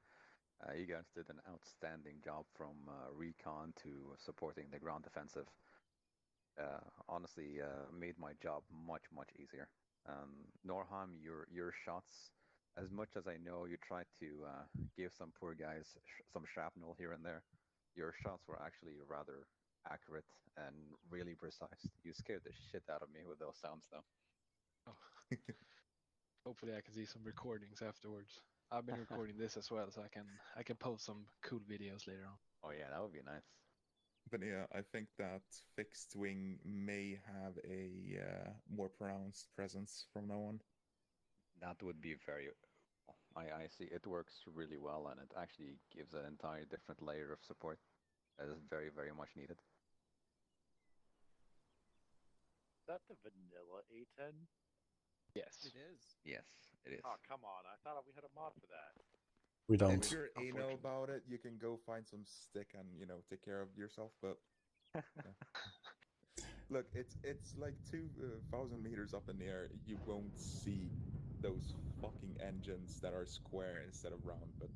You guys did an outstanding job from recon to supporting the ground defensive. Honestly, made my job much easier. Norheim, your shots, as much as I know you tried to give some poor guys some shrapnel here and there, your shots were actually rather accurate and really precise. You scared the shit out of me with those sounds, though. Oh. Hopefully, I can see some recordings afterwards. I've been recording this as well, so I can post some cool videos later on. Oh yeah, that would be nice. But yeah, I think that fixed wing may have a more pronounced presence from now on. That would be very. I see it works really well, and it actually gives an entire different layer of support that is very much needed. Is that the vanilla A10? Yes. It is. Yes, it is. Oh, come on. I thought we had a mod for that. We don't. If you're anal about it, you can go find some stick and, you know, take care of yourself, but... Yeah. Look, it's like 2,000 meters up in the air. You won't see those fucking engines that are square instead of round, but...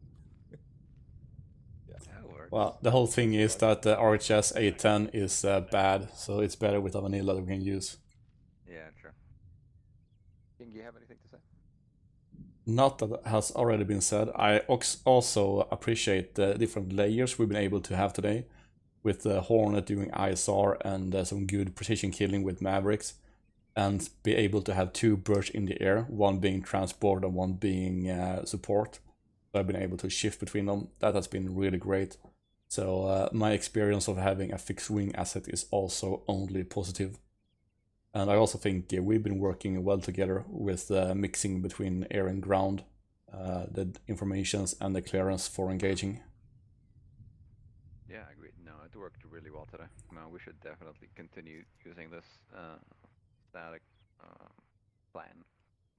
Yeah. That works. Well, the whole thing is that the RHS A10 is bad, so it's better with a vanilla that we can use. Yeah, true. King, do you have anything to say? Not that has already been said. I also appreciate the different layers we've been able to have today, with the Hornet doing ISR and some good precision killing with Mavericks. and be able to have 2 birds in the air, one being transport and one being support. So I've been able to shift between them. That has been really great. So my experience of having a fixed wing asset is also only positive. And I also think we've been working well together with mixing between air and ground, the informations and the clearance for engaging. Yeah, I agree. No, it worked really well today. No, we should definitely continue using this static plan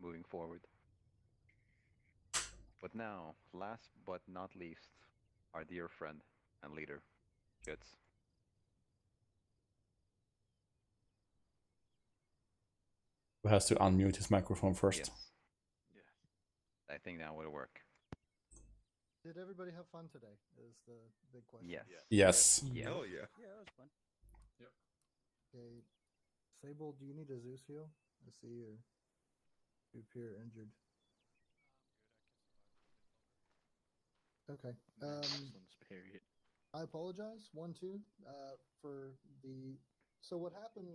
moving forward. But now, last but not least, our dear friend and leader, Jits. Who has to unmute his microphone first. Yes. I think that would work. Did everybody have fun today? Is the big question. Yes. Yes. Yeah. Oh yeah. Yeah, that was fun. Yep. Okay, Sable, do you need a Zeus heal? I see you appear injured. Okay. Period. I apologize, 1-2, for the. So what happened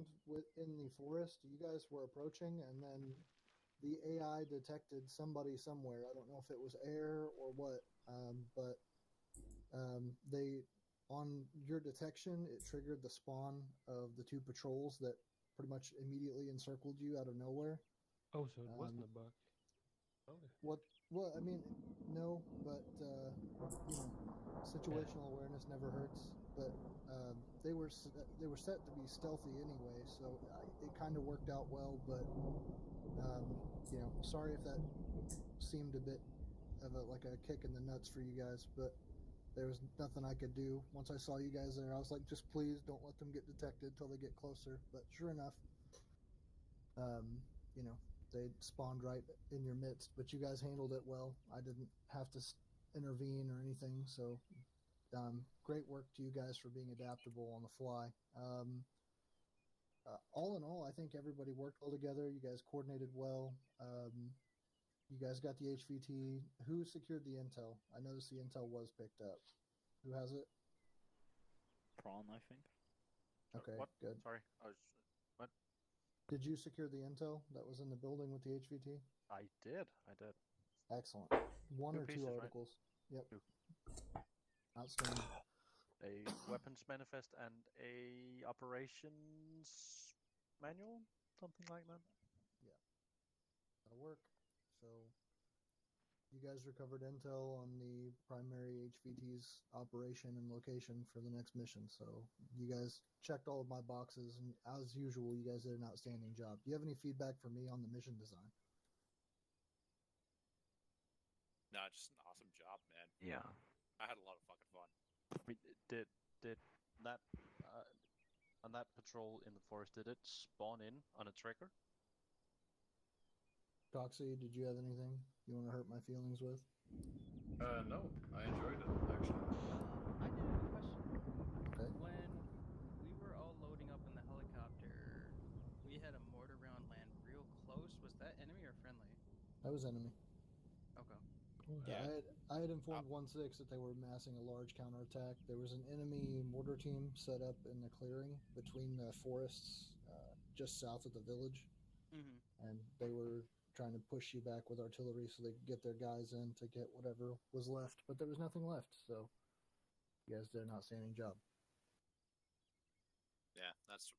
in the forest? You guys were approaching, and then the AI detected somebody somewhere. I don't know if it was air or what, but they, on your detection, it triggered the spawn of the 2 patrols that pretty much immediately encircled you out of nowhere. Oh, so it wasn't a bug. Okay. What? Well, I mean, no, but situational awareness never hurts. But they were set to be stealthy anyway, so it kind of worked out well. But sorry if that seemed a bit of like a kick in the nuts for you guys, but there was nothing I could do. Once I saw you guys there, I was like, just please don't let them get detected till they get closer. But sure enough, they spawned right in your midst, but you guys handled it well. I didn't have to intervene or anything, so great work to you guys for being adaptable on the fly. All in all, I think everybody worked well together. You guys coordinated well. You guys got the HVT. Who secured the intel? I noticed the intel was picked up. Who has it? Prawn, I think. Okay, what? Good. Sorry. What? Did you secure the intel that was in the building with the HVT? I did. Excellent. 1 or 2 articles? Right? Yep. Outstanding. A weapons manifest and a operations manual, something like that. Yeah, that'll work. So you guys recovered intel on the primary HVT's operation and location for the next mission. So you guys checked all of my boxes, and as usual, you guys did an outstanding job. Do you have any feedback for me on the mission design? No, just an awesome job, man. Yeah. I had a lot of fucking fun. Did that on that patrol in the forest, did it spawn in on a trigger? Doxy, did you have anything you want to hurt my feelings with? No, I enjoyed it actually. I did have a question. Okay. When we were all loading up in the helicopter, we had a mortar round land real close. Was that enemy or friendly? That was enemy. Okay. Yeah, I had informed 1-6 that they were massing a large counterattack. There was an enemy mortar team set up in the clearing between the forests just south of the village. Mm-hmm. And they were trying to push you back with artillery so they could get their guys in to get whatever was left. But there was nothing left, so you guys did an outstanding job. Yeah, that's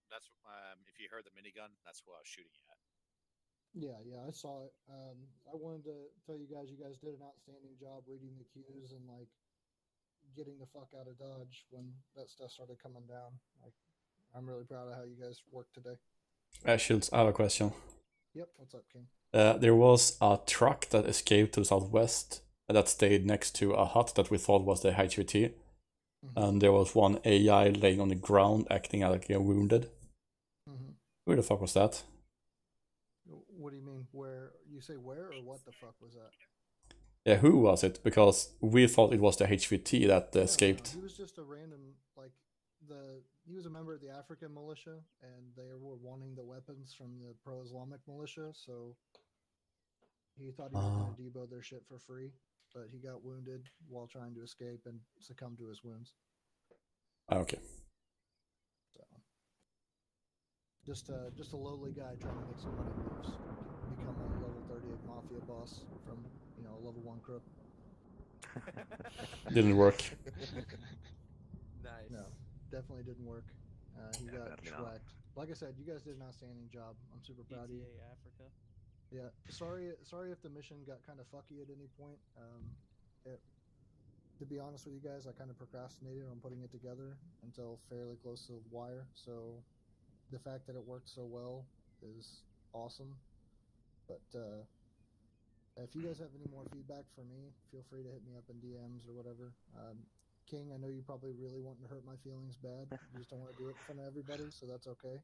if you heard the minigun, that's what I was shooting at. Yeah, I saw it. I wanted to tell you guys did an outstanding job reading the cues and like getting the fuck out of Dodge when that stuff started coming down. Like, I'm really proud of how you guys worked today. Shields, I have a question. Yep, what's up, King? There was a truck that escaped to the southwest that stayed next to a hut that we thought was the HVT. Mm-hmm. And there was one AI laying on the ground acting like wounded. Mm-hmm. Who the fuck was that? What do you mean? Where? You say where or what the fuck was that? Yeah, who was it? Because we thought it was the HVT that escaped. No, he was just a random, he was a member of the African militia, and they were wanting the weapons from the pro-Islamic militia, so he thought he was going to debo their shit for free, but he got wounded while trying to escape and succumbed to his wounds. Okay. So. Just a lowly guy trying to make some money moves. Become a level 38 mafia boss from a level 1 crook. Didn't work. Nice. No, definitely didn't work. He got schwacked. Like I said, you guys did an outstanding job. I'm super proud of you. GTA Africa. Yeah, sorry if the mission got kind of fucky at any point. To be honest with you guys, I kind of procrastinated on putting it together until fairly close to the wire. So the fact that it worked so well is awesome. But if you guys have any more feedback for me, feel free to hit me up in DMs or whatever. King, I know you probably really wanting to hurt my feelings bad. You just don't want to do it in front of everybody, so that's okay.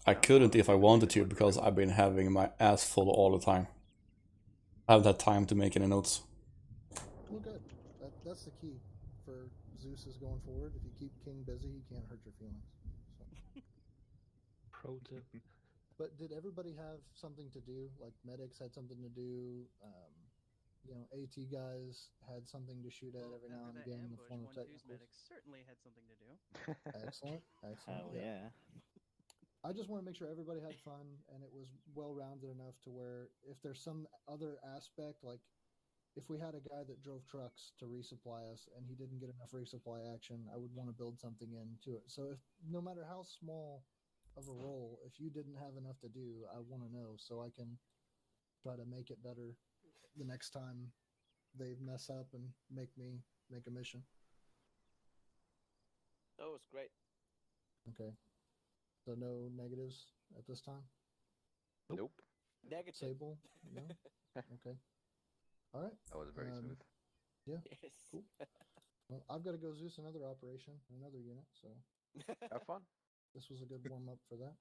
I couldn't if I wanted to because I've been having my ass full all the time. I haven't had time to make any notes. Well, good. That's the key for Zeus's going forward. If you keep King busy, he can't hurt your feelings. So. Pro tip. But did everybody have something to do? Like medics had something to do. AT guys had something to shoot at every now and again in the form of technicals. Medics certainly had something to do. Excellent. Hell yeah. I just want to make sure everybody had fun and it was well-rounded enough to where if there's some other aspect, like if we had a guy that drove trucks to resupply us and he didn't get enough resupply action, I would want to build something into it. So if no matter how small of a role, if you didn't have enough to do, I want to know so I can try to make it better the next time they mess up and make me make a mission. That was great. Okay. So no negatives at this time? Nope. Negative. Sable? No? Okay. All right. That was very smooth. Yeah. Yes. Cool. Well, I've got to go Zeus another operation, another unit, so. Have fun. This was a good warm-up for that.